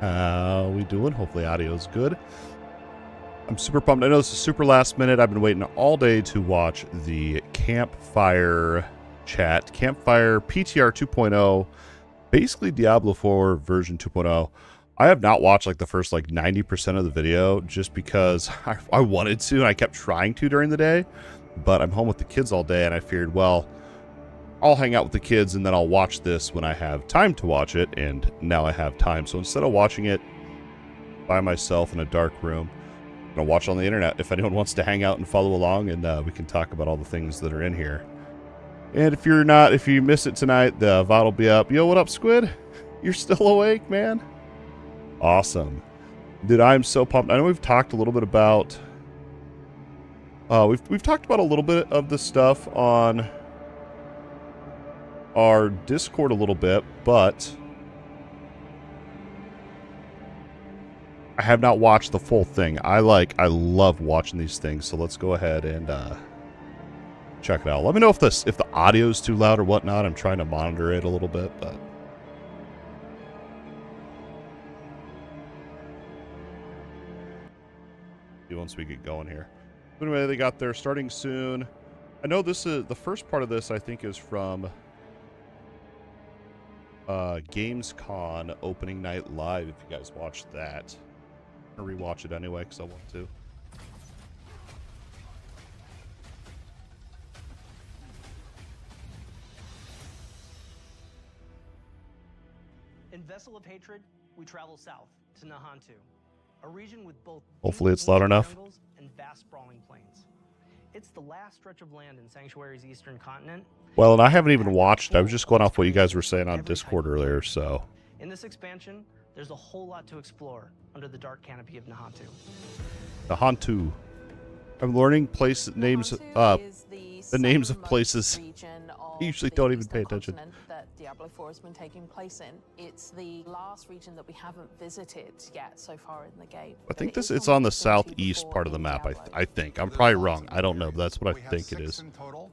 How we doing? Hopefully audio's good. I'm super pumped. I know this is super last minute. I've been waiting all day to watch the Campfire chat. Campfire PTR 2.0. Basically Diablo 4 version 2.0. I have not watched like the first 90% of the video just because I wanted to and I kept trying to during the day. But I'm home with the kids all day and I figured, well, I'll hang out with the kids and then I'll watch this when I have time to watch it, and now I have time. So instead of watching it by myself in a dark room, I'm going to watch it on the internet if anyone wants to hang out and follow along, and we can talk about all the things that are in here. And if you miss it tonight, the VOD will be up. Yo, what up, Squid? You're still awake, man? Awesome. Dude, I'm so pumped. I know we've talked a little bit about... we've talked about a little bit of the stuff on our Discord a little bit, but I have not watched the full thing. I love watching these things, so let's go ahead and check it out. Let me know if the audio is too loud or whatnot. I'm trying to monitor it a little bit, but once we get going here. Anyway, they got there starting soon. I know this is the first part of this. I think is from Gamescom opening night live. If you guys watched that, I'm gonna rewatch it anyway because I want to. In Vessel of Hatred, we travel south to Nahantu, a region with both hopefully it's loud enough and vast sprawling plains. It's the last stretch of land in Sanctuary's eastern continent. Well, and I haven't even watched. I was just going off what you guys were saying on Discord earlier, so. In this expansion, there's a whole lot to explore under the dark canopy of Nahantu. Nahantu. I'm learning place names, the names of places. I usually don't even pay attention. That Diablo 4 has been taking place in. It's the last region that we haven't visited yet so far in the game. I think it's on the southeast part of the map. I think I'm probably wrong. I don't know, but that's what I think it is. In total.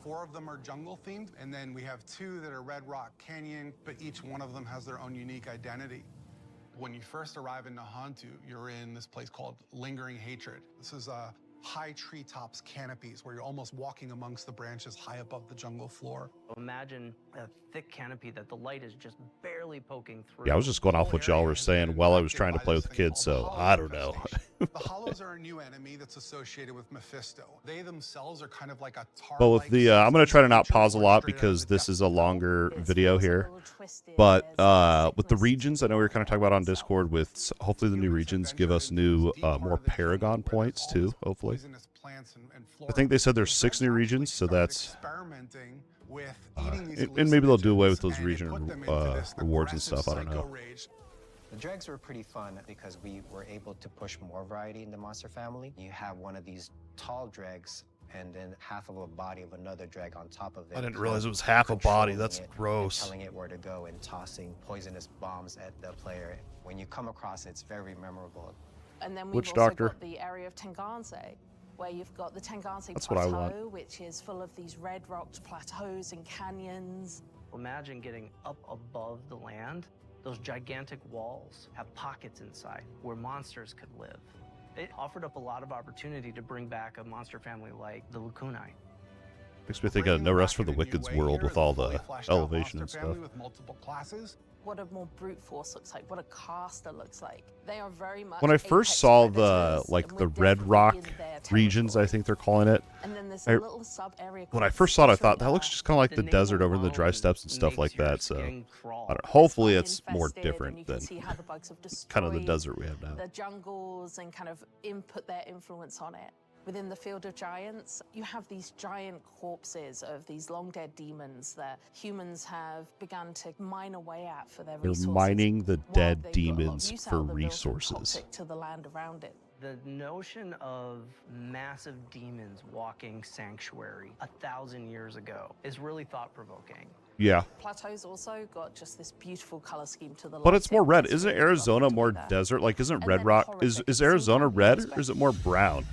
4 of them are jungle themed, and then we have 2 that are Red Rock Canyon, but each one of them has their own unique identity. When you first arrive in Nahantu, you're in this place called Lingering Hatred. This is high treetops canopies where you're almost walking amongst the branches high above the jungle floor. Imagine a thick canopy that the light is just barely poking through. Yeah, I was just going off what y'all were saying while I was trying to play with the kids, so I don't know. The Hollows are a new enemy that's associated with Mephisto. They themselves are kind of like a tar. But with the, I'm going to try to not pause a lot because this is a longer video here. But with the regions, I know we were kind of talking about on Discord, with hopefully the new regions give us new, more Paragon points too, hopefully. I think they said there's 6 new regions, so that's... and maybe they'll do away with those region rewards and stuff, I don't know. The dregs were pretty fun because we were able to push more variety in the monster family. You have one of these tall dregs and then half of a body of another dreg on top of it. I didn't realize it was half a body. That's gross. Telling it where to go and tossing poisonous bombs at the player. When you come across it, it's very memorable. And then we've also got the area of Tenganse, where you've got the Tenganse Plateau, which is full of these red-rocked plateaus and canyons. Imagine getting up above the land. Those gigantic walls have pockets inside where monsters could live. It offered up a lot of opportunity to bring back a monster family like the Lukunai. Makes me think of No Rest for the Wicked's world with all the elevation and stuff. With multiple classes. What a more brute force looks like, what a caster looks like. They are very much when I first saw the the Red Rock regions, I think they're calling it. And then this little sub area. When I first saw it, I thought that looks just kind of like the desert over in the dry steppes and stuff like that. So hopefully it's more different than kind of the desert we have now. The jungles and kind of input their influence on it. Within the Field of Giants, you have these giant corpses of these long-dead demons that humans have begun to mine away at for their resources. They're mining the dead demons for resources. To the land around it. The notion of massive demons walking Sanctuary 1,000 years ago is really thought-provoking. Yeah. Plateau's also got just this beautiful color scheme to the But it's more red. Isn't Arizona more desert? Like, isn't Red Rock... Is Arizona red or is it more brown?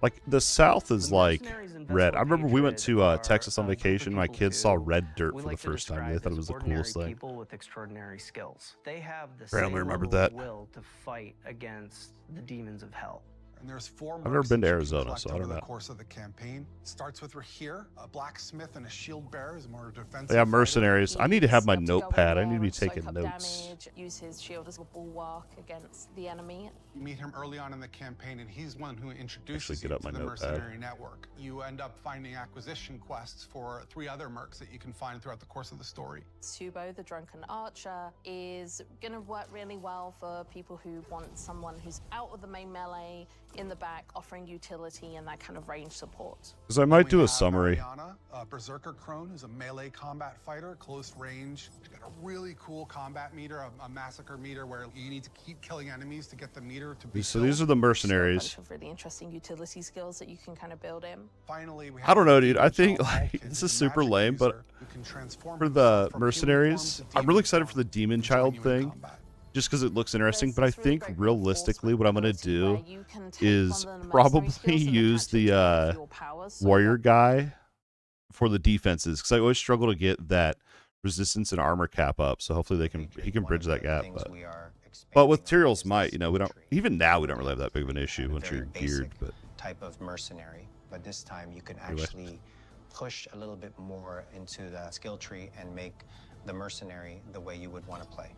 Like the South is The like mercenaries and red. I vessel remember we went patriots to are Texas on a group of vacation. My people kids saw who red dirt we for the like to first time. They describe thought it as was the ordinary coolest thing. people with extraordinary skills. They have the I same only remember level of that. will to fight against the demons of hell. And there's 4 I've never mercs been to that you can Arizona, collect so I over don't the know. course of the campaign. Starts with Rahir, a blacksmith and a shield bearer is more defensive. Yeah, fighter. mercenaries. I need to have my He's got go in notepad. I there need to be and soak taking up notes. damage, use his shield as a bulwark against the enemy. You meet him early on in the campaign, and he's one who introduces Actually, get you up to my the notepad. mercenary network. You end up finding acquisition quests for 3 other mercs that you can find throughout the course of the story. Subo, the drunken archer, is going to work really well for people who want someone who's out of the main melee, in the back, offering utility and that kind of range support. Because I might We do a have summary. Ariana, a berserker crone, who's a melee combat fighter, close range. She's got a really cool combat meter, a massacre meter, where you need to keep killing enemies to get the meter to be So these are filled. the So a mercenaries. bunch of really interesting utility skills that you can kind of build in. Finally, we I don't know, dude. I have think Diablo, like Vulcan, this who's is a super magic lame, but user who can transform for himself the from human mercenaries, form to I'm really demon excited for the form demon and child join you in thing. combat. Just because it looks interesting, There's but I this really think great realistically what I'm going to reinforcement ability do where you can take is one of the mercenary probably skills and use attach it to one of the your powers, so warrior that- guy for the defenses, because I always struggle to get that resistance and armor cap up. So hopefully he can bridge that gap. But with Tyrell's might, we don't, even now we don't really have that big of an issue once you're geared. But type of mercenary, but this time you can Anyway. actually push a little bit more into the skill tree and make the mercenary the way you would want to play.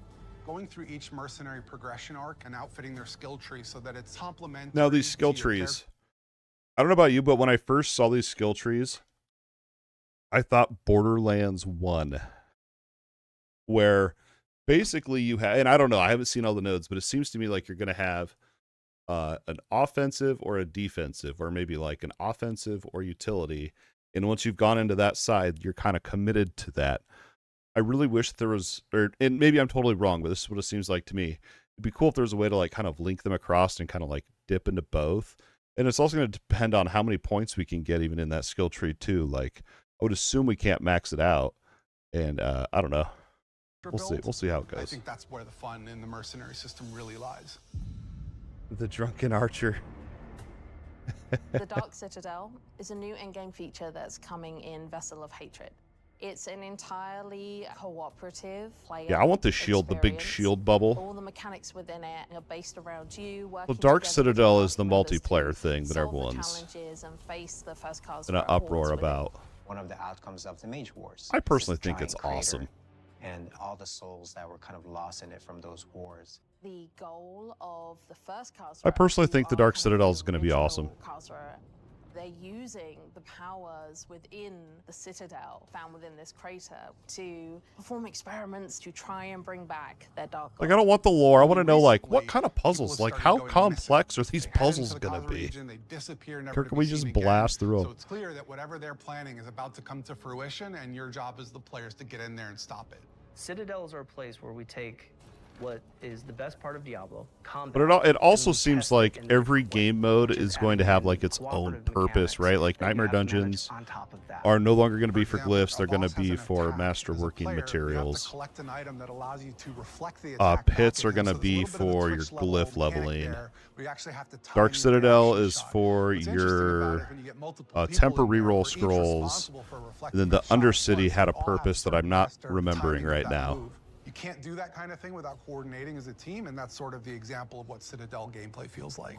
Going through each mercenary progression arc and outfitting their skill tree so that it's complementary. now these to skill your trees, I don't know about you, but when I first saw these skill trees, I thought Borderlands 1, where basically you have, and I don't know, I haven't seen all the nodes, but it seems to me like you're going to have an offensive or a defensive, or maybe like an offensive or utility. And once you've gone into that side, you're kind of committed to that. I really wish there was, and maybe I'm totally wrong, but this is what it seems like to me. It'd be cool if there was a way to like kind of link them across and kind of like dip into both. And it's also going to depend on how many points we can get even in that skill tree too. Like I would assume we can't max it out. And I don't know. We'll see. We'll see how it I goes. think that's where the fun in the mercenary system really lies. The drunken archer. The Dark Citadel is a new in-game feature that's coming in Vessel of Hatred. It's an entirely cooperative player. Yeah, I want the shield, the big experience. shield bubble. All the mechanics within it are based around you. Well, Dark Citadel is the multiplayer thing that solve everyone's the challenges and face the first cars in an for our uproar hordes within. about. One of the outcomes of the Mage Wars. I personally This think it's giant crater awesome. And all the souls that were kind of lost in it from those wars. The goal of the first cars. I personally think the Dark Citadel is going to be awesome. They're using the powers within the Citadel found within this crater to perform experiments to try and bring back their dark. Like, I don't want the lore. I want to know, like, what Recently, kind of people puzzles? have Like, started how going complex missing. are these They head into puzzles the going to Gaza be? region, they disappear, never Or to can be we seen just again. blast through So them? it's clear that whatever they're planning is about to come to fruition, and your job as the players to get in there and stop it. Citadels are a place where we take what is the best part of Diablo, combat, But it also and seems test it like in a every different way, game mode which is going to have adding like in its own cooperative purpose, mechanics right? Like that you Nightmare have to manage Dungeons on top of that. are no longer going to be for example, glyphs. They're a going to boss has be an for attack. masterworking As a player, You have materials. to collect an item that allows you to reflect the attack Pits back are at him. gonna So there's a be little bit of a for Twitch your level glyph mechanic leveling. there, where you actually have to time Dark your Citadel reaction is shot. for What's interesting your about it, when you get multiple people temper in there, reroll we're each scrolls. responsible for And reflecting then the that shot Undercity once. had a We all have purpose that I'm certain not master remembering timing right for that now. move. You can't do that kind of thing without coordinating as a team, and that's sort of the example of what Citadel gameplay feels like.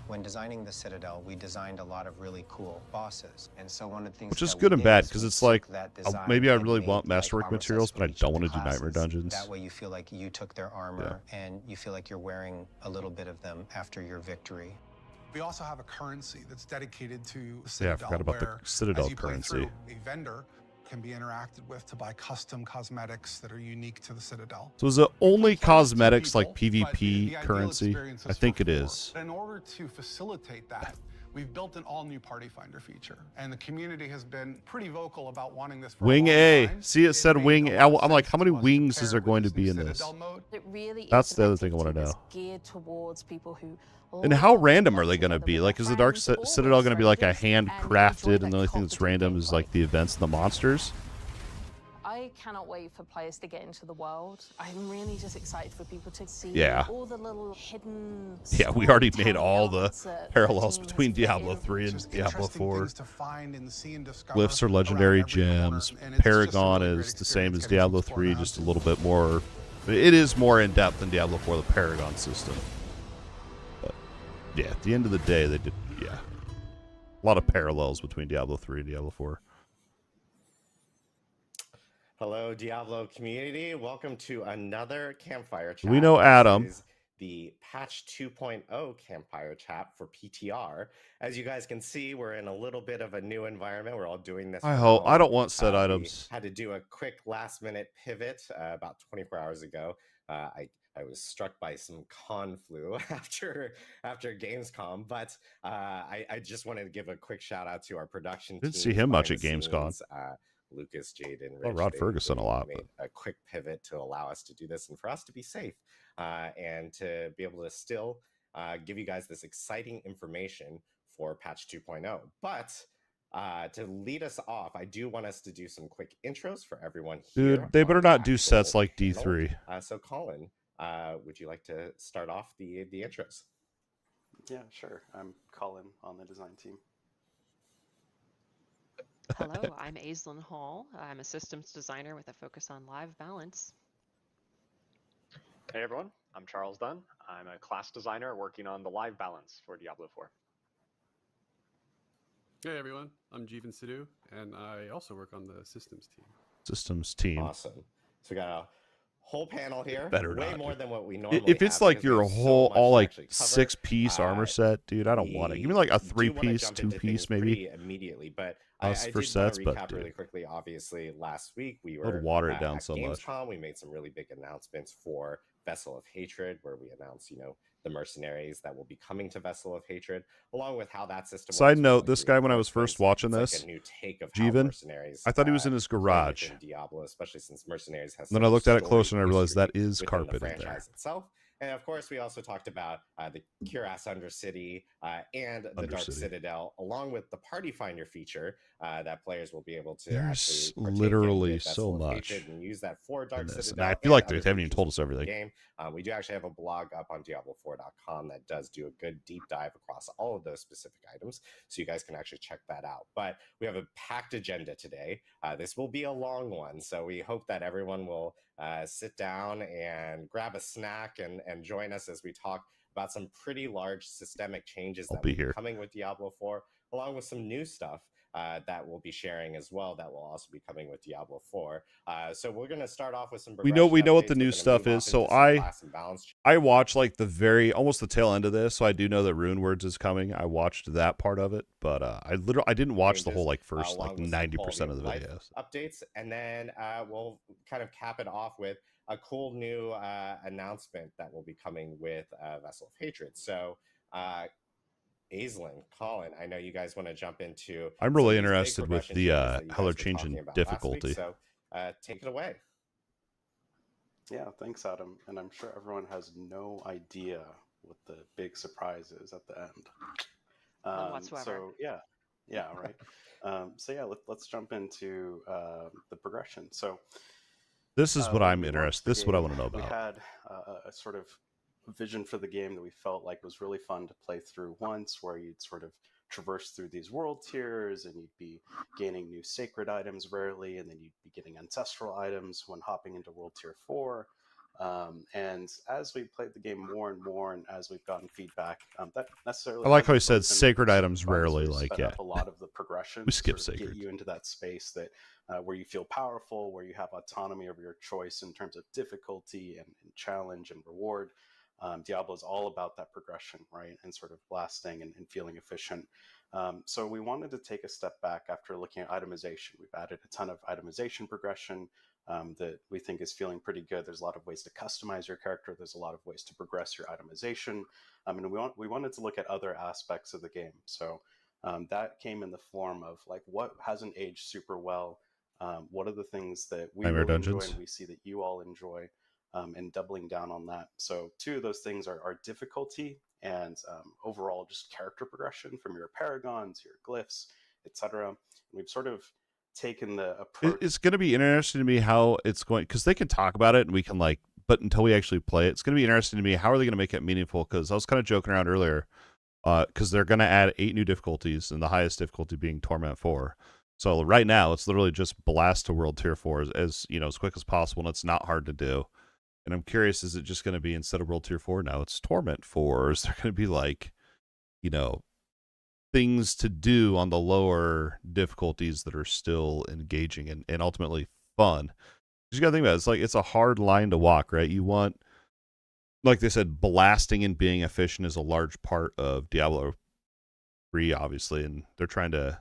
When designing the Citadel, we designed a lot of really cool bosses. And so one of the things Which is that we good and did bad, is 'cause we it's like, took that design maybe I and really made, want like, masterwork armor materials, sets but I for each don't of wanna the do Nightmare classes. Dungeons. That way you feel like you took their armor and you feel like you're wearing a little bit of them after your victory. We also have a currency that's dedicated to Yeah, I Citadel, forgot about the where, Citadel as you play currency. through, a vendor can be interacted with to buy custom cosmetics that are unique to the Citadel. So is it only You can play with two cosmetics like people, but PvP the ideal currency? experience I is think for it 4. is. In order to facilitate that, we've built an all-new Party Finder feature, and the community has been pretty vocal about wanting this for Wing a long A. time. See, it said made wing a A. lot of I'm like, sense how many to us to wings pair is there with going to this be new in this? Citadel mode. It really That's is the an other thing I wanna activity know. that's geared towards people who And how love random are they working going to together be? with Like, their is the Dark friends, but Citadel always going to be like a strangers, and enjoy handcrafted, and the that only thing that's cooperative random is gameplay. like the events and the monsters? I cannot wait for players to get into the world. I'm really just excited for people to see Yeah. all the little hidden Yeah, we already made storytelling all the elements that parallels team has between put Diablo in. 3 It's and just Diablo interesting 4. things to find and see and discover. Glyphs are around legendary every corner, gems. and it's just a Paragon really great is the same experience as getting to Diablo explore 3, that. just a little bit more. It is more in depth than Diablo 4, the Paragon system. But yeah, at the end of the day, they did. Yeah, a lot of parallels between Diablo 3 and Diablo 4. Hello, Diablo community. Welcome to another campfire chat. We know Adam. This is the patch 2.0 campfire chat for PTR. As you guys can see, we're in a little bit of a new environment. We're all doing this. I from hope. I home. don't want set We items. had to do a quick last-minute pivot about 24 hours ago. I was struck by some con flu after Gamescom, but I just wanted to give a quick shout out to our production team. Didn't see him much at behind the Gamescom. scenes. Lucas, Jade, and Oh, Rich. Rod Ferguson a lot, made a quick pivot to allow us to do this and for us to be safe and to be able to still give you guys this exciting information for patch 2.0. But to lead us off, I do want us to do some quick intros for everyone here. Dude, they better on the not do actual sets like panel. D3. So Colin, would you like to start off the intros? Yeah, sure. I'm Colin on the design team. Hello, I'm Aislinn Hall. I'm a systems designer with a focus on live balance. Hey everyone, I'm Charles Dunn. I'm a class designer working on the live balance for Diablo 4. Hey everyone, I'm Jeevan Sidhu, and I also work on the systems team. Systems team. Awesome. So we got a whole panel here. Better way not, more dude. than what we normally If it's have, like because your we have so whole, much all to like actually cover. 6-piece armor set, dude, I don't want it. Give me like a We do wanna 3-piece, jump into 2-piece, things maybe. pretty immediately, but Us I for did sets, want to but recap really dude, quickly. Obviously, last week we I would were water it down at so much. Gamescom. We made some really big announcements for Vessel of Hatred, where we announced, the mercenaries that will be coming to Vessel of Hatred, along with how that system Side works with, note, like, this guy, when I was first reinforcements. watching It's this, like a new take of how Jeevan, mercenaries I thought he was in his play garage. within Diablo, especially since mercenaries has Then such I a looked at it storied closer and I realized that history is within the carpet in there. franchise itself. And of course, we also talked about the Cuirass Undercity and the Dark Undercity. Citadel, along with the Party Finder feature that players will be able to There's actually partake in literally with so Vessel of much Hatred and use that for Dark in this. And Citadel. I feel like they other haven't even features told us within the everything. game. We do actually have a blog up on Diablo4.com that does do a good deep dive across all of those specific items, so you guys can actually check that out. But we have a packed agenda today. This will be a long one, so we hope that everyone will sit down and grab a snack and join us as we talk about some pretty large systemic changes I'll that be will be here. coming with Diablo 4, along with some new stuff that we'll be sharing as well that will also be coming with Diablo 4. So we're going to start off with some We know progression what the updates. new We're gonna stuff move is. off So into some class and balance. I watched like almost the tail end of this, so I do know that Rune Words is coming. I watched that part of it, but I didn't watch the whole like first like along with some 90% of the quality of videos. life updates, and then we'll kind of cap it off with a cool new announcement that will be coming with Vessel of Hatred. So Aislinn, Colin, I know you guys want to jump into. I'm really interested with the how they're changing changing difficulty. So take it away. Yeah, thanks, Adam. And I'm sure everyone has no idea what the big surprise is at the end. None whatsoever. So yeah, right. Let's jump into the progression. So This is what when I'm we interested. launched the This is what I game, want to know We about. had a sort of vision for the game that we felt like was really fun to play through once, where you'd sort of traverse through these world tiers and you'd be gaining new sacred items rarely, and then you'd be getting ancestral items when hopping into World Tier 4. And as we played the game more and more, and as we've gotten feedback, that necessarily I like how he hasn't said broken sacred super items fun, so rarely, we like, sped yeah. up a lot of the progression We to skip sort of get sacred. you into that space that where you feel powerful, where you have autonomy over your choice in terms of difficulty and challenge and reward. Diablo is all about that progression, right? And sort of blasting and feeling efficient. So we wanted to take a step back after looking at itemization. We've added a ton of itemization progression that we think is feeling pretty good. There's a lot of ways to customize your character. There's a lot of ways to progress your itemization. And we wanted to look at other aspects of the game. So that came in the form of like what hasn't aged super well. What are the things that we Nightmare really enjoy Dungeons. and we see that you all enjoy? And doubling down on that. So two of those things are difficulty and overall just character progression from your paragons, your glyphs, etc. We've sort of taken the approach. It's going to be interesting to me how it's going, because they can talk about it and we can like, but until we actually play it, it's going to be interesting to me how are they going to make it meaningful. Because I was kind of joking around earlier, because they're going to add 8 new difficulties, and the highest difficulty being Torment 4. So right now it's literally just blast to World Tier 4 as you know, as quick as possible, and it's not hard to do. And I'm curious, is it just going to be, instead of World Tier 4 now it's Torment 4? Or is there going to be like, you know, things to do on the lower difficulties that are still engaging and ultimately fun? You got to think about it. It's like, it's a hard line to walk, right? You want, like they said, blasting and being efficient is a large part of Diablo 3, obviously, and they're trying to,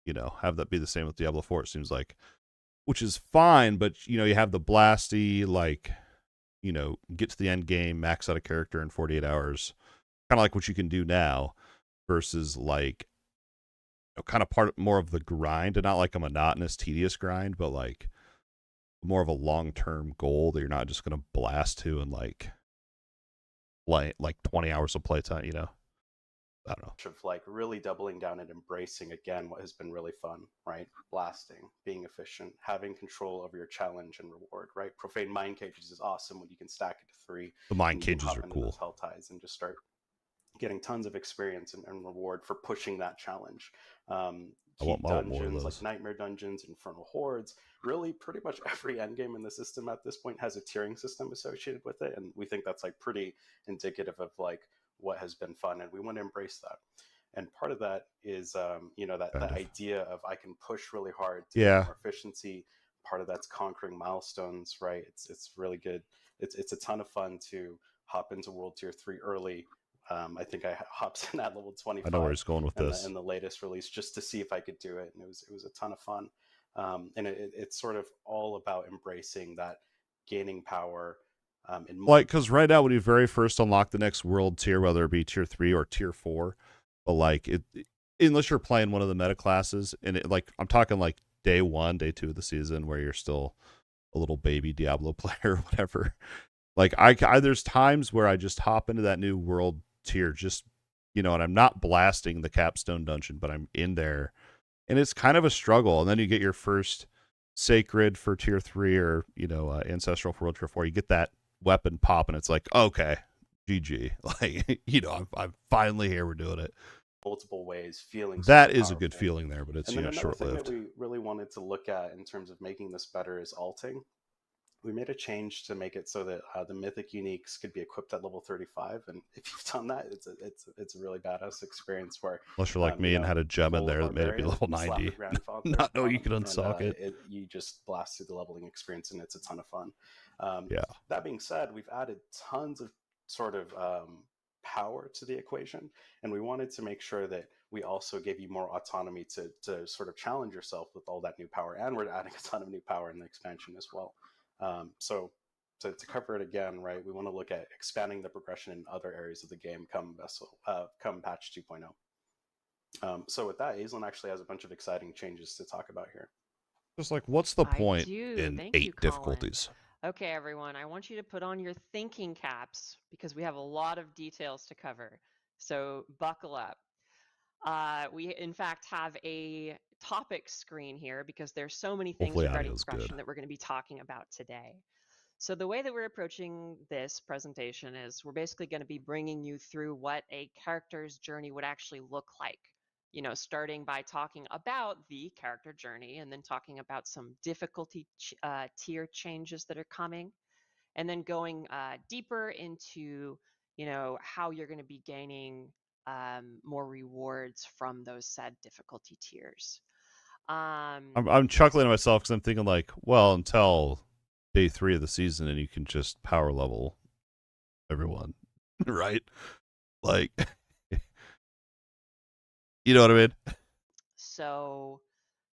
you know, have that be the same with Diablo 4, it seems like, which is fine, but, you know, you have the blasty, like, you know, get to the end game, max out a character in 48 hours, kind of like what you can do now, versus like, you know, kind of part more of the grind, and not like a monotonous, tedious grind, but like more of a long-term goal that you're not just going to blast to and like play like 20 hours of playtime, you know. I don't know. Of like really doubling down and embracing again what has been really fun, right? Blasting, being efficient, having control over your challenge and reward, right? Profane Mind Cages is awesome when you can stack it to 3. The mind and you can cages hop are into cool. those hell ties and just start getting tons of experience and reward for pushing that challenge. I want more of Dungeons like those. Nightmare Dungeons, Infernal Hordes, really pretty much every endgame in the system at this point has a tiering system associated with it, and we think that's like pretty indicative of like what has been fun, and we want to embrace that. And part of that is, you know, that idea of I can push really hard to get more efficiency. Part of that's conquering milestones, right? It's really good. It's a ton of fun to hop into World Tier 3 early. I think I hopped in at level 25. I know where he's going with this. In the latest release, just to see if I could do it, and it was a ton of fun. And it's sort of all about embracing that gaining power. Like, because right now when you very first unlock the next world tier, whether it be tier 3 or tier 4, but like it, unless you're playing one of the meta classes, and it, like I'm talking like day 1, day 2 of the season, where you're still a little baby Diablo player or whatever. Like I there's times where I just hop into that new world tier, just, you know, and I'm not blasting the capstone dungeon, but I'm in there, and it's kind of a struggle. And then you get your first sacred for tier 3, or, you know, ancestral for world tier 4. You get that weapon pop, and it's like, okay, GG. Like, you know, I'm finally here. We're doing it. Multiple ways, feeling that is a good feeling there, but it's, you know, short lived. short-lived. Thing that we really wanted to look at in terms of making this better is alting. We made a change to make it so that the mythic uniques could be equipped at level 35, and if you've done that, it's a really badass experience. Where unless you're like me, and had a gem in there that made it be level 90, not know you could unsock it. You just blast through the leveling experience, and it's a ton of fun. Yeah. That being said, we've added tons of sort of power to the equation, and we wanted to make sure that we also gave you more autonomy to sort of challenge yourself with all that new power, and we're adding a ton of new power in the expansion as well. So to cover it again, right, we want to look at expanding the progression in other areas of the game come patch 2.0. So with that, Aislinn actually has a bunch of exciting changes to talk about here. Just like, what's the point in 8 difficulties? Okay, everyone, I want you to put on your thinking caps because we have a lot of details to cover. So buckle up. We, in fact, have a topic screen here because there's so many things regarding progression that we're going to be talking about today. So the way that we're approaching this presentation is we're basically going to be bringing you through what a character's journey would actually look like. You know, starting by talking about the character journey, and then talking about some difficulty tier changes that are coming, and then going deeper into, you know, how you're going to be gaining more rewards from those said difficulty tiers. I'm chuckling to myself because I'm thinking like, well, until day 3 of the season, and you can just power level everyone, right? Like, you know what I mean? So,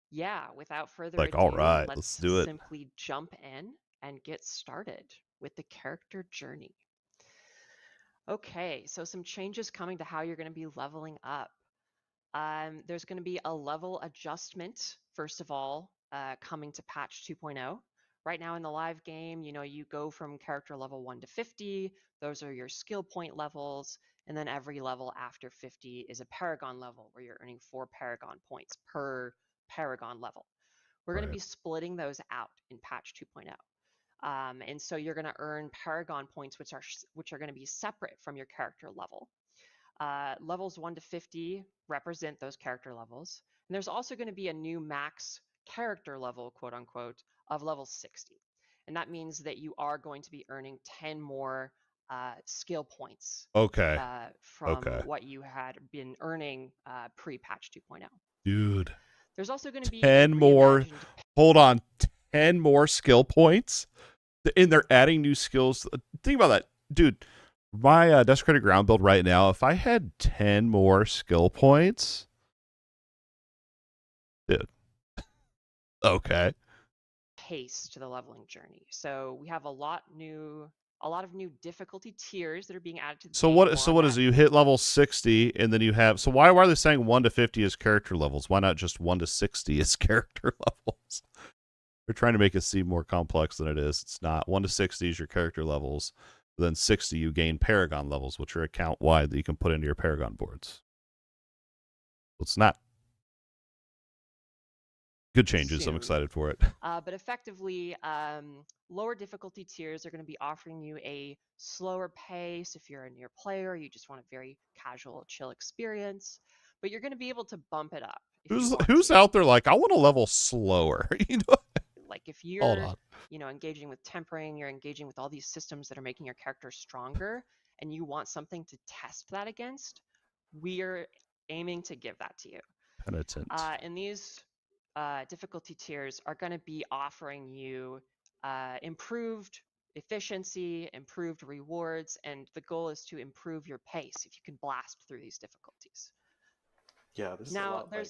yeah, without further like, ado, all right, let's do it. Simply jump in and get started with the character journey. Okay, so some changes coming to how you're going to be leveling up. There's going to be a level adjustment, first of all, coming to patch 2.0. Right now in the live game, you know, you go from character level 1 to 50. Those are your skill point levels. And then every level after 50 is a Paragon level where you're earning 4 Paragon points per Paragon level. We're going to Right. be splitting those out in patch 2.0. And so you're going to earn Paragon points, which are going to be separate from your character level. Levels 1 to 50 represent those character levels. And there's also going to be a new max character level, quote unquote, of level 60. And that means that you are going to be earning 10 more skill points Okay. from Okay. what you had been earning pre-patch 2.0. Dude. There's also going to be 10 more. Hold on. 10 more skill points? And they're adding new skills. Think about that. Dude, my Desecrated Ground build right now, if I had 10 more skill points... Dude. Okay. Pace to the leveling journey. So we have a lot of new difficulty tiers that are being added to the So game. what is it? You hit level 60 and then you have, so why are they saying 1 to 50 is character levels? Why not just 1 to 60 is character levels? They're trying to make it seem more complex than it is. It's not. 1 to 60 is your character levels. Then 60 you gain Paragon levels, which are account wide that you can put into your Paragon boards. So it's not. Good changes. Soon. I'm excited for it. But effectively, lower difficulty tiers are going to be offering you a slower pace if you're a near player, you just want a very casual, chill experience. But you're going to be able to bump it up. Who's out there like, I want to level slower? You know? Like if you're, engaging with tempering, you're engaging with all these systems that are making your character stronger, and you want something to test that against, we're aiming to give that to you. Penitent. And these difficulty tiers are going to be offering you improved efficiency, improved rewards, and the goal is to improve your pace if you can blast through these difficulties. Yeah, this is a lot like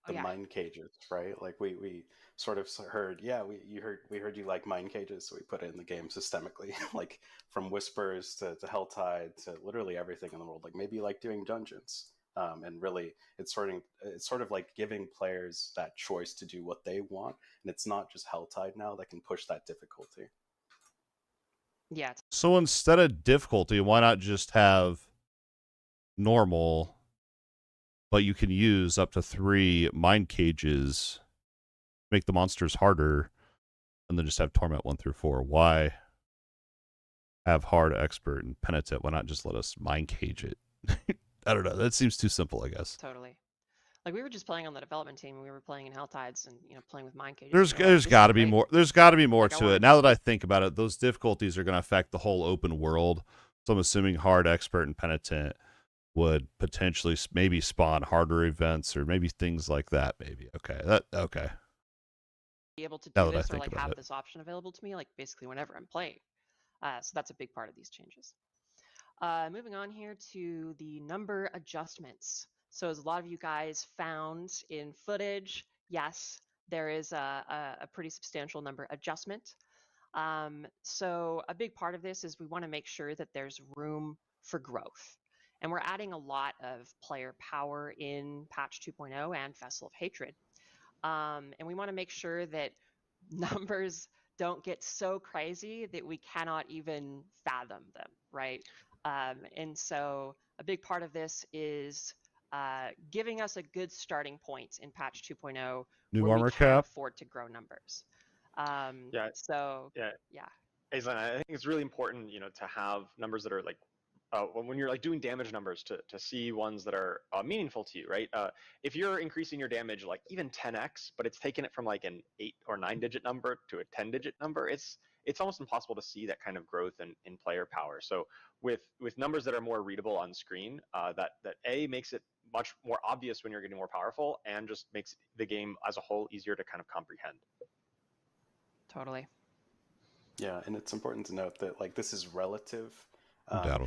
the mine cages, right? Like we sort of heard, we heard you like mine cages, so we put it in the game systemically, like from whispers to Helltide to literally everything in the world. Like maybe you like doing dungeons. And really, it's sort of like giving players that choice to do what they want, and it's not just Helltide now that can push that difficulty. Yeah. So instead of difficulty, why not just have normal, but you can use up to 3 mine cages, make the monsters harder, and then just have torment 1 through 4? Why have hard, expert, and penitent? Why not just let us mine cage it? I don't know. That seems too simple, I guess. Totally. Like we were just playing on the development team, and we were playing in Helltides, and playing with mine cages. There's got to be more. There's got to be more to it. Now that I think about it, those difficulties are going to affect the whole open world. So I'm assuming hard, expert, and penitent would potentially maybe spawn harder events or maybe things like that. Maybe okay. Be able to do this or like have this option available to me, like basically whenever I'm playing. So that's a big part of these changes. Moving on here to the number adjustments. So as a lot of you guys found in footage, yes, there is a pretty substantial number adjustment. So a big part of this is we want to make sure that there's room for growth. And we're adding a lot of player power in patch 2.0 and Vessel of Hatred. And we want to make sure that numbers don't get so crazy that we cannot even fathom them, right? And so a big part of this is giving us a good starting point in patch 2.0 new where armor we can cap afford to grow numbers. Aizen, I think it's really important, to have numbers that are like when you're like doing damage numbers to see ones that are meaningful to you, right? If you're increasing your damage like even 10x, but it's taking it from like an 8 or 9 digit number to a 10-digit number, it's almost impossible to see that kind of growth in player power. So with numbers that are more readable on screen, that A, makes it much more obvious when you're getting more powerful, and just makes the game as a whole easier to kind of comprehend. Totally. Yeah, and it's important to note that like this is relative.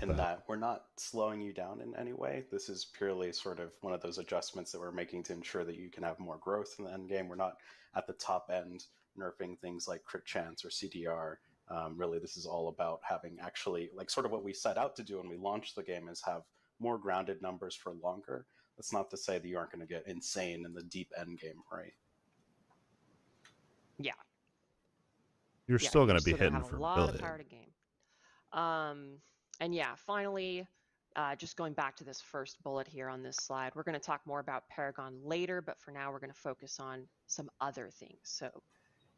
In that we're not slowing you down in any way. This is purely sort of one of those adjustments that we're making to ensure that you can have more growth in the end game. We're not at the top end nerfing things like crit chance or CDR. Really, this is all about having actually like sort of what we set out to do when we launched the game is have more grounded numbers for longer. That's not to say that you aren't going to get insane in the deep end game, right? Yeah. You're still going to be hitting for a lot of power to game. And yeah, finally, just going back to this first bullet here on this slide, we're going to talk more about Paragon later, but for now we're going to focus on some other things. So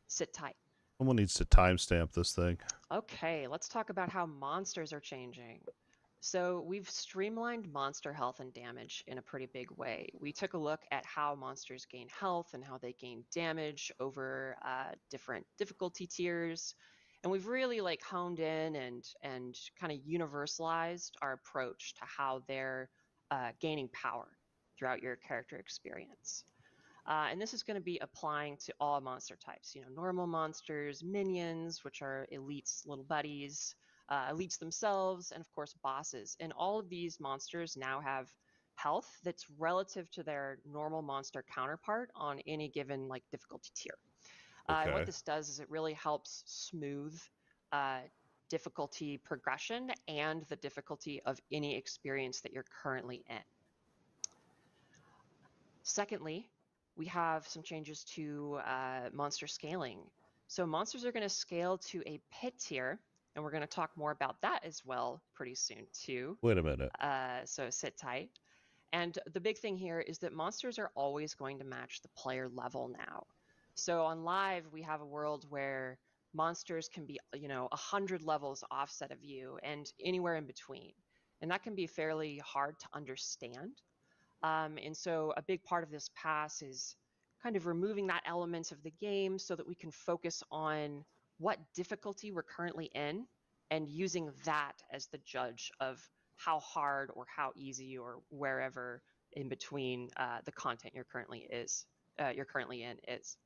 sit tight. Someone needs to timestamp this thing. Okay, let's talk about how monsters are changing. So we've streamlined monster health and damage in a pretty big way. We took a look at how monsters gain health and how they gain damage over different difficulty tiers. And we've really like honed in and kind of universalized our approach to how they're gaining power throughout your character experience. And this is going to be applying to all monster types, you know, normal monsters, minions, which are elites, little buddies, elites themselves, and of course bosses. And all of these monsters now have health that's relative to their normal monster counterpart on any given like difficulty tier. And what this does is it really helps smooth difficulty progression and the difficulty of any experience that you're currently in. Secondly, we have some changes to monster scaling. So monsters are going to scale to a pit tier, and we're going to talk more about that as well pretty soon too. Wait a minute. So sit tight. And the big thing here is that monsters are always going to match the player level now. So on live, we have a world where monsters can be, you know, 100 levels offset of you and anywhere in between. And that can be fairly hard to understand. And so a big part of this pass is kind of removing that element of the game so that we can focus on what difficulty we're currently in and using that as the judge of how hard or how easy or wherever in between the content you're currently in is.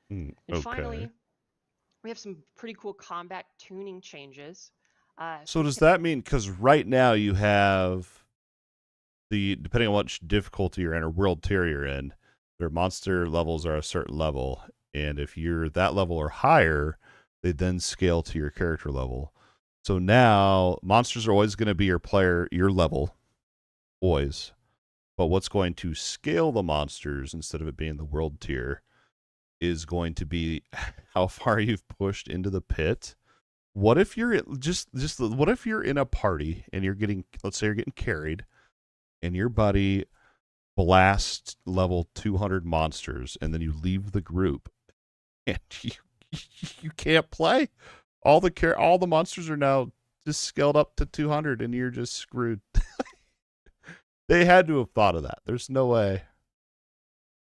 And finally, we have some pretty cool combat tuning changes. So does that mean, because right now you have depending on what difficulty you're in or world tier you're in, their monster levels are a certain level, and if you're that level or higher, they then scale to your character level. So now monsters are always going to be your level, always. But what's going to scale the monsters instead of it being the world tier is going to be how far you've pushed into the pit. What if you're what if you're in a party and you're getting, let's say you're getting carried, and your buddy blasts level 200 monsters, and then you leave the group, and you can't play. All the monsters are now just scaled up to 200, and you're just screwed. They had to have thought of that. There's no way.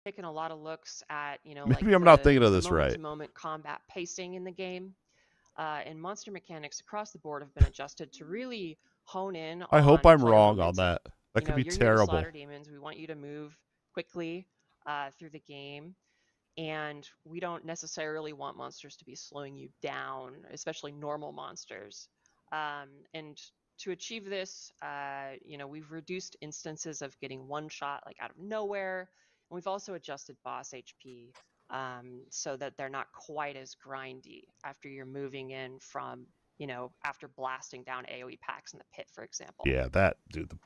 Taking a lot of looks at, you know, maybe like I'm not thinking of this right. Moment-to-moment combat pacing in the game, and monster mechanics across the board have been adjusted to really hone in. I hope I'm wrong momentum. On that. That could be you're terrible. Slaughter demons. We want you to move quickly through the game, and we don't necessarily want monsters to be slowing you down, especially normal monsters. And to achieve this, we've reduced instances of getting one shot like out of nowhere, and we've also adjusted boss HP so that they're not quite as grindy after you're moving in from, after blasting down AoE packs in the pit, for example. Yeah,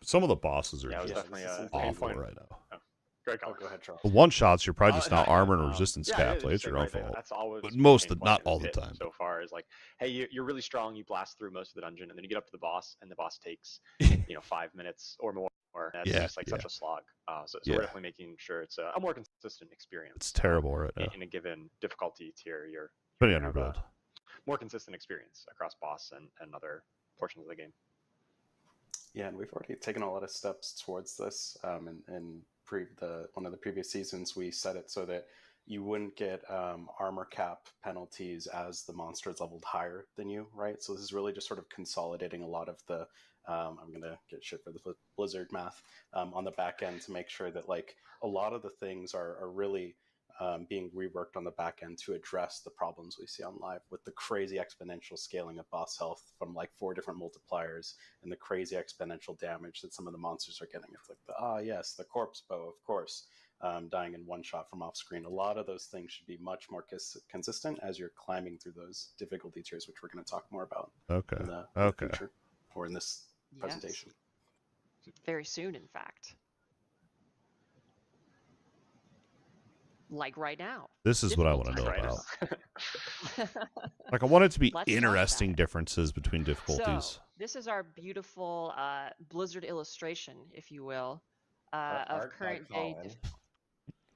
some of the bosses are just definitely awful right now. Oh. Great call. Go ahead, Charles. The one shots, you're probably just not armor and resistance cap. It's your own fault. That's always but not all the time. So far is like, hey, you're really strong. You blast through most of the dungeon, and then you get up to the boss, and the boss takes 5 minutes or more. That's just like such a slog. So we're definitely making sure it's a more consistent experience. It's terrible right now. In a given difficulty tier, you're pretty on your build. More consistent experience across boss and other portions of the game. Yeah, and we've already taken a lot of steps towards this. And one of the previous seasons, we set it so that you wouldn't get armor cap penalties as the monster is leveled higher than you, right? So this is really just sort of consolidating a lot of the I'm gonna get shit for the Blizzard math on the back end to make sure that like a lot of the things are really being reworked on the back end to address the problems we see on live with the crazy exponential scaling of boss health from like 4 different multipliers and the crazy exponential damage that some of the monsters are getting. It's like the corpse bow, of course, dying in one shot from off screen. A lot of those things should be much more consistent as you're climbing through those difficulty tiers, which we're going to talk more about in the future or in this presentation. Very soon, in fact. Like right now. This is what I want to know about. Like I want it to be interesting differences between difficulties. So, this is our beautiful Blizzard illustration, if you will, of Art by current day Colin.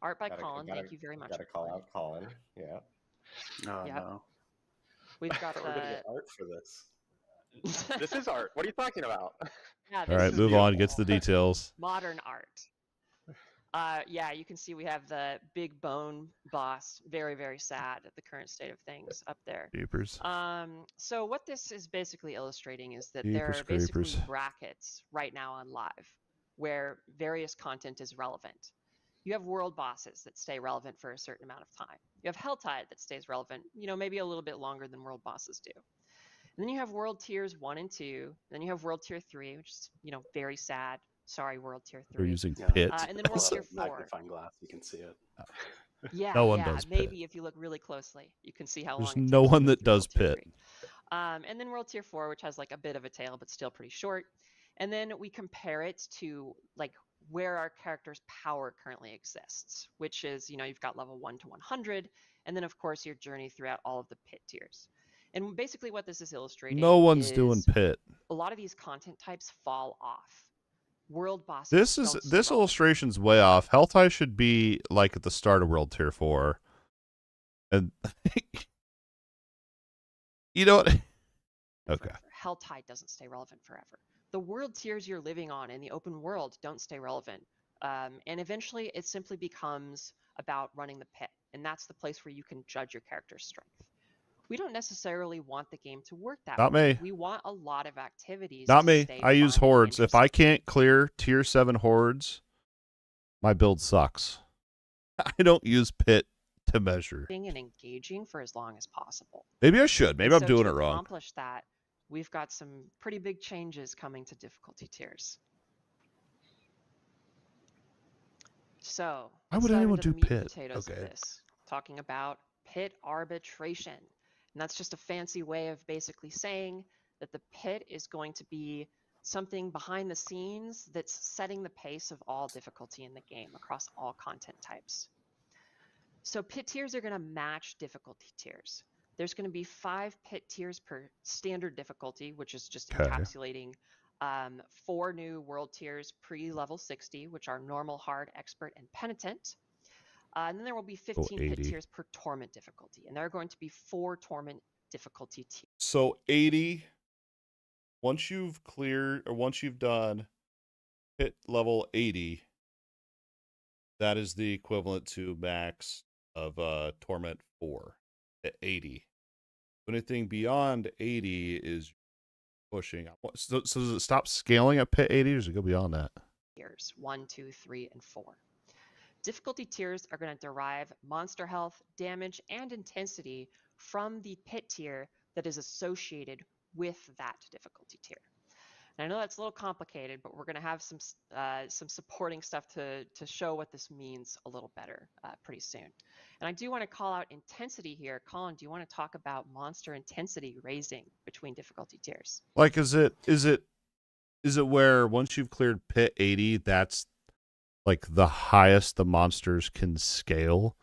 art by Gotta- Colin. gotta- Thank you very much. Gotta call out Colin. Yeah. Oh Yep. no. We've got We're gonna the get art for this. This is art. What are you talking about? yeah, All this right, is move on. beautiful. Get to the details. modern art. Yeah, you can see we have the big bone boss, very, very sad at the current state of things up there. Jeepers. So what this is basically illustrating is that Jeepers there are basically creepers. brackets right now on live where various content is relevant. You have world bosses that stay relevant for a certain amount of time. You have Helltide that stays relevant, maybe a little bit longer than world bosses do. And then you have world tiers 1 and 2. Then you have world tier 3, which is, very sad. Sorry, world tier 3. They're using Yeah. pit. And then world Also, tier 4. magnifying glass, you can see it. Yeah, No one yeah. does Maybe pit. if you look really closely, you can see how There's long. It no takes to one go that through does World Tier pit. 3. And then World Tier 4, which has like a bit of a tail, but still pretty short. And then we compare it to like where our character's power currently exists, which is, you've got level 1 to 100, and then of course your journey throughout all of the pit tiers. And basically what this is illustrating No one's doing is pit. a lot of these content types fall off. World bosses. This don't stay this relevant. illustration's way off. Helltide should be like at the start of World Tier 4. And you know what? Okay. Forever. Helltide doesn't stay relevant forever. The world tiers you're living on in the open world don't stay relevant. And eventually it simply becomes about running the pit. And that's the place where you can judge your character's strength. We don't necessarily want the game to work that Not way. me. We want a lot of activities. Not to me. stay I use fun and hordes. If I interesting. can't clear tier 7 hordes, my build sucks. I don't use pit to measure. And engaging for as long as possible. Maybe I should. Maybe And I'm so doing to it wrong. accomplish that, we've got some pretty big changes coming to difficulty tiers. So Why would let's dive anyone into the do meat pit? and potatoes Okay. of this, talking about pit arbitration. And that's just a fancy way of basically saying that the pit is going to be something behind the scenes that's setting the pace of all difficulty in the game across all content types. So pit tiers are going to match difficulty tiers. There's going to be 5 pit tiers per standard difficulty, which is just Okay. encapsulating 4 new world tiers pre-level 60, which are normal, hard, expert, and penitent. And then there will be 15 pit 80. tiers per torment difficulty, and there are going to be 4 torment difficulty tiers. So 80, once you've cleared, or once you've done pit level 80, that is the equivalent to max of Torment 4 at 80. Anything beyond 80 is pushing. So does it stop scaling at pit 80, or does it go beyond that? Tiers 1, 2, 3, and 4. Difficulty tiers are going to derive monster health, damage, and intensity from the pit tier that is associated with that difficulty tier. And I know that's a little complicated, but we're going to have some supporting stuff to show what this means a little better pretty soon. And I do want to call out intensity here. Colin, do you want to talk about monster intensity raising between difficulty tiers? Like, is it where once you've cleared pit 80, that's like the highest the monsters can scale?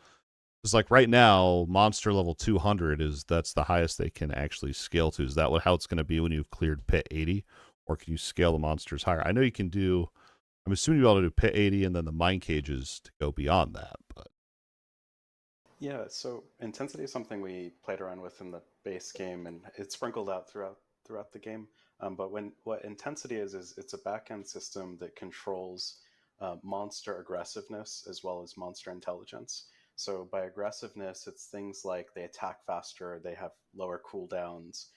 Because like right now, monster level 200 that's the highest they can actually scale to. Is that how it's going to be when you've cleared pit 80? Or can you scale the monsters higher? I know you can do, I'm assuming you'll be able to do pit 80 and then the mine cages to go beyond that. But Yeah, so intensity is something we played around with in the base game, and it's sprinkled out throughout the game. But what intensity is it's a backend system that controls monster aggressiveness as well as monster intelligence. So by aggressiveness, it's things like they attack faster, they have lower cooldowns,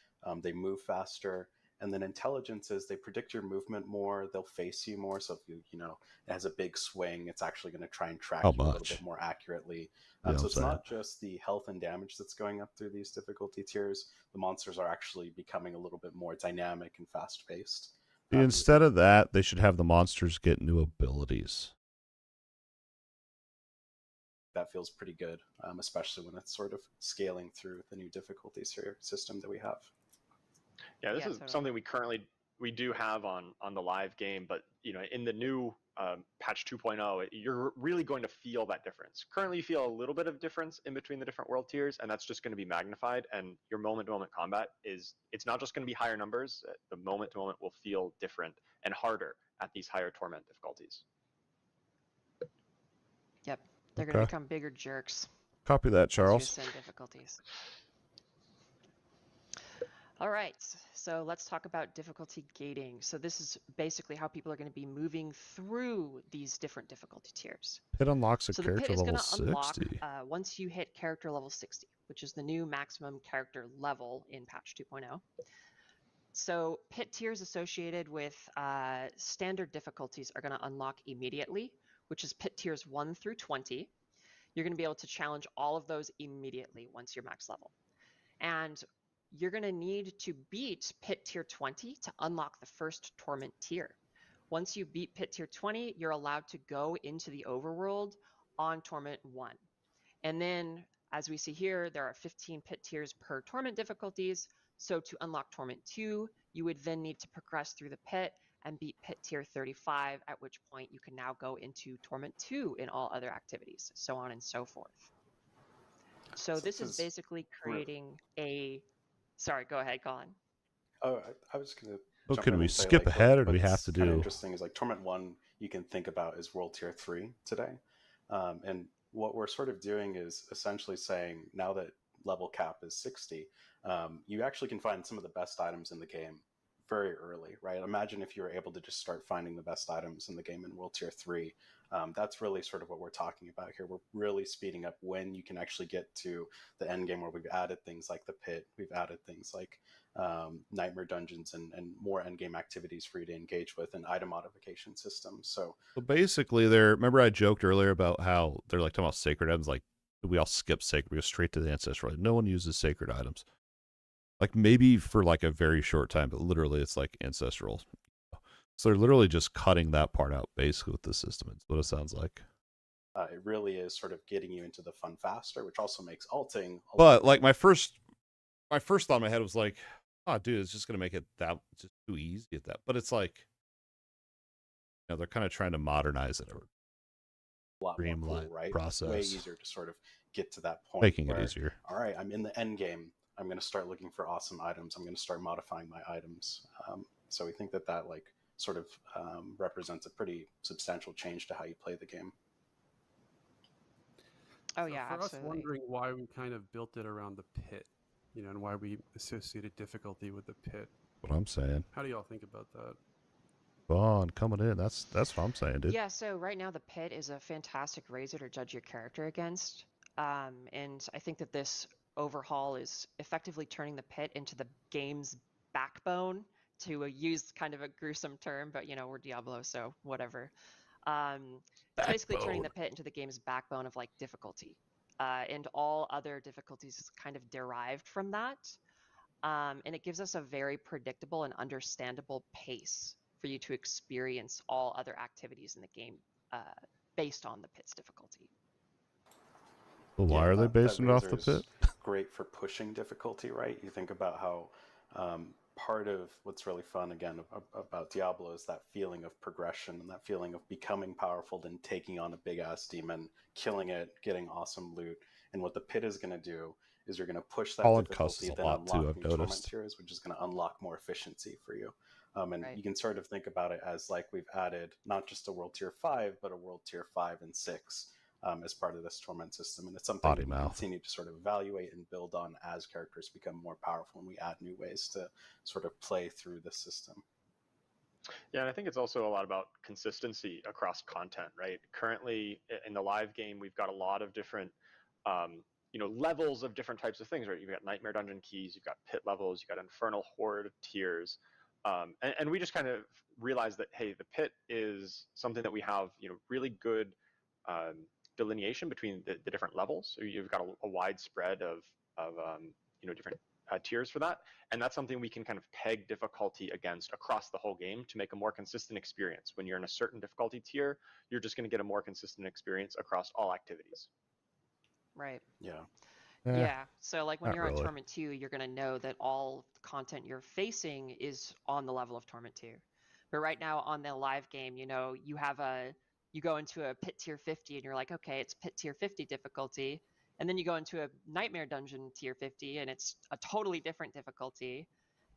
they move faster. And then intelligence is they predict your movement more, they'll face you more. So if it has a big swing, it's actually going to try and track you a little bit more accurately. So it's not just the health and damage that's going up through these difficulty tiers. The monsters are actually becoming a little bit more dynamic and fast-paced. instead of that, they should have the monsters get new abilities. That feels pretty good, especially when it's sort of scaling through the new difficulties here system that we have. Yeah, this is totally. something we we do have on the live game, but in the new patch 2.0, you're really going to feel that difference. Currently, you feel a little bit of difference in between the different world tiers, and that's just going to be magnified. And your moment-to-moment combat it's not just going to be higher numbers. The moment-to-moment will feel different and harder at these higher torment difficulties. Yep, they're going to become bigger jerks. Copy that, As Charles. you ascend difficulties. All right, so let's talk about difficulty gating. So this is basically how people are going to be moving through these different difficulty tiers. Pit unlocks a So the character pit is level going to unlock 60. Once you hit character level 60, which is the new maximum character level in patch 2.0. So pit tiers associated with standard difficulties are going to unlock immediately, which is pit tiers 1 through 20. You're going to be able to challenge all of those immediately once you're max level. And you're going to need to beat pit tier 20 to unlock the first torment tier. Once you beat pit tier 20, you're allowed to go into the overworld on torment 1. And then, as we see here, there are 15 pit tiers per torment difficulties. So to unlock torment 2, you would then need to progress through the pit and beat pit tier 35, at which point you can now go into torment 2 in all other activities, so on and so forth. So this is basically creating a... Sorry, go ahead, Colin. Oh, I was going to... Well, can we skip ahead, or do we have to do... What's interesting is like Torment 1, you can think about as World Tier 3 today. And what we're sort of doing is essentially saying, now that level cap is 60, you actually can find some of the best items in the game very early, right? Imagine if you were able to just start finding the best items in the game in World Tier 3. That's really sort of what we're talking about here. We're really speeding up when you can actually get to the end game, where we've added things like the pit, we've added things like nightmare dungeons and more end game activities for you to engage with, and item modification systems. So basically, remember I joked earlier about how they're like talking about sacred items, like we all skip sacred, we go straight to the ancestral. No one uses sacred items. Like maybe for like a very short time, but literally it's like ancestral. So they're literally just cutting that part out basically with the system. It's what it sounds like. It really is sort of getting you into the fun faster, which also makes alting. But like my first thought in my head was like, oh dude, it's just gonna make it that just too easy at that. But it's like, they're kind of trying to modernize it, or a lot more cool, right? Process. Way easier to sort of get to that point. Making it easier. All right, I'm in the end game. I'm going to start looking for awesome items. I'm going to start modifying my items. So we think that like sort of represents a pretty substantial change to how you play the game. Oh, so yeah, for absolutely. us wondering why we kind of built it around the pit, and why we associated difficulty with the pit. What I'm saying. How do y'all think about that? Vaughn coming in. That's what I'm saying, dude. Yeah, so right now the pit is a fantastic razor to judge your character against. And I think that this overhaul is effectively turning the pit into the game's backbone, to use kind of a gruesome term, but we're Diablo, so whatever. Basically turning the pit into the game's backbone of like difficulty, and all other difficulties is kind of derived from that. And it gives us a very predictable and understandable pace for you to experience all other activities in the game based on the pit's difficulty. Well, why are they basing it off the pit? Great for pushing difficulty, right? You think about how part of what's really fun, again, about Diablo is that feeling of progression and that feeling of becoming powerful, then taking on a big-ass demon, killing it, getting awesome loot. And what the pit is going to do is you're going to push that difficulty, then unlock new torment tiers, which is going to unlock more efficiency for you. And you can sort of think about it as like we've added not just a World Tier 5, but a World Tier 5 and 6 as part of this torment system. And it's something that we continue to sort of evaluate and build on as characters become more powerful, and we add new ways to sort of play through the system. Yeah, and I think it's also a lot about consistency across content, right? Currently in the live game, we've got a lot of different levels of different types of things, right? You've got Nightmare Dungeon keys, you've got pit levels, you've got Infernal Horde tiers. And we just kind of realized that, hey, the pit is something that we have, really good delineation between the different levels. So you've got a wide spread of different tiers for that. And that's something we can kind of peg difficulty against across the whole game to make a more consistent experience. When you're in a certain difficulty tier, you're just going to get a more consistent experience across all activities. Right. Yeah. Yeah. So like when not you're on really. Torment 2, you're going to know that all content you're facing is on the level of Torment 2. But right now on the live game, you know, you go into a pit tier 50 and you're like, okay, it's pit tier 50 difficulty. And then you go into a nightmare dungeon tier 50 and it's a totally different difficulty.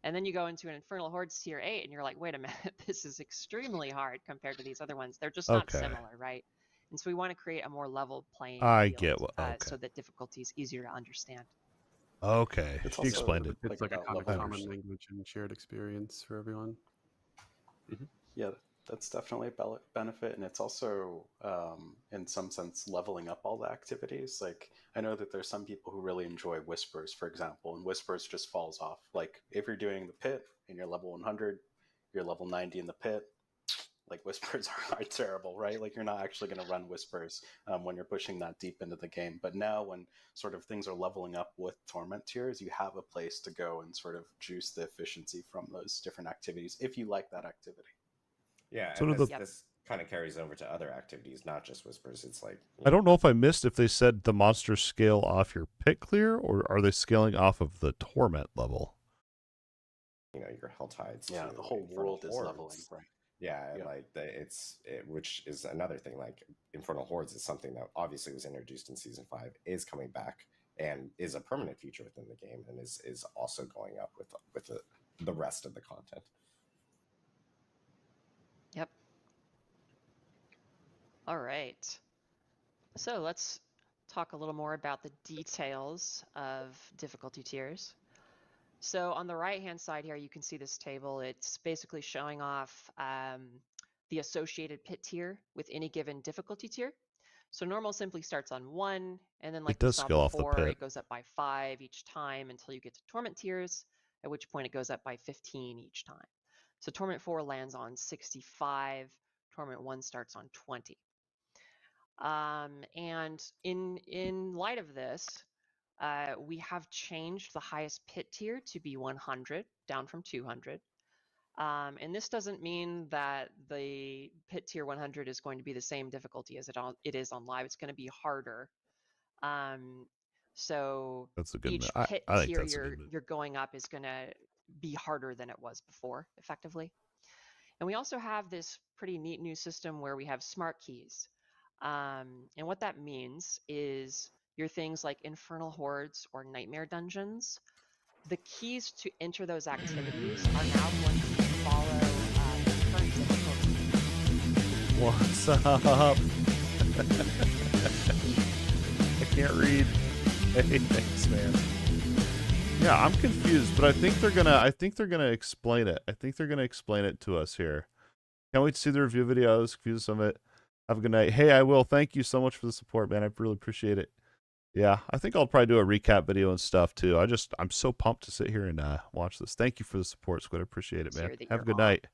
And then you go into an Infernal Hordes tier 8 and you're like, wait a minute, this is extremely hard compared to these other ones. They're just not Okay. similar, right? And so we want to create a more level playing I field get what. Okay. so that difficulty is easier to understand. Okay. It's She also- explained it. It's like a about common level- language and shared experience for everyone. Yeah, that's definitely a benefit, and it's also, in some sense, leveling up all the activities. Like, I know that there's some people who really enjoy Whispers, for example, and Whispers just falls off. Like, if you're doing the pit and you're level 100, you're level 90 in the pit, like, Whispers are terrible, right? Like, you're not actually going to run Whispers when you're pushing that deep into the game. But now when sort of things are leveling up with Torment tiers, you have a place to go and sort of juice the efficiency from those different activities, if you like that activity. Yeah, So and do this kind of carries over to other activities, not just Whispers. It's like, I don't know if I missed if they said the monsters scale off your pit clear, or are they scaling off of the torment level? you know, your Hell Tides. Yeah, to the whole Infernal world is Hordes. leveling, right? Yeah, and Yeah. like which is another thing. Like Infernal Hordes is something that obviously was introduced in season 5, is coming back, and is a permanent feature within the game, and is also going up with the rest of the content. Yep. All right. So let's talk a little more about the details of difficulty tiers. So on the right-hand side here, you can see this table. It's basically showing off the associated pit tier with any given difficulty tier. So normal simply starts on 1, and then like we does saw scale off the before, pit. it goes up by 5 each time until you get to Torment tiers, at which point it goes up by 15 each time. So Torment 4 lands on 65, Torment 1 starts on 20. And in light of this, we have changed the highest pit tier to be 100, down from 200. And this doesn't mean that the pit tier 100 is going to be the same difficulty as it is on live. It's going to be harder. So That's a good each move. pit I think tier that's a good move. you're going up is going to be harder than it was before, effectively. And we also have this pretty neat new system where we have smart keys. And what that means is your things like Infernal Hordes or Nightmare Dungeons, the keys to enter those activities are now going to follow the current difficulty. What's up? I can't read. Hey, thanks, man. Yeah, I'm confused, but I think they're gonna explain it. I think they're gonna explain it to us here. Can't wait to see the review video. I was confused with some of it. Have a good night. Hey, I will. Thank you so much for the support, man. I really appreciate it. Yeah, I think I'll probably do a recap video and stuff too. I'm so pumped to sit here and watch this. Thank you for the support, Squid. I appreciate it, man. Have a good night.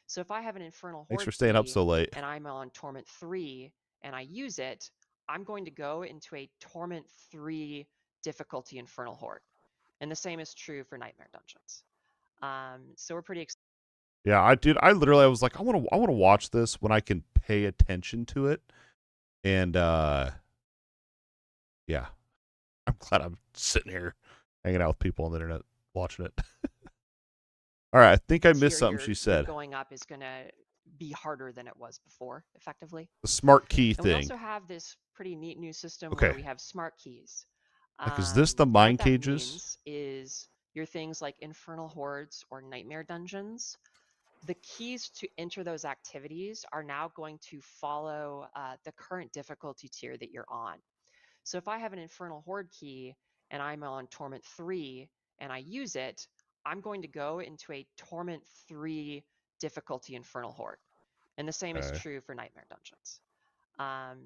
So if I have an Infernal Horde Thanks for staying up so late. and I'm on Torment 3 and I use it, I'm going to go into a Torment 3 difficulty Infernal Horde. And the same is true for Nightmare Dungeons. So we're pretty excited. Yeah, I literally was like, I want to watch this when I can pay attention to it. And yeah. I'm glad I'm sitting here hanging out with people on the internet watching it. All right, I think I missed something she said. Going up is going to be harder than it was before, effectively. The smart key and thing. We also have this pretty neat new system where we have smart keys. Like, is this the mine what cages? That means is your things like Infernal Hordes or Nightmare Dungeons. The keys to enter those activities are now going to follow the current difficulty tier that you're on. So if I have an Infernal Horde key and I'm on Torment 3 and I use it, I'm going to go into a Torment 3 difficulty Infernal Horde. And the same is true for Nightmare Dungeons.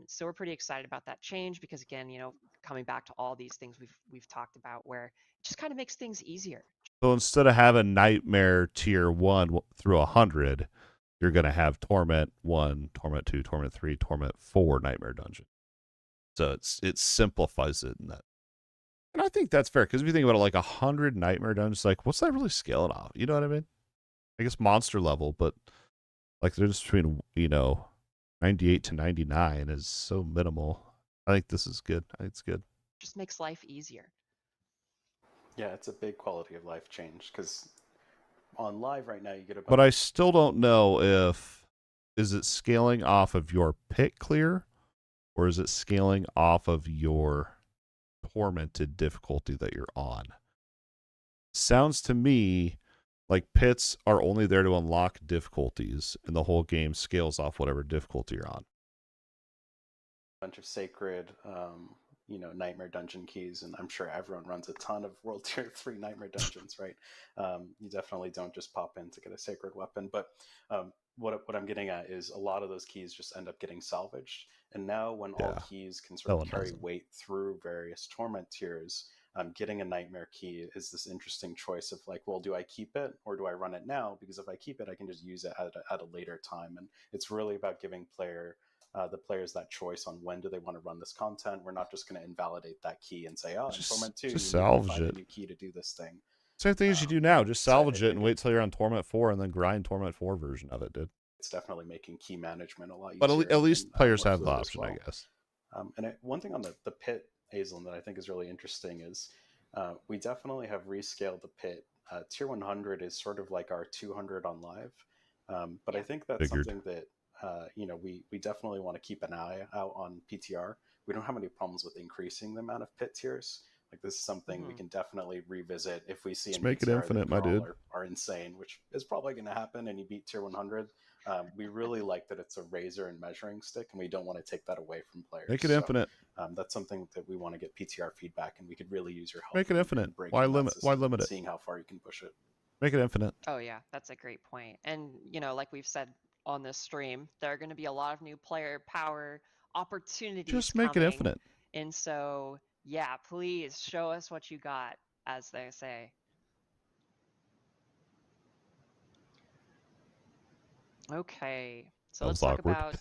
So we're pretty excited about that change because, again, you know, coming back to all these things we've talked about, where it just kind of makes things easier. So instead of having Nightmare tier 1 through 100, you're going to have Torment 1, Torment 2, Torment 3, Torment 4 Nightmare Dungeon. So it simplifies it in that. And I think that's fair, because if you think about it, like 100 Nightmare Dungeons, like, what's that really scaling off? You know what I mean? I guess monster level, but like they're just between, 98 to 99 is so minimal. I think this is good. I think it's good. just makes life easier. Yeah, it's a big quality of life change because on live right now you get a bunch. But I still don't know if is it scaling off of your pit clear or is it scaling off of your tormented difficulty that you're on. Sounds to me like pits are only there to unlock difficulties and the whole game scales off whatever difficulty you're on. Bunch of sacred nightmare dungeon keys, and I'm sure everyone runs a ton of world tier 3 nightmare dungeons, right? You definitely don't just pop in to get a sacred weapon, but what I'm getting at is a lot of those keys just end up getting salvaged, and now when all keys can sort of carry weight through various torment tiers, getting a nightmare key is this interesting choice of like, well, do I keep it or do I run it now? Because if I keep it, I can just use it at a later time, and it's really about giving the players that choice on when do they want to run this content. We're not just going to invalidate that key and say, oh, in Torment 2, just you need to salvage find it. a new key to do this thing. Same thing as you do now. Just salvage it and wait till you're on Torment 4 and then grind Torment 4 version of it, dude. It's definitely making key management a lot easier. But at least players have the fluid option, well. I guess. One thing on the pit, Aislinn, that I think is really interesting is we definitely have rescaled the pit. Tier 100 is sort of like our 200 on live. But I think that's something that we definitely want to keep an eye out on PTR. We don't have any problems with increasing the amount of pit tiers. Like this is something we can definitely revisit if we see Just an make it PTR infinite, that my dude. are insane, which is probably going to happen, and you beat tier 100. We really like that it's a razor and measuring stick, and we don't want to take that away from players. Make it infinite. That's something that we want to get PTR feedback, and we could really use your help. Make it infinite. Why limit it? Seeing how far you can push it. Make it infinite. Oh yeah, that's a great point. And like we've said on this stream, there are going to be a lot of new player power opportunities. Just make it infinite. And so, yeah, please show us what you got, as they say. Okay, so let's talk about,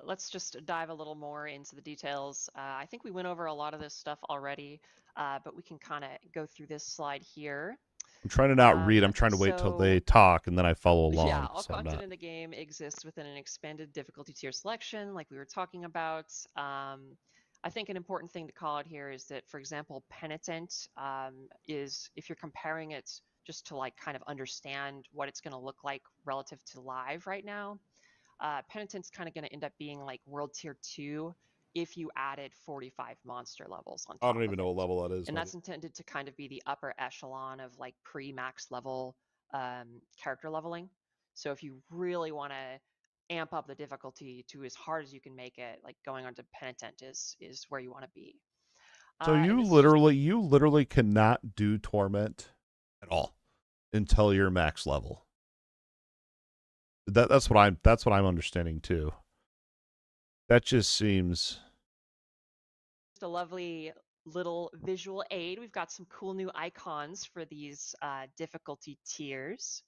let's just dive a little more into the details. I think we went over a lot of this stuff already, but we can kind of go through this slide here. I'm trying to not read. I'm trying to wait till they talk and then I follow along. Yeah, all content in the game exists within an expanded difficulty tier selection, like we were talking about. I think an important thing to call out here is that, for example, Penitent is, if you're comparing it just to like kind of understand what it's going to look like relative to live right now, Penitent's kind of going to end up being like World Tier 2 if you added 45 monster levels on top. I don't even know what level that is. And that's intended to kind of be the upper echelon of like pre-max level character leveling. So if you really want to amp up the difficulty to as hard as you can make it, like going on to Penitent is where you want to be. So you literally cannot do Torment at all until you're max level. That's what I'm understanding too. That just seems just a lovely little visual aid. We've got some cool new icons for these difficulty tiers.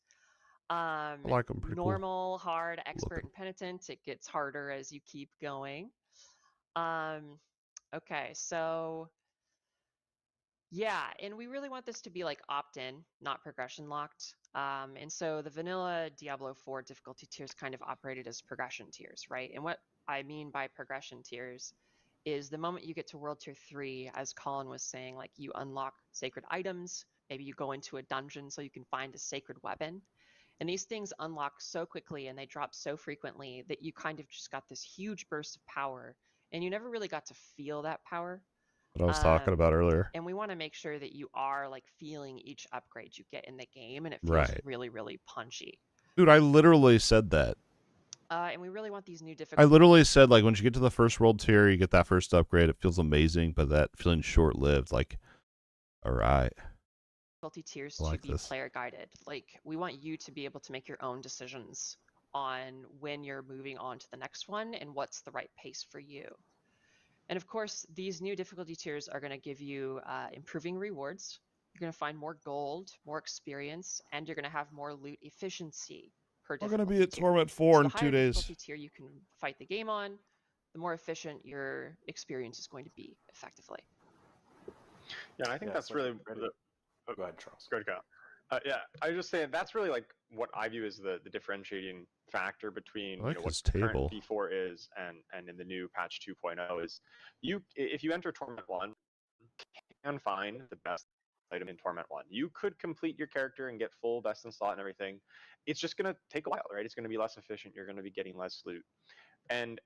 I like them pretty normal, hard, expert, and penitent. It gets harder as you keep going. Okay, so yeah, and we really want this to be like opt-in, not progression locked. And so the vanilla Diablo 4 difficulty tiers kind of operated as progression tiers, right? And what I mean by progression tiers is the moment you get to World Tier 3, as Colin was saying, like you unlock sacred items, maybe you go into a dungeon so you can find a sacred weapon. And these things unlock so quickly and they drop so frequently that you kind of just got this huge burst of power, and you never really got to feel that power. What I was talking about earlier. And we want to make sure that you are like feeling each upgrade you get in the game, and it feels really, really punchy. Dude, I literally said that. And we really want these new difficulties. I literally said, like, when you get to the first world tier, you get that first upgrade, it feels amazing, but that feeling short-lived. Like, all right. Difficulty tiers to be player guided. Like, we want you to be able to make your own decisions on when you're moving on to the next one and what's the right pace for you. And of course, these new difficulty tiers are going to give you improving rewards. You're going to find more gold, more experience, and you're going to have more loot efficiency per difficulty tier. We're going to be at Torment 4 in 2 days. The higher difficulty tier you can fight the game on, the more efficient your experience is going to be effectively. Yeah, and I think that's really... Go ahead, Charles. Go ahead, Yeah, I was just saying that's really like what I view as the differentiating factor between I like what his the current table. V4 is and in the new patch 2.0 is if you enter Torment 1, you can find the best item in Torment 1. You could complete your character and get full best in slot and everything. It's just going to take a while, right? It's going to be less efficient. You're going to be getting less loot. And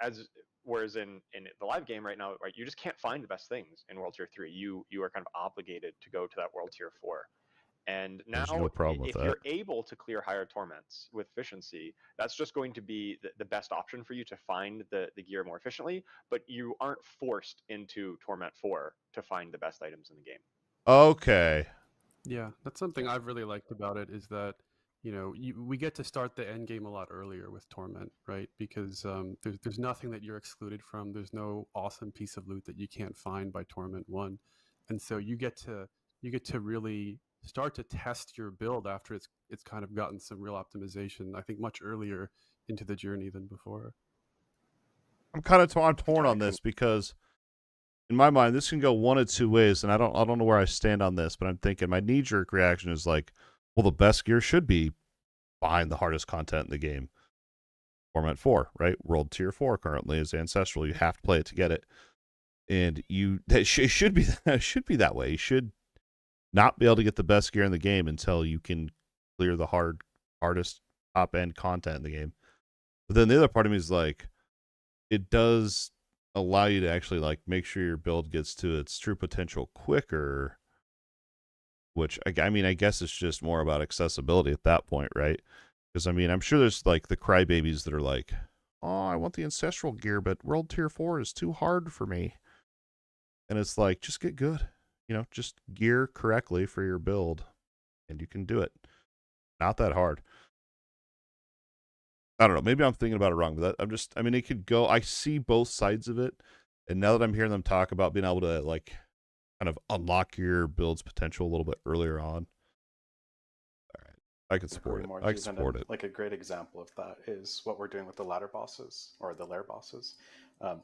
whereas in the live game right now, right, you just can't find the best things in World Tier 3. You are kind of obligated to go to that World Tier 4. And There's now, no problem with if that. you're able to clear higher torments with efficiency, that's just going to be the best option for you to find the gear more efficiently. But you aren't forced into Torment 4 to find the best items in the game. Okay. Yeah, that's something I've really liked about it is that, we get to start the end game a lot earlier with Torment, right? Because there's nothing that you're excluded from. There's no awesome piece of loot that you can't find by Torment 1. And so you get to really start to test your build after it's kind of gotten some real optimization, I think much earlier into the journey than before. I'm kind of I'm torn on this because in my mind this can go one of two ways, and I don't know where I stand on this, but I'm thinking my knee-jerk reaction is like, well, the best gear should be behind the hardest content in the game. Torment 4, right? World Tier 4 currently is Ancestral. You have to play it to get it. And it should be that way. You should not be able to get the best gear in the game until you can clear the hardest top end content in the game. But then the other part of me is like, it does allow you to actually like make sure your build gets to its true potential quicker, which I mean, I guess it's just more about accessibility at that point, right? Because I mean, I'm sure there's like the crybabies that are like, oh, I want the Ancestral gear, but World Tier 4 is too hard for me. And it's like, just get good. Just gear correctly for your build, and you can do it. Not that hard. I don't know. Maybe I'm thinking about it wrong, but it could go. I see both sides of it, and now that I'm hearing them talk about being able to like kind of unlock your build's potential a little bit earlier on, all right, I could support it. I could support it. Like a great example of that is what we're doing with the ladder bosses or the lair bosses.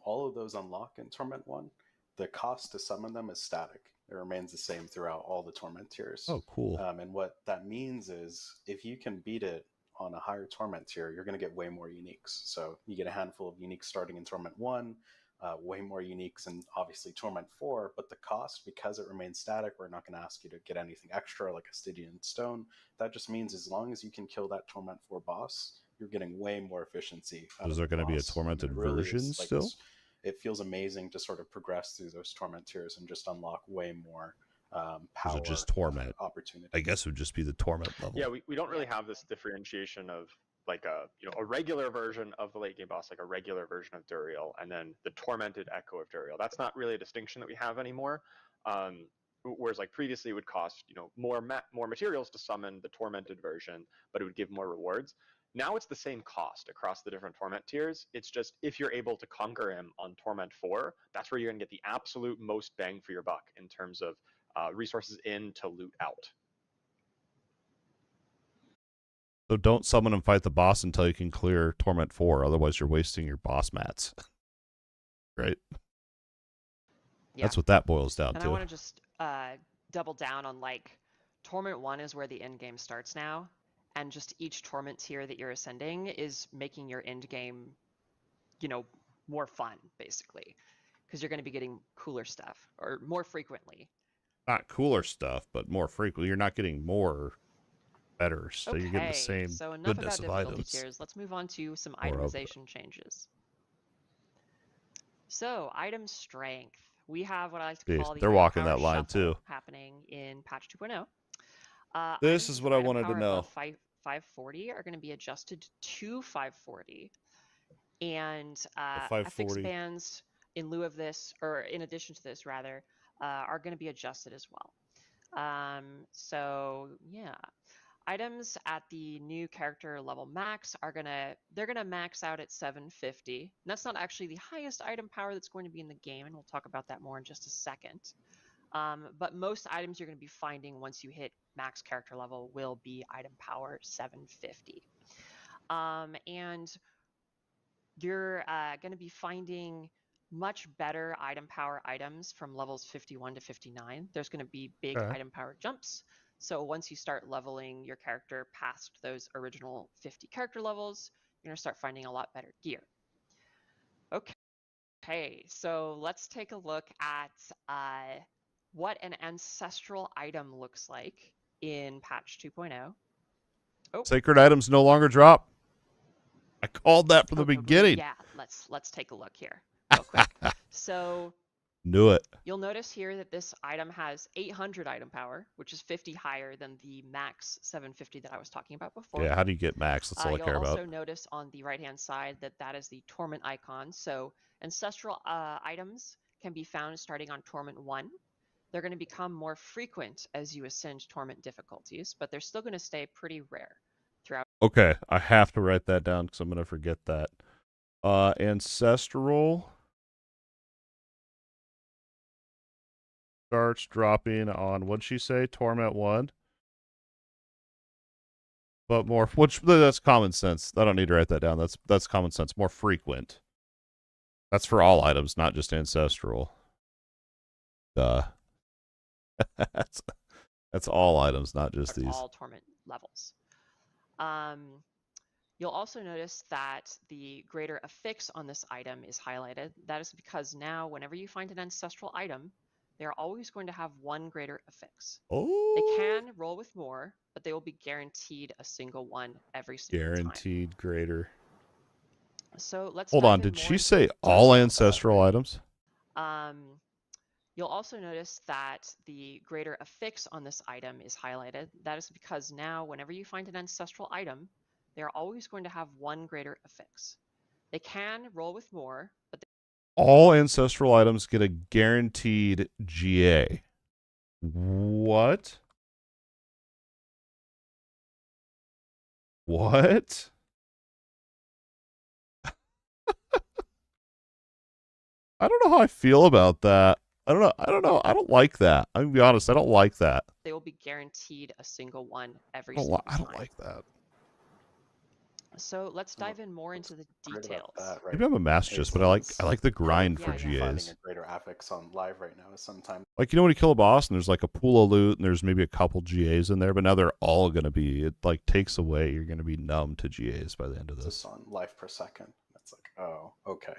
All of those unlock in Torment 1. The cost to summon them is static. It remains the same throughout all the Torment tiers. Oh, cool. And what that means is if you can beat it on a higher Torment tier, you're going to get way more uniques. So you get a handful of uniques starting in Torment 1, way more uniques in obviously Torment 4, but the cost, because it remains static, we're not going to ask you to get anything extra like a Stygian Stone. That just means as long as you can kill that Torment 4 boss, you're getting way more efficiency. Is there going to be a tormented version still? It feels amazing to sort of progress through those Torment tiers and just unlock way more power. Is it just Torment? Opportunity. I guess it would just be the Torment level. Yeah, we don't really have this differentiation of like a regular version of the late game boss, like a regular version of Duriel, and then the tormented echo of Duriel. That's not really a distinction that we have anymore. Whereas like previously it would cost more materials to summon the tormented version, but it would give more rewards. Now it's the same cost across the different Torment tiers. It's just if you're able to conquer him on Torment 4, that's where you're going to get the absolute most bang for your buck in terms of resources in to loot out. So don't summon and fight the boss until you can clear Torment 4. Otherwise, you're wasting your boss mats. Right? Yeah. That's what that boils down and to. I want to just double down on like Torment 1 is where the end game starts now. And just each Torment tier that you're ascending is making your end game, more fun, basically. Because you're going to be getting cooler stuff, or more frequently. Not cooler stuff, but more frequently. You're not getting more better, so Okay, you're getting the same so enough goodness about of difficulty items. tiers. Let's move on to some Or of itemization changes. So, item strength. We have what I like to call the they're item walking power that line shuffle too. happening in patch 2.0. This is what I wanted to know. 540 are going to be adjusted to 540, and 540 FX bands in lieu of this, or in addition to this rather, are going to be adjusted as well. So yeah, items at the new character level max they're gonna max out at 750. And that's not actually the highest item power that's going to be in the game, and we'll talk about that more in just a second. But most items you're going to be finding once you hit max character level will be item power 750. And you're going to be finding much better item power items from levels 51 to 59. There's going to be big item power jumps. So once you start leveling your character past those original 50 character levels, you're going to start finding a lot better gear. Okay, so let's take a look at what an ancestral item looks like in patch 2.0. Oh. Sacred items no longer drop. I called that from the beginning. Yeah, let's take a look here real quick. So knew it. You'll notice here that this item has 800 item power, which is 50 higher than the max 750 that I was talking about before. Yeah, how do you get max? That's all I care about. You'll also notice on the right-hand side that that is the Torment icon. So ancestral items can be found starting on Torment 1. They're going to become more frequent as you ascend Torment difficulties, but they're still going to stay pretty rare throughout. Okay, I have to write that down because I'm going to forget that. Ancestral starts dropping on, what'd she say? Torment 1? But more, which that's common sense. I don't need to write that down. That's common sense. More frequent. That's for all items, not just ancestral. Duh. that's all items, not just these. All torment levels. You'll also notice that the greater affix on this item is highlighted. That is because now, whenever you find an ancestral item, they're always going to have one greater affix. Oh. They can roll with more, but they will be guaranteed a single one every single Guaranteed time. Greater. So let's hold on. Did she say all ancestral items? You'll also notice that the greater affix on this item is highlighted. That is because now, whenever you find an ancestral item, they're always going to have one greater affix. They can roll with more, but all ancestral items get a guaranteed GA. What? What? I don't know how I feel about that. I don't know. I don't like that. I'm gonna be honest. I don't like that. They will be guaranteed a single one every single time. I don't like that. So let's dive in more into the details. That, right? Maybe I'm a masochist, but I like the grind for GAs. Finding a greater affix on live right now is sometimes like, you know, when you kill a boss and there's like a pool of loot and there's maybe a couple GAs in there, but now they're all gonna be. It like takes away. You're gonna be numb to GAs by the end of this. It's on life per second. That's like, oh, okay.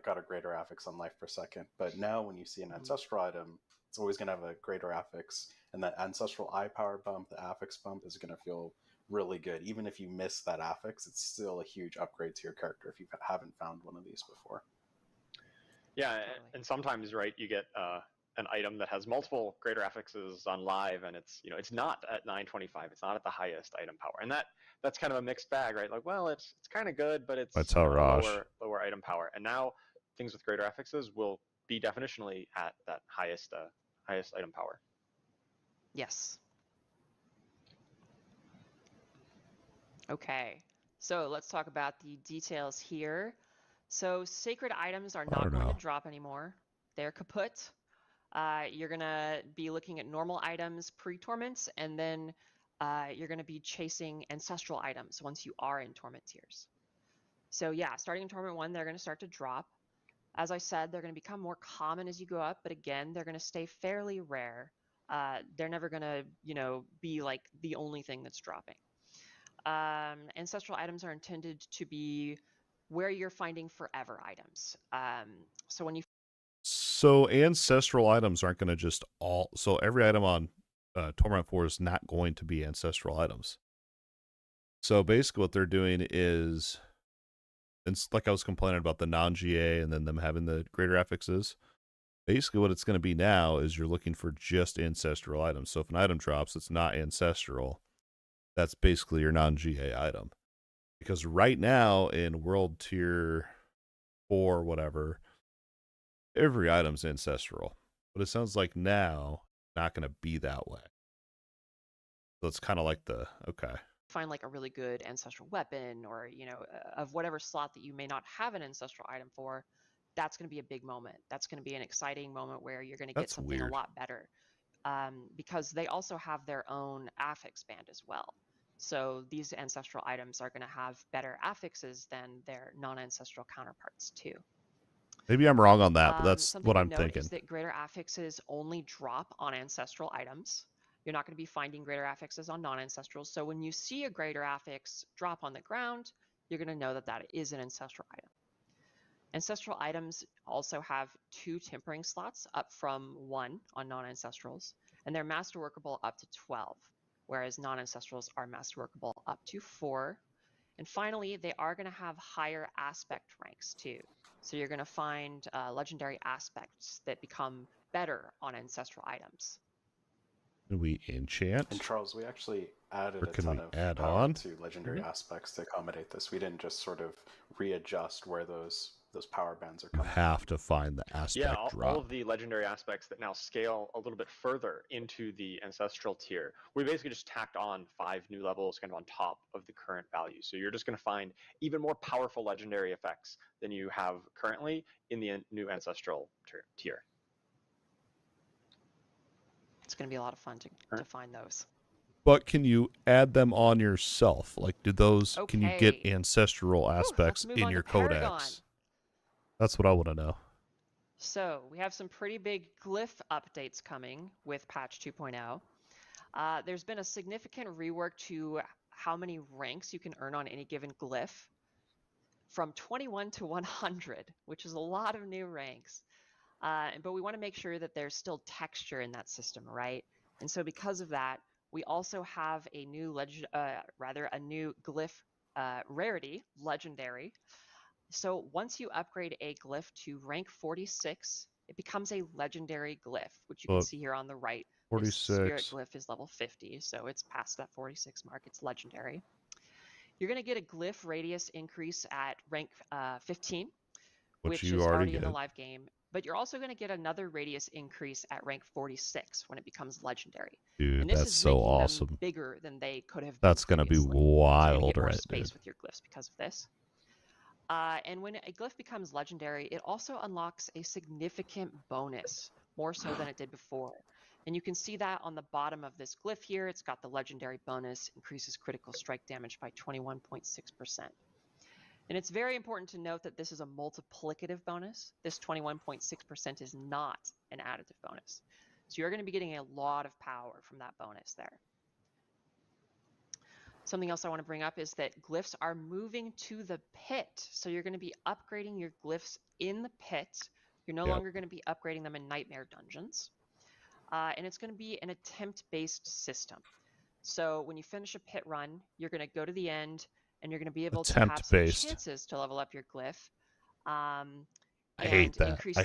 Got a greater affix on life per second. But now when you see an ancestral item, it's always gonna have a greater affix, and that ancestral eye power bump, the affix bump, is gonna feel really good. Even if you miss that affix, it's still a huge upgrade to your character if you haven't found one of these before. Yeah, and sometimes, right, you get an item that has multiple greater affixes on live, and it's not at 925, it's not at the highest item power, and that's kind of a mixed bag, right? Like, well, it's kind of good, but it's lower item power. And now things with greater affixes will be definitionally at that highest item power. Yes. Okay, so let's talk about the details here. So sacred items are not going to drop anymore. They're kaput. You're going to be looking at normal items pre-torments, and then you're going to be chasing ancestral items once you are in torment tiers. So yeah, starting in torment 1, they're going to start to drop. As I said, they're going to become more common as you go up, but again, they're going to stay fairly rare. They're never going to, be like the only thing that's dropping. Ancestral items are intended to be where you're finding forever items. So ancestral items aren't going to just all. So every item on Torment 4 is not going to be ancestral items. So basically, what they're doing is, it's like I was complaining about the non-GA and then them having the greater affixes. Basically, what it's going to be now is you're looking for just ancestral items. So if an item drops, it's not ancestral. That's basically your non-GA item. Because right now in World Tier 4, whatever, every item's ancestral. But it sounds like now it's not going to be that way. So it's kind of like find like a really good ancestral weapon, or of whatever slot that you may not have an ancestral item for, that's going to be a big moment. That's going to be an exciting moment where you're going to get something a lot better. Because they also have their own affix band as well. So these ancestral items are going to have better affixes than their non-ancestral counterparts too. Maybe I'm wrong on that, but that's Something what to I'm note thinking. is that greater affixes only drop on ancestral items. You're not going to be finding greater affixes on non-ancestrals. So when you see a greater affix drop on the ground, you're going to know that that is an ancestral item. Ancestral items also have 2 tempering slots, up from 1 on non-ancestrals, and they're masterworkable up to 12, whereas non-ancestrals are masterworkable up to 4. And finally, they are going to have higher aspect ranks too. So you're going to find legendary aspects that become better on ancestral items. Can we enchant? And Charles, we actually added Or a can ton we of add power on? to legendary aspects to accommodate this. We didn't just sort of readjust where those power bands are You coming have to find the aspect Yeah, drop. all of the legendary aspects that now scale a little bit further into the ancestral tier. We basically just tacked on 5 new levels kind of on top of the current value. So you're just going to find even more powerful legendary effects than you have currently in the new ancestral tier. It's going to be a lot of fun to find those. But can you add them on yourself? Like, do those, can you get Okay. ancestral aspects move in on to your Paragon. codex? That's what I want to know. So we have some pretty big glyph updates coming with patch 2.0. There's been a significant rework to how many ranks you can earn on any given glyph, from 21 to 100, which is a lot of new ranks. But we want to make sure that there's still texture in that system, right? And so because of that, we also have a new a new glyph rarity, legendary. So once you upgrade a glyph to rank 46, it becomes a legendary glyph, which you can see here on the right. 46. This spirit glyph is level 50, so it's past that 46 mark. It's legendary. You're going to get a glyph radius increase at rank 15, which you is already in the get. live game. But you're also going to get another radius increase at rank 46 when it becomes legendary. Dude, and this that's is so making awesome. them bigger than they could have That's been going to be previously. So you're wild, gonna get more right, space dude? with your glyphs because of this. And when a glyph becomes legendary, it also unlocks a significant bonus, more so than it did before. And you can see that on the bottom of this glyph here. It's got the legendary bonus, increases critical strike damage by 21.6%. And it's very important to note that this is a multiplicative bonus. This 21.6% is not an additive bonus. So you're going to be getting a lot of power from that bonus there. Something else I want to bring up is that glyphs are moving to the pit. So you're going to be upgrading your glyphs in the pit. You're no longer going to be upgrading them in nightmare dungeons. And it's going to be an attempt-based system. So when you finish a pit run, you're going to go to the end, and you're going to be able to have some chances to level up your glyph and increase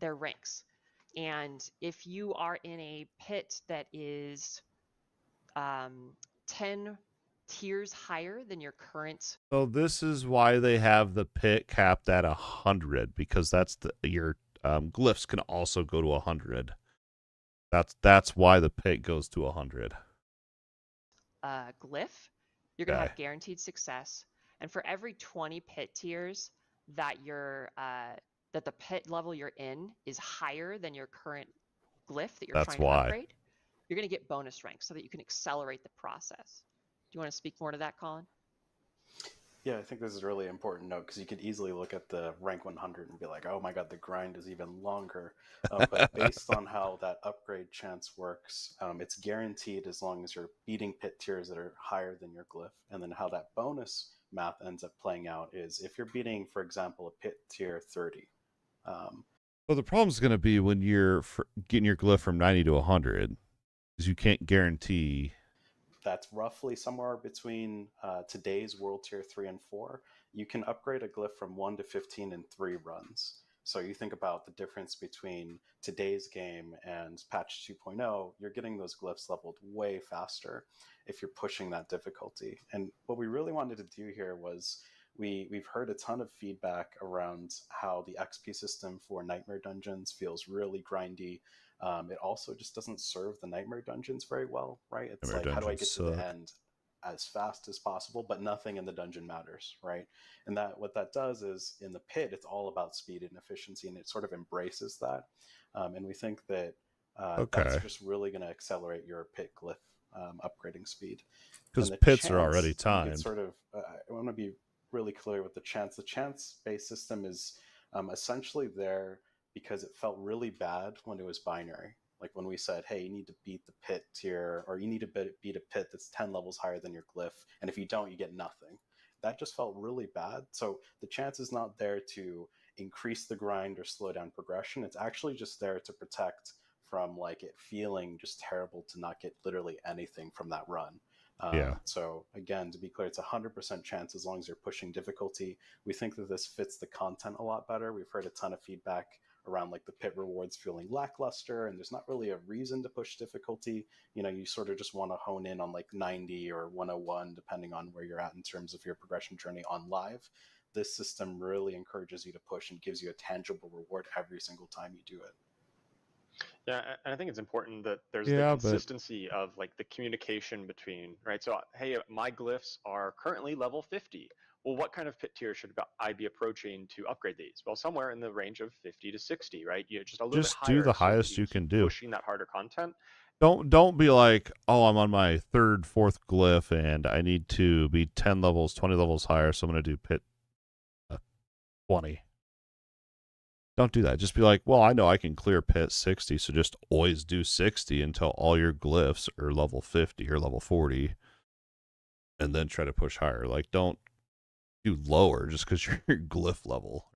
their ranks. And if you are in a pit that is 10 tiers higher than your current. So this is why they have the pit capped at 100, because that's your glyphs can also go to 100. That's why the pit goes to 100. Glyph, you're gonna have guaranteed success, and for every 20 pit tiers that that the pit level you're in is higher than your current glyph that you're trying to upgrade, you're gonna get bonus ranks so that you can accelerate the process. Do you want to speak more to that, Colin? Yeah, I think this is a really important note because you could easily look at the rank 100 and be like, oh my god, the grind is even longer. But based on how that upgrade chance works, it's guaranteed as long as you're beating pit tiers that are higher than your glyph. And then how that bonus math ends up playing out is if you're beating, for example, a pit tier 30. Well, the problem is going to be when you're getting your glyph from 90 to 100, because you can't guarantee. That's roughly somewhere between today's World Tier 3 and 4. You can upgrade a glyph from 1 to 15 in 3 runs. So you think about the difference between today's game and patch 2.0, you're getting those glyphs leveled way faster if you're pushing that difficulty. And what we really wanted to do here was we've heard a ton of feedback around how the XP system for Nightmare Dungeons feels really grindy. It also just doesn't serve the Nightmare Dungeons very well, right? It's like, how do I get to the end as fast as possible, but nothing in the dungeon matters, right? And what that does is in the pit, it's all about speed and efficiency, and it sort of embraces that. And we think that that's just really going to accelerate your pit glyph upgrading speed. Because pits are already timed. I want to be really clear with the chance. The chance-based system is essentially there because it felt really bad when it was binary. Like when we said, hey, you need to beat the pit tier, or you need to beat a pit that's 10 levels higher than your glyph, and if you don't, you get nothing. That just felt really bad. So the chance is not there to increase the grind or slow down progression. It's actually just there to protect from like it feeling just terrible to not get literally anything from that run. Yeah. So again, to be clear, it's 100% chance as long as you're pushing difficulty. We think that this fits the content a lot better. We've heard a ton of feedback around like the pit rewards feeling lackluster, and there's not really a reason to push difficulty. You know, you sort of just want to hone in on like 90 or 101, depending on where you're at in terms of your progression journey on live. This system really encourages you to push and gives you a tangible reward every single time you do it. Yeah, and I think it's important that there's Yeah, the but- consistency of like the communication between, right? So, hey, my glyphs are currently level 50. Well, what kind of pit tier should I be approaching to upgrade these? Well, somewhere in the range of 50 to 60, right? You just a little Just bit higher. do the so that highest you can do. Pushing that harder content. Don't be like, oh, I'm on my 3rd, 4th glyph, and I need to be 10 levels, 20 levels higher, so I'm going to do pit 20. Don't do that. Just be like, well, I know I can clear pit 60, so just always do 60 until all your glyphs are level 50 or level 40, and then try to push higher. Like, don't do lower just because you're glyph level.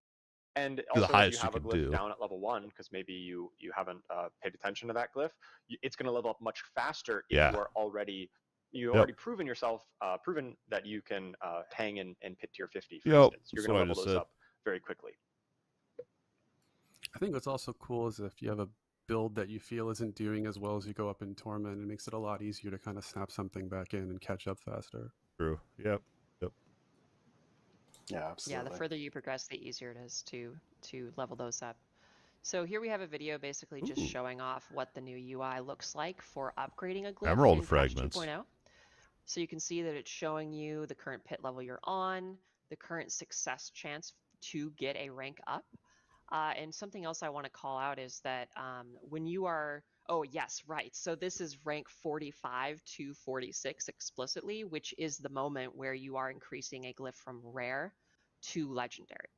And Do also, the if highest you you have a can glyph do. down at level 1, because maybe you haven't paid attention to that glyph, it's going to level up much faster if Yeah. you are already Yep. already proven yourself, proven that you can hang in pit tier 50, for Yep, instance. You're that's going to what I level just those said. up very quickly. I think what's also cool is if you have a build that you feel isn't doing as well as you go up in Torment, it makes it a lot easier to kind of snap something back in and catch up faster. True. Yep. Yeah, absolutely. Yeah, the further you progress, the easier it is to level those up. So here we have a video basically just showing off what the new UI looks like for upgrading a glyph Emerald in patch fragments. 2.0. So you can see that it's showing you the current pit level you're on, the current success chance to get a rank up. And something else I want to call out is that when you are, oh yes, right. So this is rank 45 to 46 explicitly, which is the moment where you are increasing a glyph from rare to legendary.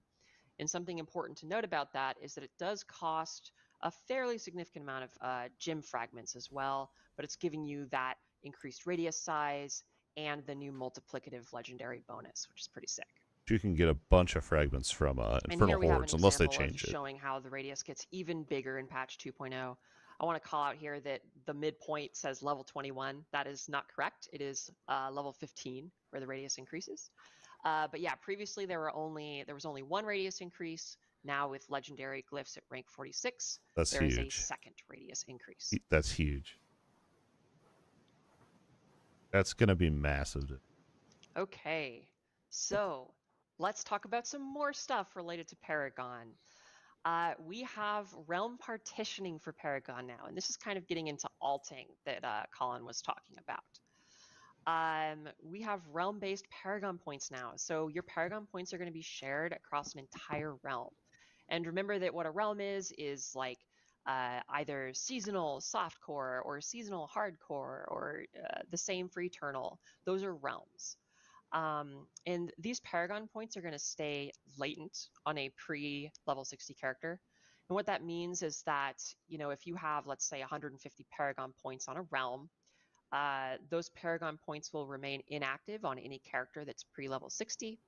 And something important to note about that is that it does cost a fairly significant amount of gem fragments as well, but it's giving you that increased radius size and the new multiplicative legendary bonus, which is pretty sick. You can get a bunch of fragments from And Infernal here we have Hordes an unless they example change of it. showing how the radius gets even bigger in patch 2.0. I want to call out here that the midpoint says level 21. That is not correct. It is level 15 where the radius increases. But yeah, previously there was only one radius increase. Now with legendary glyphs at rank 46, That's there is a huge. second radius increase. That's huge. That's going to be massive. Okay, so let's talk about some more stuff related to Paragon. We have realm partitioning for Paragon now, and this is kind of getting into alting that Colin was talking about. We have realm-based Paragon points now. So your Paragon points are going to be shared across an entire realm. And remember that what a realm is like either seasonal softcore or seasonal hardcore or the same for eternal. Those are realms. And these Paragon points are going to stay latent on a pre-level 60 character. And what that means is that, you know, if you have, let's say, 150 Paragon points on a realm, those Paragon points will remain inactive on any character that's pre-level 60.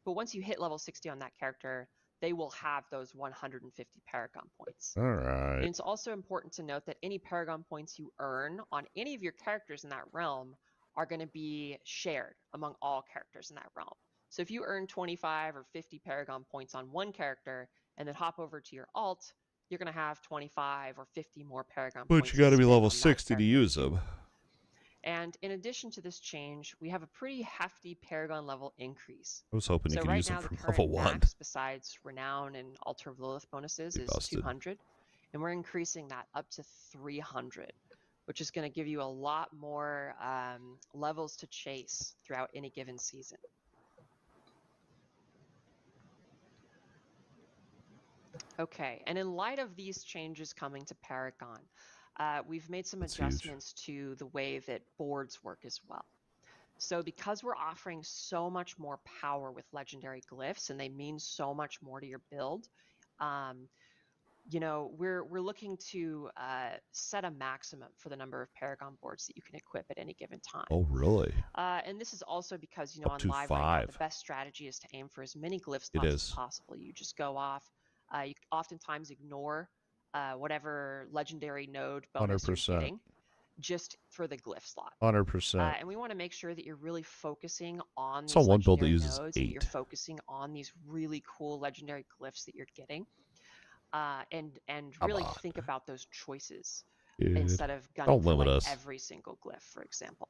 But once you hit level 60 on that character, they will have those 150 Paragon points. All right. And it's also important to note that any Paragon points you earn on any of your characters in that realm are going to be shared among all characters in that realm. So if you earn 25 or 50 Paragon points on one character and then hop over to your alt, you're going to have 25 or 50 more Paragon points. But you got to be spent level on that 60 to character. use them. And in addition to this change, we have a pretty hefty Paragon level increase. I was hoping you So could right use them now, the from current level 1. max, besides Renown and Altar of Lilith bonuses, Be is busted. 200. And we're increasing that up to 300, which is going to give you a lot more levels to chase throughout any given season. Okay, and in light of these changes coming to Paragon, we've made some That's huge. adjustments to the way that boards work as well. So because we're offering so much more power with legendary glyphs and they mean so much more to your build, you know, we're looking to set a maximum for the number of Paragon boards that you can equip at any given time. Oh, really? And this is also because, you know, Up on to live right now, the 5. best strategy is to aim for as many glyph It slots as is. possible. You just go off. You oftentimes ignore whatever legendary node bonus you're 100%. getting just for the glyph slot. 100%. And we want to make sure that you're really focusing on I saw these one build that legendary uses nodes, and you're 8. focusing on these really cool legendary glyphs that you're getting. And Come really on, think about those choices dude. instead of gunning Don't for limit like us. every single glyph, for example.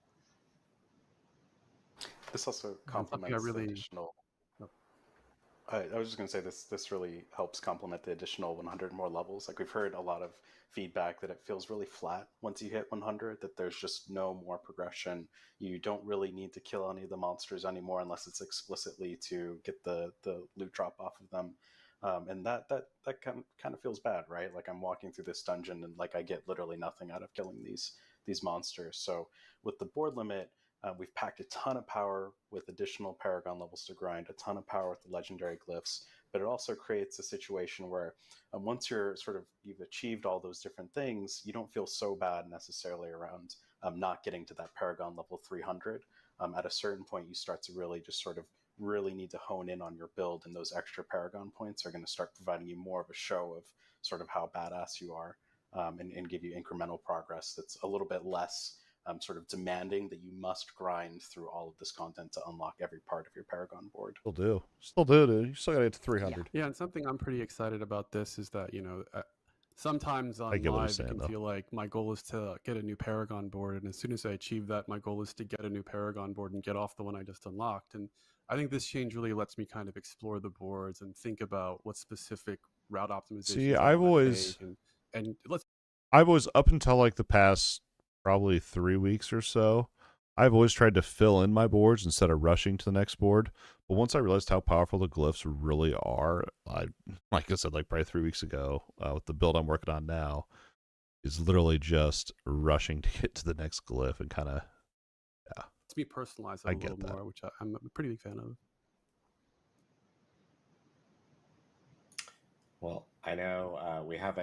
This also something I complements the really additional. I was just going to say this really helps complement the additional 100 more levels. Like we've heard a lot of feedback that it feels really flat once you hit 100, that there's just no more progression. You don't really need to kill any of the monsters anymore unless it's explicitly to get the loot drop off of them. And that kind of feels bad, right? Like I'm walking through this dungeon and like I get literally nothing out of killing these monsters. So with the board limit, we've packed a ton of power with additional Paragon levels to grind, a ton of power with the legendary glyphs, but it also creates a situation where once you've achieved all those different things, you don't feel so bad necessarily around not getting to that Paragon level 300. At a certain point, you start to really just sort of really need to hone in on your build, and those extra Paragon points are going to start providing you more of a show of sort of how badass you are, and give you incremental progress that's a little bit less sort of demanding that you must grind through all of this content to unlock every part of your Paragon board. Still do, dude. You still got to get to 300. Yeah, and something I'm pretty excited about this is that, you know, sometimes I on get what you're live it saying, can though. feel like my goal is to get a new Paragon board, and as soon as I achieve that, my goal is to get a new Paragon board and get off the one I just unlocked. And I think this change really lets me kind of explore the boards and think about what specific route optimizations See, I I've want to always, take, and let's up until like the past probably 3 weeks or so, I've always tried to fill in my boards instead of rushing to the next board. But once I realized how powerful the glyphs really are, like I said, like probably 3 weeks ago, with the build I'm working on now, is literally just rushing to get to the next glyph and kind of, yeah. Let's me personalize it I a get little that. more, which I'm a pretty big fan of. Well, I know we have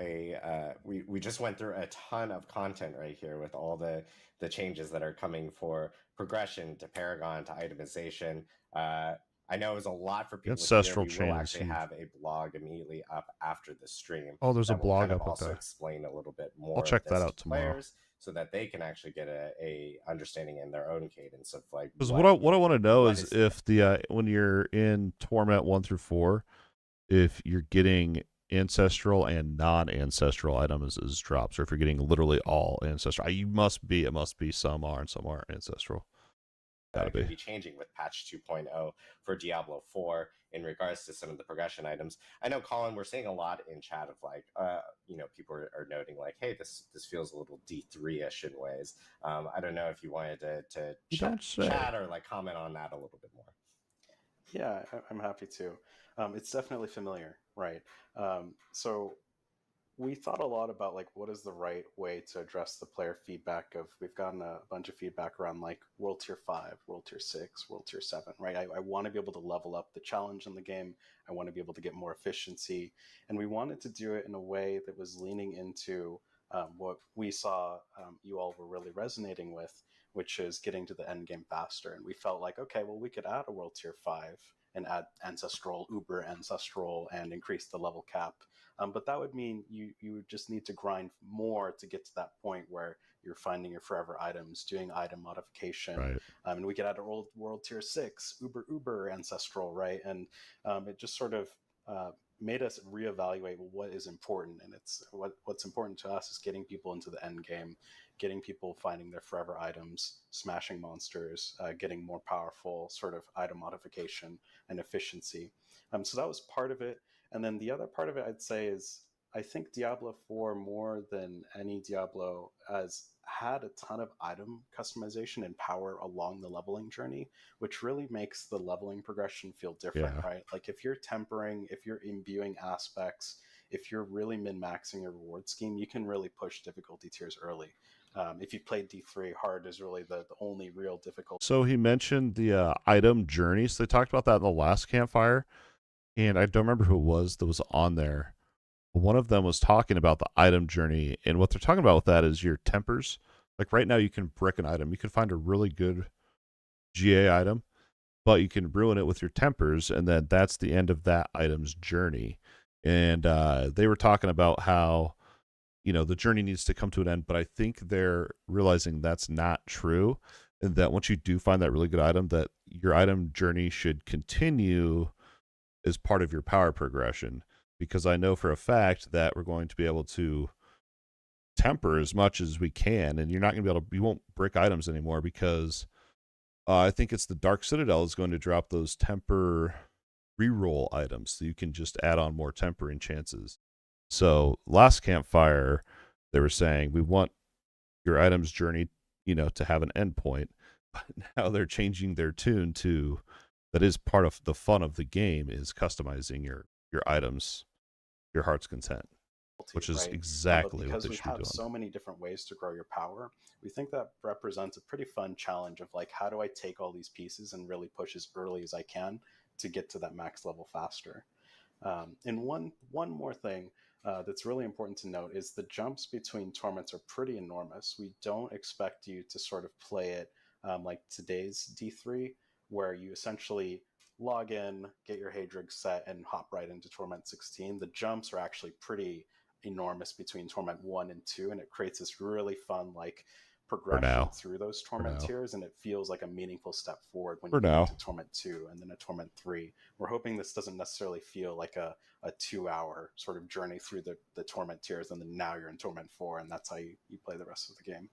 we just went through a ton of content right here with all the changes that are coming for progression to Paragon to itemization. I know it was a lot for people Ancestral to hear. We will chain is actually huge. have a blog immediately up after the stream. Oh, there's a that will blog kind of up also there. explain a little bit more. I'll check of this that out to tomorrow. players, so that they can actually get a understanding in their own cadence of like. Because what I want to know what is is if the when you're in Torment 1 through 4, if you're getting ancestral and non-ancestral items as drops, or if you're getting literally all ancestral. It must be some are and some aren't ancestral. Gotta going to be. be changing with patch 2.0 for Diablo 4 in regards to some of the progression items. I know, Colin, we're seeing a lot in chat of like, people are noting like, hey, this feels a little D3-ish in ways. I don't know if you wanted to chat or like comment on that a little bit more. Yeah, I'm happy to. It's definitely familiar, right? So we thought a lot about like what is the right way to address the player feedback of. We've gotten a bunch of feedback around like World Tier 5, World Tier 6, World Tier 7, right? I want to be able to level up the challenge in the game. I want to be able to get more efficiency, and we wanted to do it in a way that was leaning into what we saw you all were really resonating with, which is getting to the end game faster. And we felt like, okay, well, we could add a World Tier 5 and add ancestral, uber ancestral, and increase the level cap. But that would mean you would just need to grind more to get to that point where you're finding your forever items, doing item modification. Right. And we could add a world tier 6, uber ancestral, right? And it just sort of made us reevaluate what is important. And it's what's important to us is getting people into the end game, getting people finding their forever items, smashing monsters, getting more powerful sort of item modification and efficiency. So that was part of it. And then the other part of it, I'd say, is I think Diablo 4, more than any Diablo, has had a ton of item customization and power along the leveling journey, which really makes the leveling progression feel different, right? Like if you're tempering, if you're imbuing aspects, if you're really min-maxing your reward scheme, you can really push difficulty tiers early. If you played D3, hard is really the only real difficulty. So he mentioned the item journeys. They talked about that in the last campfire, and I don't remember who it was that was on there. One of them was talking about the item journey, and what they're talking about with that is your tempers. Like right now, you can brick an item. You can find a really good GA item, but you can ruin it with your tempers, and then that's the end of that item's journey. And they were talking about how, the journey needs to come to an end, but I think they're realizing that's not true, and that once you do find that really good item, that your item journey should continue as part of your power progression. Because I know for a fact that we're going to be able to temper as much as we can, and you're not going to be able to, you won't brick items anymore, because I think it's the Dark Citadel is going to drop those temper reroll items, so you can just add on more tempering chances. So last campfire, they were saying we want your items journey, to have an endpoint, but now they're changing their tune to that is part of the fun of the game is customizing your items, your heart's content, which is right? exactly what Because they we should be have doing. so many different ways to grow your power, we think that represents a pretty fun challenge of like, how do I take all these pieces and really push as early as I can to get to that max level faster? And one more thing that's really important to note is the jumps between torments are pretty enormous. We don't expect you to sort of play it like today's D3, where you essentially log in, get your Hadrig set, and hop right into Torment 16. The jumps are actually pretty enormous between Torment 1 and 2, and it creates this really fun like progression through those Torment tiers, and it feels like a meaningful step forward when you get into Torment 2 and then a Torment 3. We're hoping this doesn't necessarily feel like a 2-hour sort of journey through the Torment tiers, and then now you're in Torment 4, and that's how you play the rest of the game.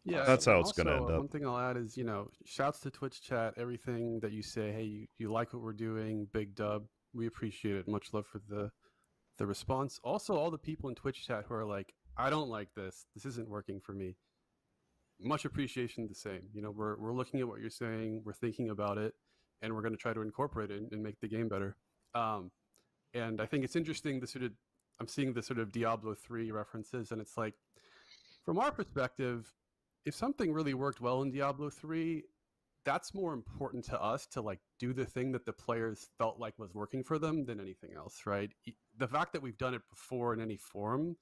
Yeah, that's how it's going to end up. One thing I'll add is, shouts to Twitch chat, everything that you say, hey, you like what we're doing, big dub. We appreciate it. Much love for the response. Also, all the people in Twitch chat who are like, I don't like this. This isn't working for me. Much appreciation the same. We're looking at what you're saying, we're thinking about it, and we're going to try to incorporate it and make the game better. And I think it's interesting, I'm seeing the sort of Diablo 3 references, and it's like, from our perspective, if something really worked well in Diablo 3, that's more important to us to like do the thing that the players felt like was working for them than anything else, right? The fact that we've done it before in any form,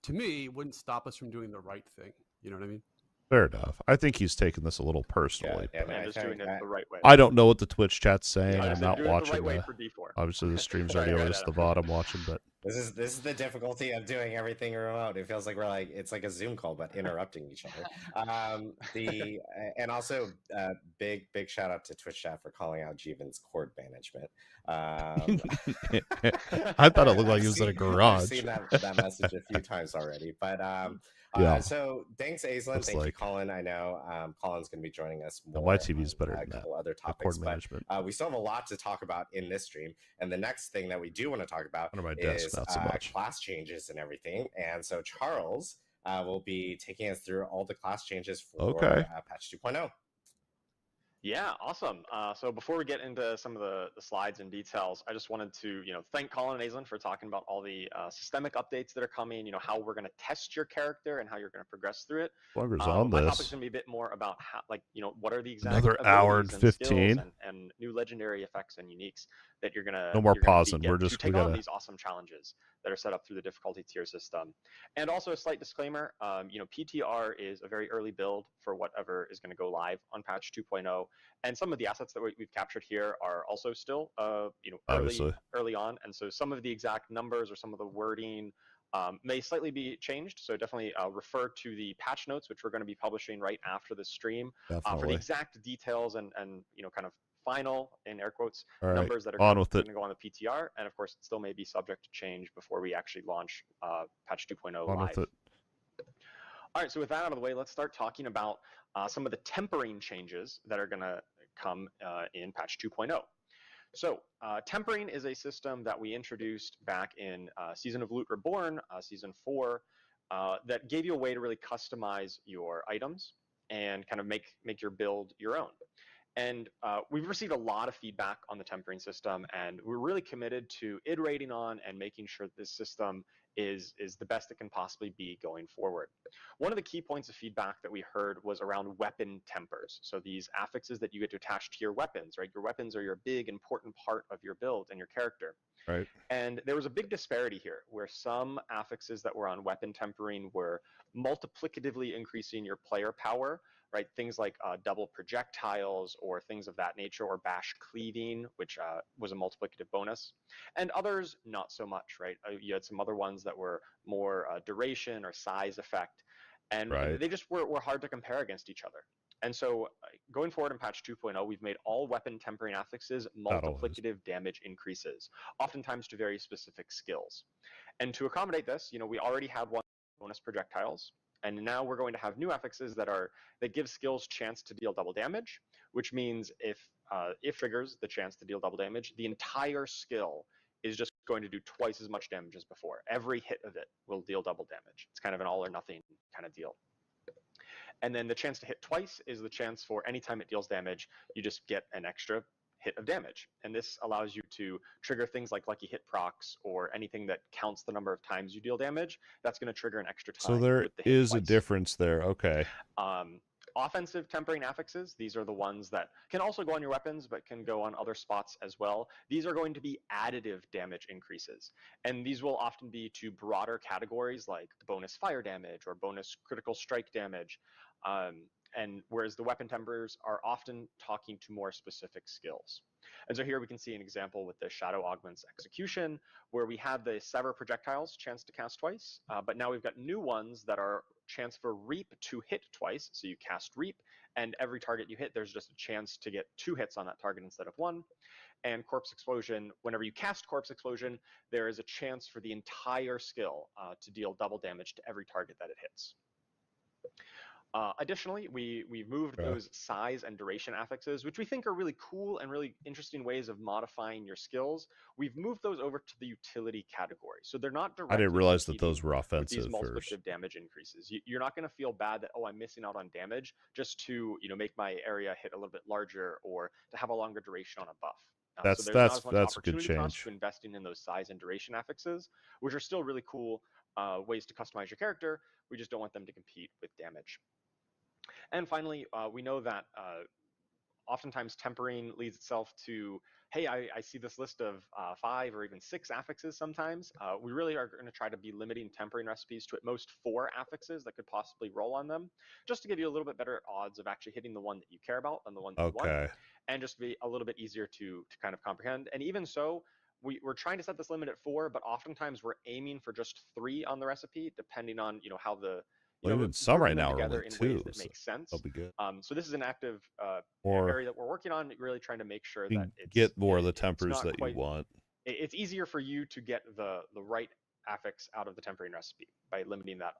to me, wouldn't stop us from doing the right thing. You know what I mean? Fair enough. I think he's taking this a little personally. And just doing it the right way. I don't know what the Twitch chat's saying. I'm not watching. The right way for D4. Obviously, the stream's already over the VOD I'm watching, but this is the difficulty of doing everything remote. It feels like it's like a Zoom call, but interrupting each other. And also big shout out to Twitch chat for calling out Jeevan's cord management. I thought it looked like he was in a garage. I've seen that message a few times already, but so thanks, Aislinn. Thank you, Colin. I know Colin's going to be joining us more. My TV is better than a couple that. Other topics, but we still have a lot to talk about in this stream. And the next thing that we do want to talk about is class changes and everything. And so Charles will be taking us through all the class changes for patch 2.0. Yeah, awesome. So before we get into some of the slides and details, I just wanted to, thank Colin and Aislinn for talking about all the systemic updates that are coming, how we're going to test your character and how you're going to progress through it. My topic's going to be a bit more about how, what are the exact another hour and 15 and new legendary effects and uniques that you're going to no more pausing. We're just take on these awesome challenges that are set up through the difficulty tier system. And also a slight disclaimer, PTR is a very early build for whatever is going to go live on patch 2.0. And some of the assets that we've captured here are also still, early on. And so some of the exact numbers or some of the wording may slightly be changed. So definitely refer to the patch notes, which we're going to be publishing right after the stream for the exact details and kind of final, in air quotes, numbers that are going to go on the PTR. And of course, it still may be subject to change before we actually launch patch 2.0 live. All right, so with that out of the way, let's start talking about some of the tempering changes that are going to come in patch 2.0. So tempering is a system that we introduced back in Season of Loot Reborn, Season 4, that gave you a way to really customize your items and kind of make your build your own. And we've received a lot of feedback on the tempering system, and we're really committed to iterating on and making sure that this system is the best it can possibly be going forward. One of the key points of feedback that we heard was around weapon tempers. So these affixes that you get to attach to your weapons, right? Your weapons are your big important part of your build and your character. Right. And there was a big disparity here, where some affixes that were on weapon tempering were multiplicatively increasing your player power, right? Things like double projectiles or things of that nature, or bash cleaving, which was a multiplicative bonus. And others, not so much, right? You had some other ones that were more duration or size effect. And Right. they just were hard to compare against each other. And so going forward in patch 2.0, we've made all weapon tempering affixes multiplicative damage increases, oftentimes to very specific skills. And to accommodate this, we already had one bonus projectiles, and now we're going to have new affixes that give skills chance to deal double damage, which means if triggers the chance to deal double damage, the entire skill is just going to do twice as much damage as before. Every hit of it will deal double damage. It's kind of an all or nothing kind of deal. And then the chance to hit twice is the chance for any time it deals damage, you just get an extra hit of damage. And this allows you to trigger things like lucky hit procs or anything that counts the number of times you deal damage. That's going to trigger an extra time. So there with the hit is twice. a difference there. Okay. Offensive tempering affixes, these are the ones that can also go on your weapons, but can go on other spots as well. These are going to be additive damage increases. And these will often be to broader categories like bonus fire damage or bonus critical strike damage. And whereas the weapon temperers are often talking to more specific skills. And so here we can see an example with the Shadow Augment's Execution, where we had the Sever projectiles chance to cast twice, but now we've got new ones that are chance for Reap to hit twice. So you cast Reap, and every target you hit, there's just a chance to get 2 hits on that target instead of 1. And Corpse Explosion, whenever you cast Corpse Explosion, there is a chance for the entire skill to deal double damage to every target that it hits. Additionally, we moved those size and duration affixes, which we think are really cool and really interesting ways of modifying your skills. We've moved those over to the utility category. So they're not directly I didn't realize that those were offensive these multiplicative damage increases. You're not going to feel bad that, oh, I'm missing out on damage just to make my area hit a little bit larger or to have a longer duration on a buff. So there's not as much opportunity cost to investing in those size and duration affixes, which are still really cool ways to customize your character. We just don't want them to compete with damage. And finally, we know that oftentimes tempering leads itself to, hey, I see this list of 5 or even 6 affixes sometimes. We really are going to try to be limiting tempering recipes to at most 4 affixes that could possibly roll on them, just to give you a little bit better odds of actually hitting the one that you care about than the one that you want, and just be a little bit easier to kind of comprehend. And even so, we're trying to set this limit at 4, but oftentimes we're aiming for just 3 on the recipe, depending on how the even some right now are only in 2, ways that make sense. That'll be good. So this is an active area that we're working on, really trying to make sure that it's get more of the tempers that you want. It's easier for you to get the right affix out of the tempering recipe by limiting that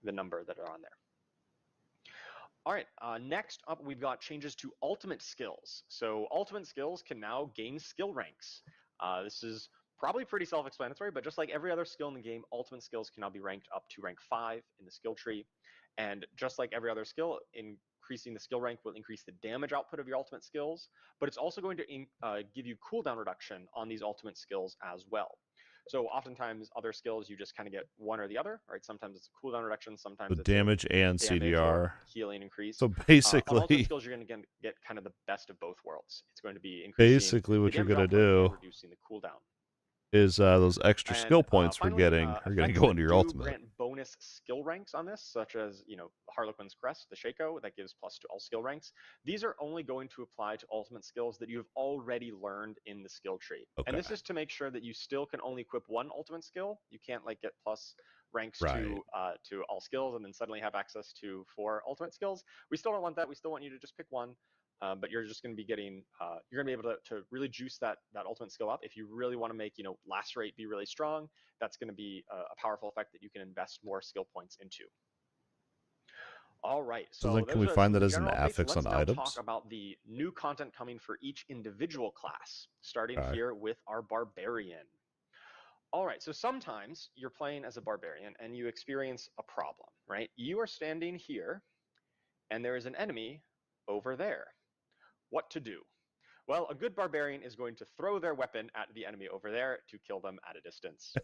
the number that are on there. All right, next up we've got changes to ultimate skills. So ultimate skills can now gain skill ranks. This is probably pretty self-explanatory, but just like every other skill in the game, ultimate skills can now be ranked up to rank 5 in the skill tree. And just like every other skill, increasing the skill rank will increase the damage output of your ultimate skills, but it's also going to give you cooldown reduction on these ultimate skills as well. So oftentimes other skills, you just kind of get one or the other, right? Sometimes it's a cooldown reduction, sometimes it's damage and CDR. Healing increase. So basically, on ultimate skills, you're going to get kind of the best of both worlds. It's going to be increasing basically what you're going to do, reducing the cooldown. Is those extra skill points we're getting are going to go into your ultimate. Grant bonus skill ranks on this, such as Harlequin's Crest, the Shaco, that gives plus to all skill ranks. These are only going to apply to ultimate skills that you've already learned in the skill tree. Okay. And this is to make sure that you still can only equip one ultimate skill. You can't get plus ranks to all skills and then suddenly have access to 4 ultimate skills. We still don't want that. We still want you to just pick one. But you're just going to be getting, you're going to be able to really juice that ultimate skill up. If you really want to make, lacerate be really strong, that's going to be a powerful effect that you can invest more skill points into. All right. So then can we find that as an affix on items? Let's now talk about the new content coming for each individual class, starting here with our Barbarian. All right. So sometimes you're playing as a Barbarian and you experience a problem, right? You are standing here and there is an enemy over there. What to do? Well, a good barbarian is going to throw their weapon at the enemy over there to kill them at a distance.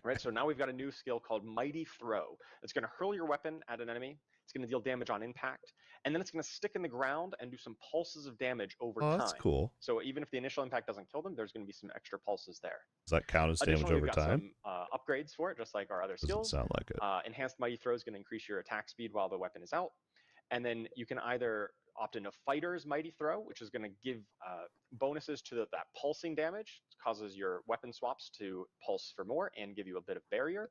Right, so now we've got a new skill called Mighty Throw. It's going to hurl your weapon at an enemy. It's going to deal damage on impact, and then it's going to stick in the ground and do some pulses of damage over Oh, time. that's cool. So even if the initial impact doesn't kill them, there's going to be some extra pulses there. Does that count as damage Additionally, over we've got time? some upgrades for it, just like our other Doesn't skills. sound like it. Enhanced Mighty Throw is going to increase your attack speed while the weapon is out. And then you can either opt in a Fighter's Mighty Throw, which is going to give bonuses to that pulsing damage. It causes your weapon swaps to pulse for more and give you a bit of barrier.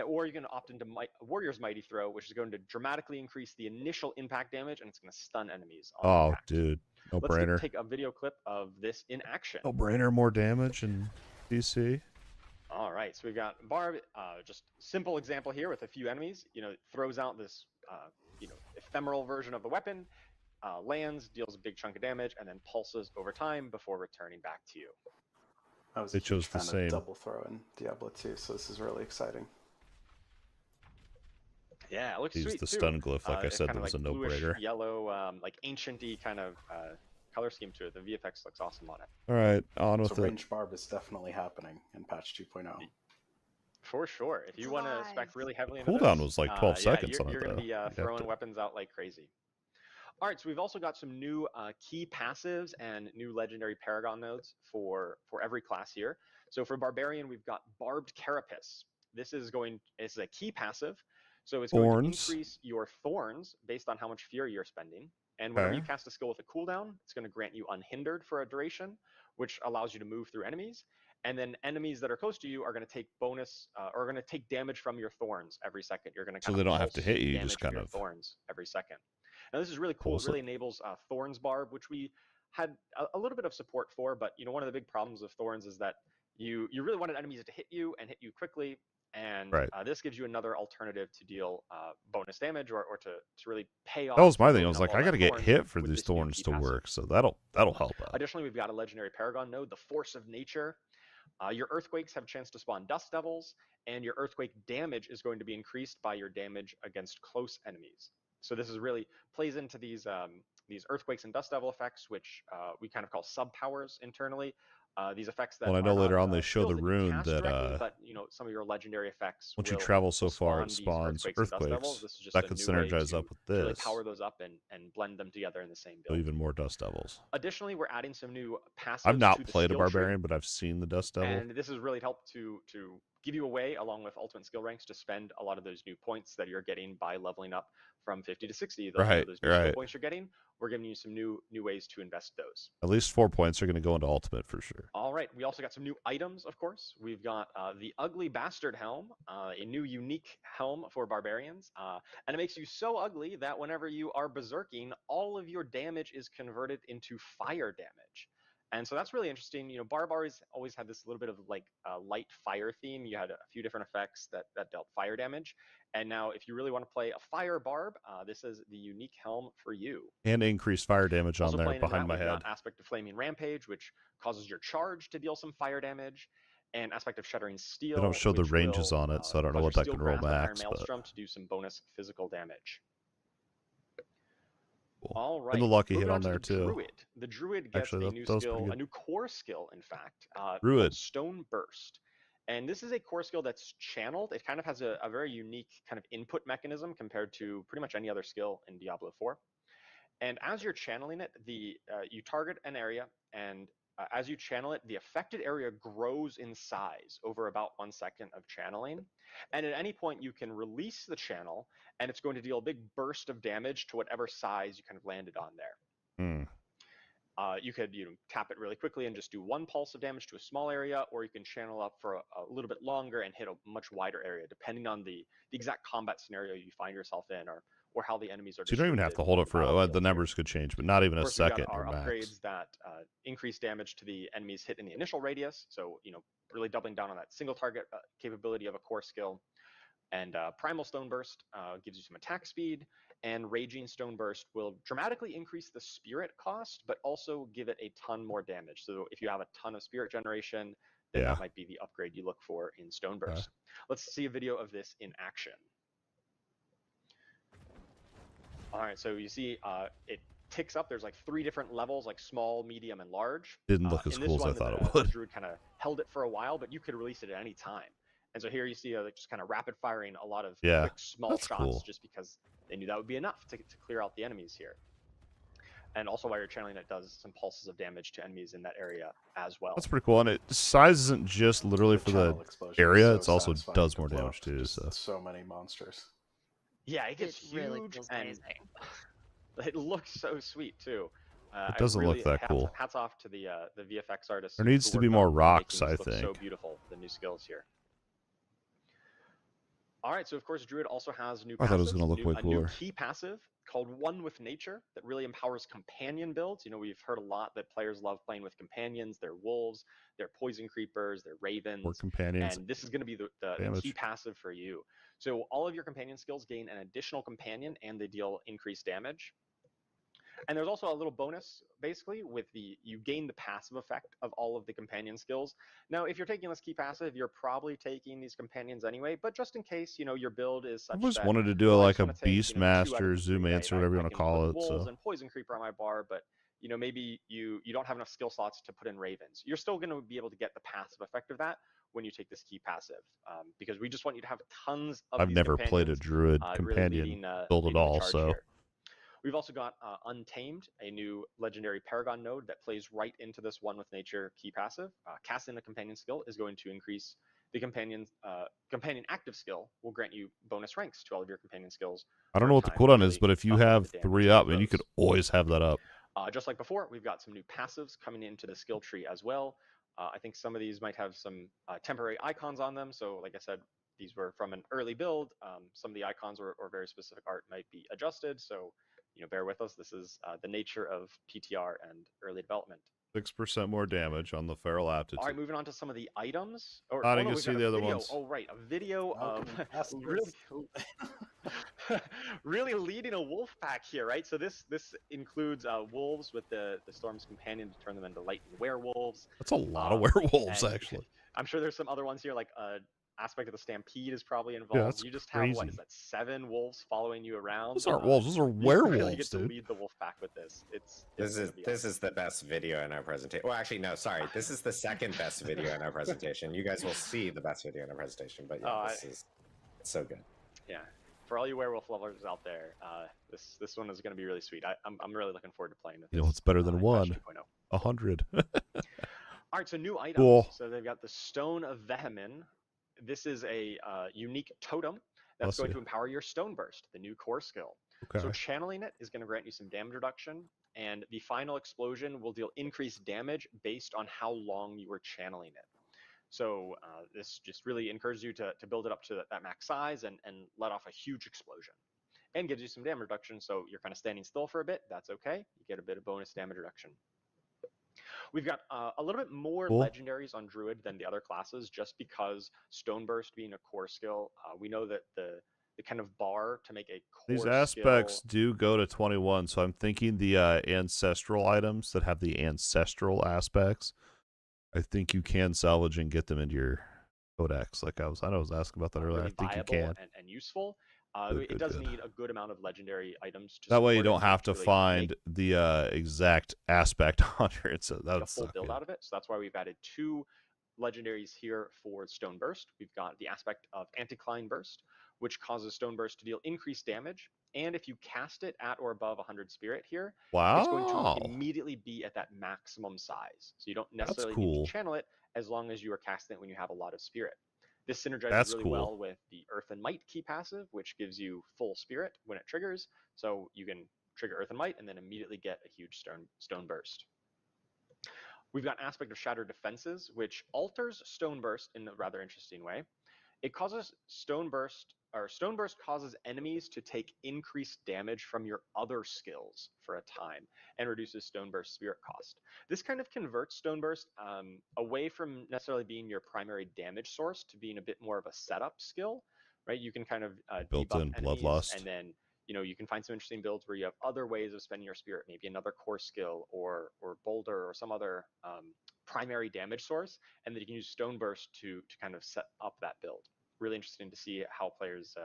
Or you can opt into Warrior's Mighty Throw, which is going to dramatically increase the initial impact damage, and it's going to stun enemies on impact. Dude. No brainer. Let's take a video clip of this in action. No brainer, more damage in DC. All right, so we've got Barb, just simple example here with a few enemies. You know, it throws out this, ephemeral version of the weapon, lands, deals a big chunk of damage, and then pulses over time before returning back to you. I was They chose the fan same. of double throw in Diablo 2, so this is really exciting. Yeah, it looks Use sweet the too. stun glyph, like I It's said, kinda that was a like bluish no-brainer. Yellow, like ancient-y kind of color scheme to it. The VFX looks awesome on it. All right, on with So it. range barb is definitely happening in patch 2.0. For sure. If you want to spec really heavily into Cooldown this, was like 12 seconds on it, you're going to though. be You'd have throwing to- weapons out like crazy. All right, so we've also got some new key passives and new legendary Paragon nodes for every class here. So for Barbarian, we've got Barbed Carapace. This is a key passive, so it's going to Thorns. increase your thorns based on how much fury you're spending. And whenever Okay. you cast a skill with a cooldown, it's going to grant you Unhindered for a duration, which allows you to move through enemies. And then enemies that are close to you are going to take or going to take damage from your thorns every second. You're going to So they don't have to hit you, you just kind your of thorns every second. Now this is really cool. pulse It really it. enables Thorns Barb, which we had a little bit of support for, but one of the big problems of Thorns is that you really wanted enemies to hit you and hit you quickly, and Right. This gives you another alternative to deal bonus damage or to really pay off. That was my thing. I building was up like, all I that got to get thorns hit for with these this new thorns key to passive. work, so that'll help out. Additionally, we've got a legendary Paragon node, the Force of Nature. Your Earthquakes have a chance to spawn Dust Devils, and your Earthquake damage is going to be increased by your damage against close enemies. So this is really plays into these Earthquakes and Dust Devil effects, which we kind of call sub-powers internally. These effects that Well, I know are later not, on they show skills the that you rune cast that directly, but some of your legendary effects once you will travel so far, spawn it these spawns Earthquakes and Dust Devils. earthquakes. This is just That a could new way synergize to up with really this. power those up and blend them together in the same So build. even more dust devils. Additionally, we're adding some new passives I've to not the played a skill tree. barbarian, but I've seen the dust devil. And this has really helped to give you a way, along with ultimate skill ranks, to spend a lot of those new points that you're getting by leveling up from 50 to 60. Those Right, those new skill right. points you're getting. We're giving you some new ways to invest those. At least 4 points are going to go into ultimate for sure. All right, we also got some new items, of course. We've got the Ugly Bastard Helm, a new unique helm for barbarians. And it makes you so ugly that whenever you are berserking, all of your damage is converted into fire damage. And so that's really interesting. Barbars always had this little bit of like light fire theme. You had a few different effects that dealt fire damage. And now if you really want to play a fire barb, this is the unique helm for you. And increased fire damage on Also there playing into behind that, my we've head. got Aspect of Flaming Rampage, which causes your charge to deal some fire damage, and Aspect of Shuddering Steel. They don't show the which ranges will, on it, so I don't know cause what your that Steel can roll Grasp and Iron max. But Maelstrom to do some bonus physical damage. cool. All right. And the lucky moving hit on to there the too. Druid. The Druid gets Actually, a that new was pretty skill, good. a new core skill, in fact, Druid. called Stone Burst. And this is a core skill that's channeled. It kind of has a very unique kind of input mechanism compared to pretty much any other skill in Diablo 4. And as you're channeling it, you target an area, and as you channel it, the affected area grows in size over about 1 second of channeling. And at any point, you can release the channel, and it's going to deal a big burst of damage to whatever size you kind of landed on there. Hmm. You could tap it really quickly and just do 1 pulse of damage to a small area, or you can channel up for a little bit longer and hit a much wider area, depending on the exact combat scenario you find yourself in, or how the enemies are. So you don't even have to hold it for the numbers could change, but not even a Of course, we've second got our or max. upgrades that increase damage to the enemies hit in the initial radius. So really doubling down on that single target capability of a core skill. And Primal Stone Burst gives you some attack speed, and Raging Stone Burst will dramatically increase the spirit cost, but also give it a ton more damage. So if you have a ton of spirit generation, then Yeah. that might be the upgrade you look for in Stone Burst. Let's see a video of this in action. All right, so you see it ticks up. There's like 3 different levels, like small, medium, and large. Didn't look as in this cool as I one, thought it the would. druid kind of held it for a while, but you could release it at any time. And so here you see just kind of rapid firing a lot of Yeah, quick, small that's shots, cool. just because they knew that would be enough to clear out the enemies here. And also while you're channeling it, does some pulses of damage to enemies in that area as well. That's pretty cool. And size isn't just literally for the channel explosion is area; so it's also satisfying does to more blow damage up too. just So so many monsters. Yeah, it gets It huge really feels and amazing. it looks so sweet too. it doesn't really, look that cool. Hats off to the VFX artists. There needs who to be worked more on rocks, making I this look think. So beautiful, the new skills here. All right, so of course, Druid also has new. I thought it was going to look way a new cooler. key passive called One with Nature that really empowers companion builds. You know, we've heard a lot that players love playing with companions. They're wolves, they're poison creepers, they're ravens, More companions. and this is going to be the key passive for you. So all of your companion skills gain an additional companion, and they deal increased damage. And there's also a little bonus, basically, with you gain the passive effect of all of the companion skills. Now, if you're taking this key passive, you're probably taking these companions anyway, but just in case, you know, your build is such I just that, wanted to do well, I like just a wanna take, you know, 2 out Beastmaster, of the 3, Zoomancer, right? whatever you I want to can call put it. wolves So and poison creeper on my bar, but you know, maybe you don't have enough skill slots to put in ravens. You're still going to be able to get the passive effect of that when you take this key passive, because we just want you to have tons of I've these never played a companions, Druid really companion build at leading the all. charge So here. We've also got Untamed, a new legendary Paragon node that plays right into this One with Nature key passive. Casting a companion skill is going to increase the companion active skill will grant you bonus ranks to all of your companion skills. I don't know what the cooldown is, but if you have 3 up, and you could always have that up. Just like before, we've got some new passives coming into the skill tree as well. I think some of these might have some temporary icons on them. So like I said, these were from an early build. Some of the icons or very specific art might be adjusted. So, you know, bear with us. This is the nature of PTR and early development. 6% more damage on the Feral Aptitude. All right, moving on to some of the items. I didn't see the other ones. Oh, right, a video of really leading a wolf pack here, right? So this includes wolves with the Storm's Companion to turn them into lightning werewolves. That's a lot of werewolves, actually. I'm sure there's some other ones here, like aspect of the Stampede is probably involved. Yeah, that's you just crazy. have, what is that, 7 wolves following you around? Those aren't wolves, those are werewolves, you really get to dude. lead the wolf pack with this. This is the best video in our presentation. Well, actually, no, sorry. This is the second best video in our presentation. You guys will see the best video in our presentation, but yeah, it's so good. Yeah, for all you werewolf lovers out there, this one is going to be really sweet. I'm really looking forward to playing with You know, it's better than 1. 100. All right, so new items. Cool. So they've got the Stone of Vehemen. This is a unique totem that's going to empower your Stone Burst, the new core skill. Okay. So channeling it is going to grant you some damage reduction, and the final explosion will deal increased damage based on how long you were channeling it. So this just really encourages you to build it up to that max size and let off a huge explosion. And gives you some damage reduction, so you're kind of standing still for a bit. That's okay. You get a bit of bonus damage reduction. We've got a little bit more legendaries on Druid than the other classes, just because Stone Burst being a core skill. We know that the kind of bar to make a core These aspects do go to 21, so I'm thinking the ancestral items that have the ancestral aspects, I think you can salvage and get them into your codex. Like I was asking about that earlier. Really I think you can. and useful. Good, it does good. need a good amount of legendary items. That way you don't have to find the exact aspect on here. So that would full build out of it. So that's why we've added 2 legendaries here for Stone Burst. We've got the aspect of Anticline Burst, which causes Stone Burst to deal increased damage. And if you cast it at or above 100 spirit here, it's going to immediately be at that maximum size. So you don't necessarily need to channel it as long as you are casting it when you have a lot of spirit. This synergizes really well with the Earth and Might key passive, which gives you full spirit when it triggers. So you can trigger Earth and Might and then immediately get a huge Stone Burst. We've got Aspect of Shattered Defenses, which alters Stone Burst in a rather interesting way. It causes Stone Burst causes enemies to take increased damage from your other skills for a time and reduces Stone Burst spirit cost. This kind of converts Stone Burst away from necessarily being your primary damage source to being a bit more of a setup skill, right? You can kind of built-in bloodlust, and then you can find some interesting builds where you have other ways of spending your spirit, maybe another core skill or boulder or some other primary damage source, and then you can use Stone Burst to kind of set up that build. Really interesting to see how players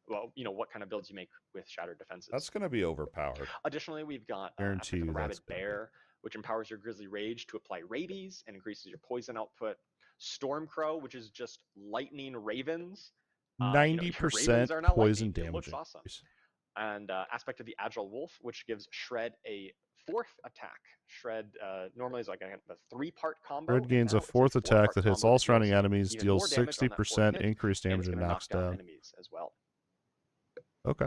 well, what kind of builds you make with shattered defenses. That's going to be overpowered. Additionally, we've got Guarantee Aspect of you the Rabid that's gonna be. Bear, which empowers your Grizzly Rage to apply rabies and increases your poison output. Stormcrow, which is just lightning ravens. 90% ravens are now poison lightning. damage. It looks awesome. And Aspect of the Agile Wolf, which gives Shred a 4th attack. Shred normally is like a 3-part combo. Shred gains a 4th attack that hits all surrounding enemies, deals 60% increased damage, and knocks down enemies as well. Okay.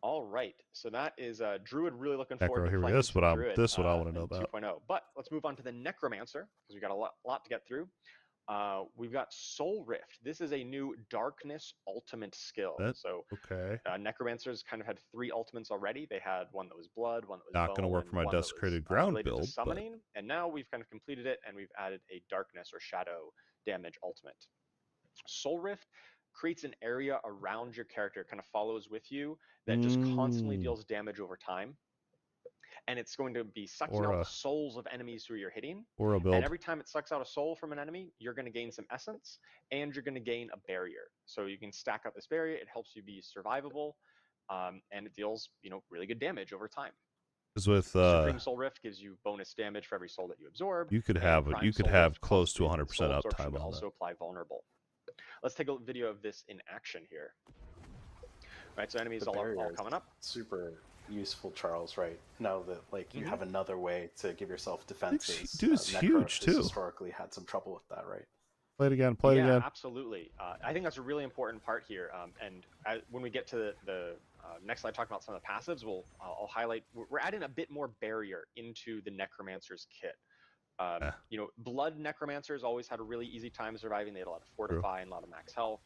All right, so that is Druid. Really looking forward to Here we playing go. This is what I want to know in about. 2.0. But let's move on to the Necromancer because we've got a lot to get through. We've got Soul Rift. This is a new Darkness ultimate skill. Okay. Necromancers kind of had 3 ultimates already. They had one that was Blood, one that was not going to work for my Desecrated Ground build. Summoning, and now we've kind of completed it, and we've added a Darkness or Shadow damage ultimate. Soul Rift creates an area around your character, kind of follows with you, that just constantly deals damage over time. And it's going to be sucking out the souls of enemies who you're hitting. And every time it sucks out a soul from an enemy, you're going to gain some essence, and you're going to gain a barrier. So you can stack up this barrier. It helps you be survivable, and it deals really good damage over time. Because with Supreme Soul Rift gives you bonus damage for every soul that you absorb. You could have close to 100% uptime on also apply vulnerable. Let's take a video of this in action here. Right, so enemies all coming up. Super useful, Charles, right? Now that you have another way to give yourself defenses. Dude, it's huge too. Historically had some trouble with that, right? Play it again. Play it again. Absolutely. I think that's a really important part here. When we get to the next slide, talking about some of the passives, I'll highlight. We're adding a bit more barrier into the Necromancer's kit. Blood Necromancers always had a really easy time surviving. They had a lot of Fortify and a lot of max health.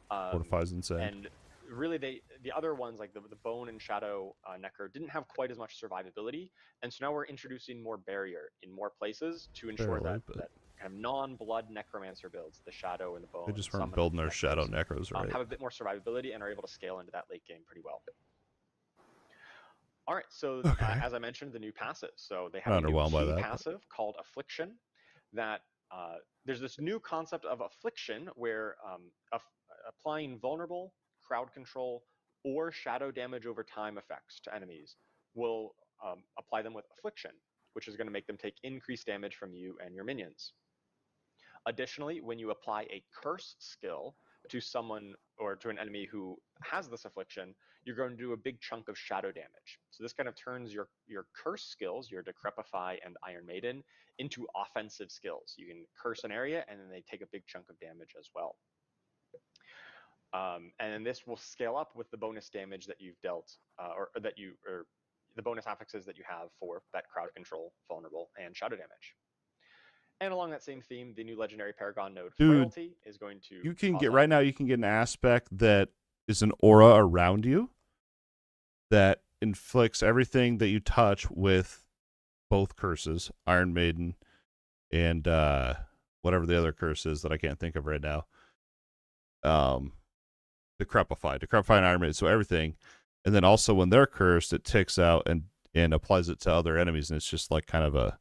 Fortify's insane. And really, the other ones like the Bone and Shadow Necro didn't have quite as much survivability, and so now we're introducing more barrier in more places to ensure that kind of non-blood Necromancer builds, the Shadow and the Bone. They just weren't building their Shadow Necros right. Have a bit more survivability and are able to scale into that late game pretty well. All right, so as I mentioned, the new passive. So they have a new key passive called Affliction. That there's this new concept of Affliction where applying vulnerable, crowd control, or shadow damage over time effects to enemies will apply them with Affliction, which is going to make them take increased damage from you and your minions. Additionally, when you apply a curse skill to someone or to an enemy who has this affliction, you're going to do a big chunk of shadow damage. So this kind of turns your curse skills, your Decrepify and Iron Maiden, into offensive skills. You can curse an area and then they take a big chunk of damage as well. And then this will scale up with the bonus damage that you've dealt, or the bonus affixes that you have for that crowd control, vulnerable, and shadow damage. And along that same theme, the new legendary Paragon node Frailty is going to. You can get right now. You can get an aspect that is an aura around you that inflicts everything that you touch with both curses, Iron Maiden, and whatever the other curse is that I can't think of right now. Decrepify and Iron Maiden. So everything, and then also when they're cursed, it ticks out and applies it to other enemies, and it's just like kind of a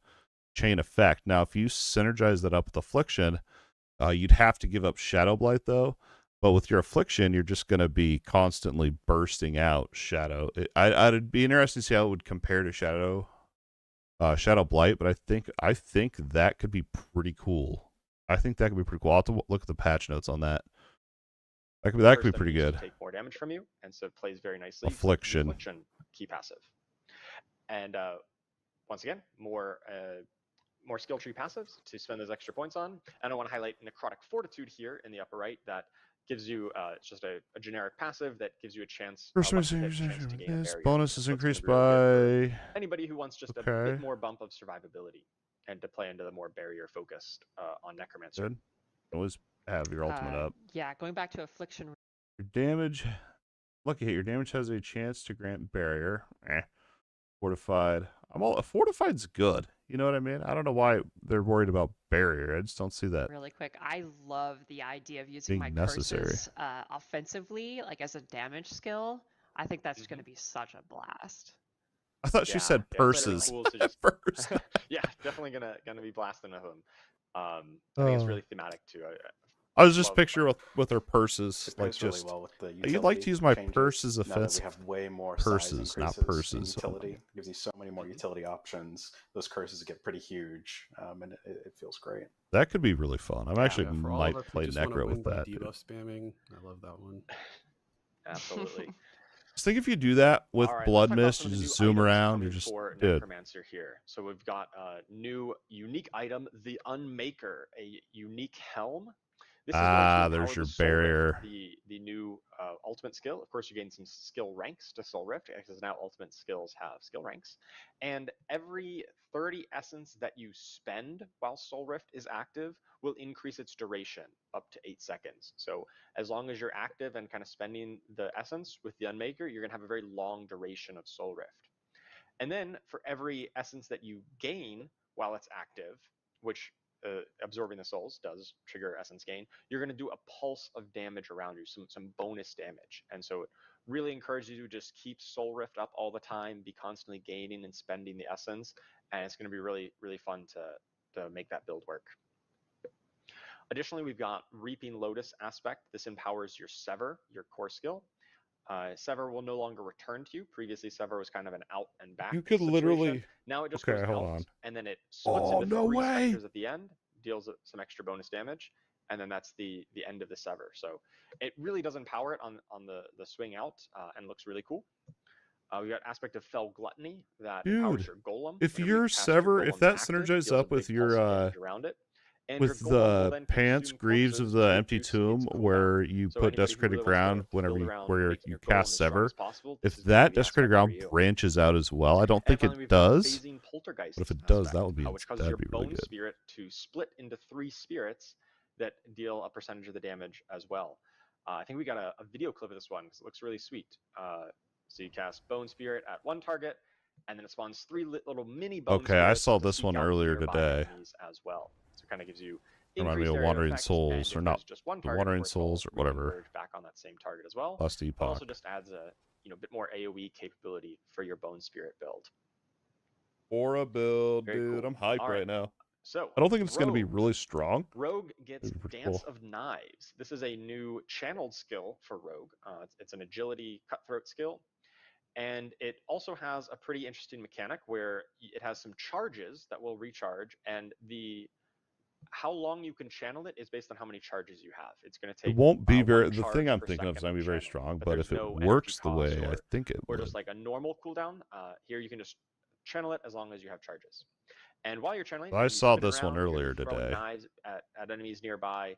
chain effect. Now, if you synergize that up with Affliction, you'd have to give up Shadow Blight though. But with your Affliction, you're just going to be constantly bursting out Shadow. I'd be interested to see how it would compare to Shadow Blight. But I think that could be pretty cool. I'll have to look at the patch notes on that. That could be pretty good. Take more damage from you, and so it plays very nicely. Affliction key passive, and once again, more skill tree passives to spend those extra points on. And I want to highlight Necrotic Fortitude here in the upper right. That gives you it's just a generic passive that gives you a chance. This bonus is increased by anybody who wants just a bit more bump of survivability and to play into the more barrier focused on Necromancer. Good. Always have your ultimate up. Yeah, going back to Affliction. Your damage. Lucky hit. Your damage has a chance to grant barrier. Fortified. Fortified's good. You know what I mean? I don't know why they're worried about barrier. I just don't see that. Really quick, I love the idea of using my curses offensively, like as a damage skill. I think that's going to be such a blast. I thought she said purses cool at first. Yeah, definitely gonna be blasting with them. I think it's really thematic too. I was just love picture with her purses, it like goes really just. well with the You'd utility like to use my changes. purse as Now that we offensive. have way more Purses, size not increases purses. in Oh my utility. God. It gives you so many more utility options. Those curses get pretty huge, and it feels great. That could be really fun. I actually Yeah, for all of might us who play just want to Necro win with by that. Dude. debuff spamming, I love that one. Absolutely. Just think if you do that with All right, Blood let's talk about Mist, some you of the just new zoom items around, coming you're just for dude. Necromancer here. So we've got a new unique item, the Unmaker, a unique helm. This is going to There's empower your the Soul barrier. Rift, the new ultimate skill. Of course, you gain some skill ranks to Soul Rift, because now ultimate skills have skill ranks. And every 30 essence that you spend while Soul Rift is active will increase its duration up to 8 seconds. So as long as you're active and kind of spending the essence with the Unmaker, you're going to have a very long duration of Soul Rift. And then for every essence that you gain while it's active, which absorbing the souls does trigger essence gain, you're going to do a pulse of damage around you, some bonus damage. And so it really encourages you to just keep Soul Rift up all the time, be constantly gaining and spending the essence, and it's going to be really, really fun to make that build work. Additionally, we've got Reaping Lotus aspect. This empowers your Sever, your core skill. Sever will no longer return to you. Previously, Sever was kind of an out and back. You could situation. literally. Now it just Okay, goes hold out, on. and then it splits Oh, into no 3 way! specters at the end, deals some extra bonus damage, and then that's the end of the Sever. So it really does empower it on the swing out, and looks really cool. We got aspect of Fell Gluttony that empowers your golem. If Whenever you your cast Sever, your if golem that active, synergizes deals a up with big pulse of your damage around it. And with your golem will the then Pants consume Greaves of corpses the to Empty reduce its Tomb, cooldown. where you So put anybody who Desecrated really wants Ground to whenever build you around where making you your golem cast as strong Sever, as possible, if this is gonna that be the Desecrated aspect for Ground you. branches out as well, I don't And think finally, it we've got does. Phasing Poltergeist But if it does, aspect, that would be which causes your that'd be really bone good. spirit to split into 3 spirits that deal a percentage of the damage as well. I think we got a video clip of this one because it looks really sweet. So you cast Bone Spirit at one target, and then it spawns 3 little mini bone Okay, I spirits saw to this seek one out earlier nearby today. enemies as well. So it kind of gives you Remind me increased of area Wandering effect, Souls, and or if not there's just one the target, Wandering of course, it'll Souls or whatever. reconverge back on that same target as well. Last But Epoch. also just adds a bit more AoE capability for your Bone Spirit build. Aura build, Very dude. cool. I'm hyped All right now. So I don't think it's going to be Rogue. really strong. Rogue gets It'd be pretty Dance cool. of Knives. This is a new channeled skill for Rogue. It's an agility cutthroat skill. And it also has a pretty interesting mechanic where it has some charges that will recharge, and how long you can channel it is based on how many charges you have. It's going to take. It won't be very. one The charge thing I'm per thinking of is second going to be very channeling, strong, but but there's if it no energy works the cost way I think it or would. just like a normal cooldown, here you can just channel it as long as you have charges. And while you're channeling, I you saw spin this one around, you're earlier throwing today. knives at enemies nearby,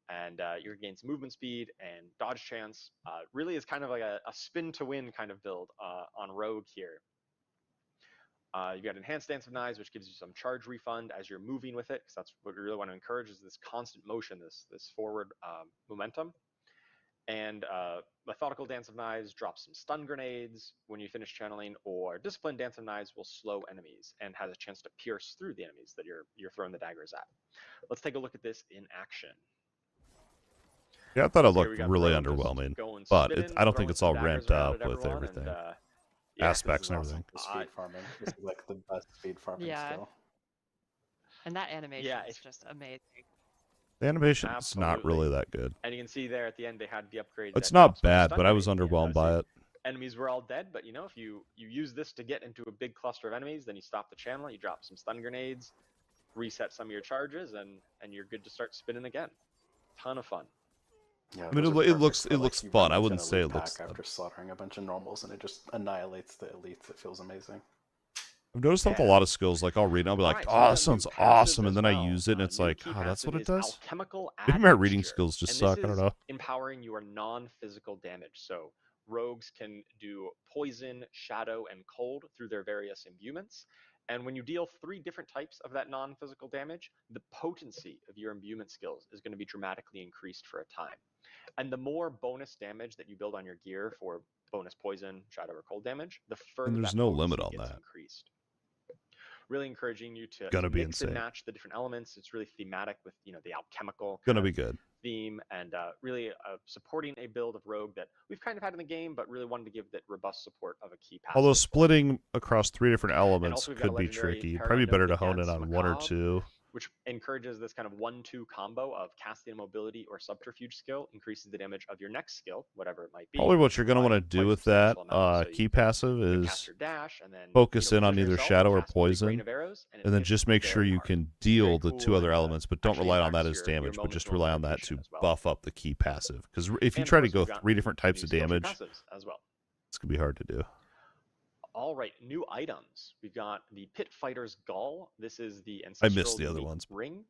and you're gaining some movement speed and dodge chance. Really is kind of like a spin to win kind of build on Rogue here. You got Enhanced Dance of Knives, which gives you some charge refund as you're moving with it, because that's what we really want to encourage, is this constant motion, this forward momentum. And Methodical Dance of Knives drops some stun grenades when you finish channeling, or Disciplined Dance of Knives will slow enemies and has a chance to pierce through the enemies that you're throwing the daggers at. Let's take a look at this in action. Yeah, I thought it So here looked we got really Rogue just underwhelming, going but spinning, I don't think throwing it's some all daggers ramped around up at with everyone, everything. and, Aspects This and is awesome everything. for speed farming. This is like the best speed farming Yeah. skill. And that animation Yeah, is just amazing. The animation's not really Absolutely. that good. And you can see there at the end they had the upgrade. It's that not drops more bad, stun but I was grenades at the end. underwhelmed by Obviously, it. enemies were all dead, but if you use this to get into a big cluster of enemies, then you stop the channel, you drop some stun grenades, reset some of your charges, and you're good to start spinning again. Ton of fun. Yeah, I mean, those are it perfect looks for, like, you fun. run I into wouldn't an say elite it looks. pack after slaughtering a bunch of normals, and it just annihilates the elites. It feels amazing. I've noticed that with a lot of skills, like I'll read and I'll be like, Alright, oh, so we got that a sounds new passive awesome, and as then I well. use it, and it's New like, key oh, that's what passive it is does? Alchemical Maybe my reading Admixture, skills just and suck. this I don't is know. empowering your non-physical damage. So rogues can do poison, shadow, and cold through their various imbuements. And when you deal 3 different types of that non-physical damage, the potency of your imbuement skills is going to be dramatically increased for a time. And the more bonus damage that you build on your gear for bonus poison, shadow, or cold damage, the further And there's that no potency limit on gets that. increased. Really encouraging you to Gonna be mix and insane. match the different elements. It's really thematic with the alchemical Gonna kind be of good. theme, and really supporting a build of Rogue that we've kind of had in the game, but really wanted to give that robust support of a key passive. Although for it. splitting across 3 different And elements also we've got a could be legendary tricky. Paragon Probably better to Dome hone in against on 1 or Macabre. 2. which encourages this kind of 1-2 combo of casting mobility or subterfuge skill, increases the damage of your next skill, whatever it might be. Probably what you're going to want to do with that key passive cast is your dash and then, focus in on position either yourself, shadow or cast a big rain poison, of arrows, and and then hits just make sure very you hard. can Very deal the cool, two other and, elements, but don't actually rely on that impacts as your damage, but just momentum rely on that to rotation as well. buff up the key passive. Because if you And of try to course, go we've got 3 different types new of skill tree damage, passives as well. it's going to be hard to do. All right, new items. We've got the Pit Fighter's Gall. This is the I ancestral missed the other unique ones. ring.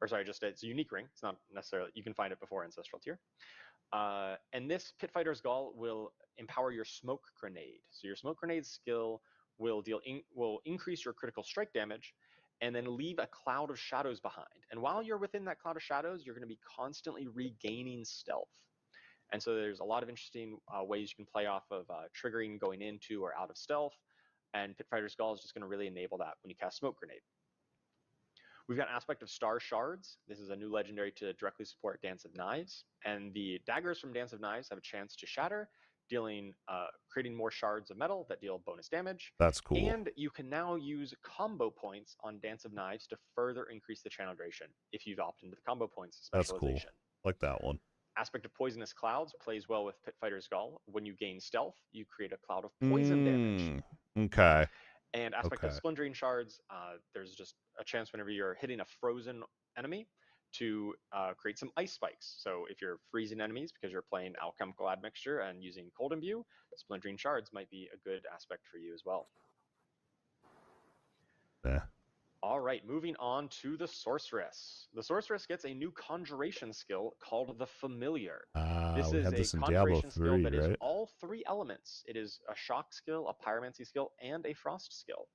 Or sorry, just it's a unique ring. It's not necessarily, you can find it before Ancestral tier. And this Pit Fighter's Gall will empower your Smoke Grenade. So your Smoke Grenade skill will increase your critical strike damage and then leave a cloud of shadows behind. And while you're within that cloud of shadows, you're going to be constantly regaining stealth. And so there's a lot of interesting ways you can play off of triggering going into or out of stealth. And Pit Fighter's Gall is just going to really enable that when you cast Smoke Grenade. We've got Aspect of Star Shards. This is a new legendary to directly support Dance of Knives. And the daggers from Dance of Knives have a chance to shatter, creating more shards of metal that deal bonus damage. That's cool. And you can now use combo points on Dance of Knives to further increase the channel duration if you've opted into the combo points specialization. That's cool. Like that one. Aspect of Poisonous Clouds plays well with Pit Fighter's Gall. When you gain stealth, you create a cloud of poison damage. Okay. And Aspect of Splintering Shards, there's just a chance whenever you're hitting a frozen enemy to create some ice spikes. So if you're freezing enemies because you're playing Alchemical Admixture and using Cold Imbue, Splintering Shards might be a good aspect for you as well. Yeah. All right, moving on to the Sorceress. The Sorceress gets a new conjuration skill called the Familiar. This we is had a this in conjuration Diablo 3, skill that is right? all 3 elements. It is a shock skill, a pyromancy skill, and a frost skill.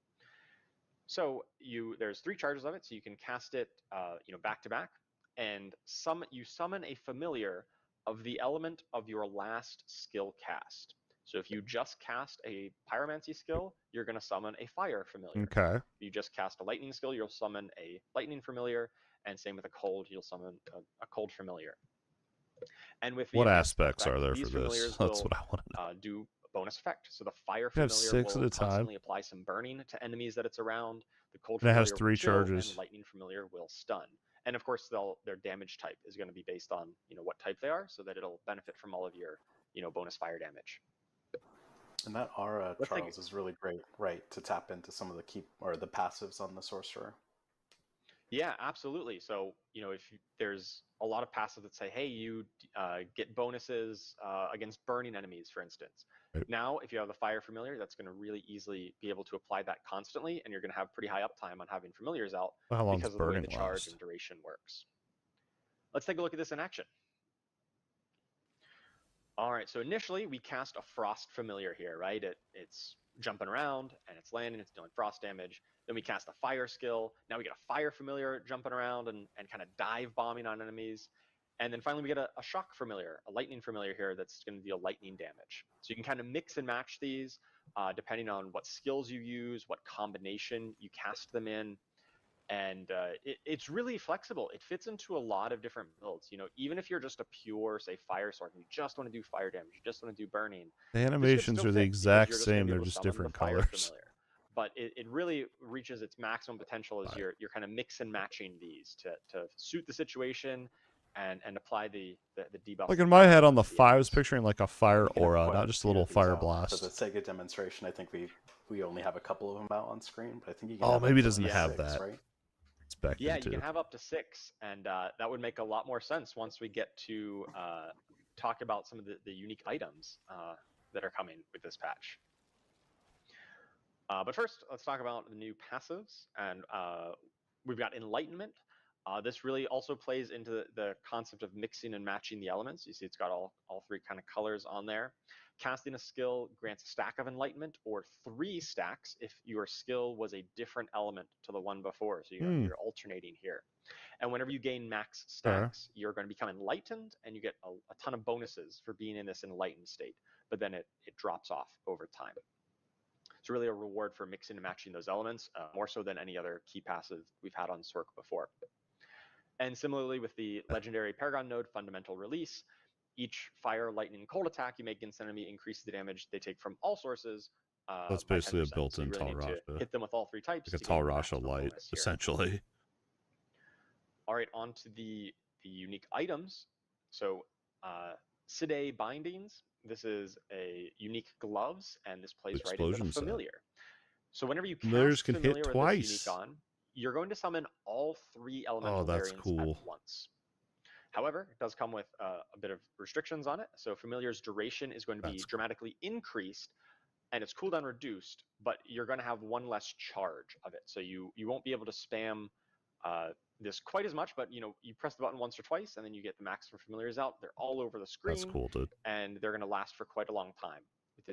So there's 3 charges of it, so you can cast it back to back, and you summon a familiar of the element of your last skill cast. So if you just cast a pyromancy skill, you're going to summon a fire familiar. Okay. If you just cast a lightning skill, you'll summon a lightning familiar, and same with a cold, you'll summon a cold familiar. And with what aspects are there for this? That's what I want to know. Do bonus effect. So the fire familiar have 6 will at a time. constantly apply some burning to enemies that it's around. The cold And it familiar has 3 will chill, charges. and lightning familiar will stun. And of course, their damage type is going to be based on what type they are, so that it'll benefit from all of your bonus fire damage. And that aura, Charles, is really great, right, to tap into some of the passives on the sorcerer. Yeah, absolutely. So, if there's a lot of passives that say, hey, you get bonuses against burning enemies, for instance. Right. Now, if you have the fire familiar, that's going to really easily be able to apply that constantly, and you're going to have pretty high uptime on having familiars out How long because does of the way burning the charge last? and duration works. Let's take a look at this in action. All right, so initially we cast a frost familiar here, right? It's jumping around and it's landing, it's dealing frost damage. Then we cast a fire skill. Now we get a fire familiar jumping around and kind of dive bombing on enemies. And then finally we get a shock familiar, a lightning familiar here that's going to deal lightning damage. So you can kind of mix and match these depending on what skills you use, what combination you cast them in. And it's really flexible. It fits into a lot of different builds. Even if you're just a pure, say, fire sword, and you just want to do fire damage, you just want to do burning. The animations are the exact same. They're just different colors. Familiar. But it really reaches its maximum potential as you're kind of mix and matching these to suit the situation and apply the debuff. Like in my head on the 5, I was picturing like a fire aura, not just a little fire blast. For the Sega demonstration, I think we only have a couple of them out on screen, but I think you can maybe it doesn't have 6, that. Right? Yeah, you can have up to 6, and that would make a lot more sense once we get to talk about some of the unique items that are coming with this patch. But first, let's talk about the new passives, and we've got Enlightenment. This really also plays into the concept of mixing and matching the elements. You see it's got all 3 kind of colors on there. Casting a skill grants a stack of Enlightenment, or 3 stacks if your skill was a different element to the one before. So you're alternating here. And whenever you gain max stacks, you're going to become enlightened, and you get a ton of bonuses for being in this enlightened state. But then it drops off over time. It's really a reward for mixing and matching those elements, more so than any other key passive we've had on Sorc before. And similarly with the legendary Paragon node fundamental release, each fire, lightning, cold attack you make against an enemy increases the damage they take from all sources. That's basically a built-in so you really need to Talrasha. hit them with all 3 types. Like a Talrasha light, essentially. All right, on to the unique items. So Side Bindings, this is a unique gloves, and this plays right into the Explosion set. familiar. So whenever you Familiars cast can hit familiar with this unique twice. on, you're going to summon all 3 elemental that's variants cool. at once. However, it does come with a bit of restrictions on it. So familiar's duration is going to be dramatically increased, and its cooldown reduced, but you're going to have 1 less charge of it. So you won't be able to spam this quite as much, but you press the button once or twice, and then you get the max for familiars out. They're all over the screen. That's cool, dude. And they're going to last for quite a long time with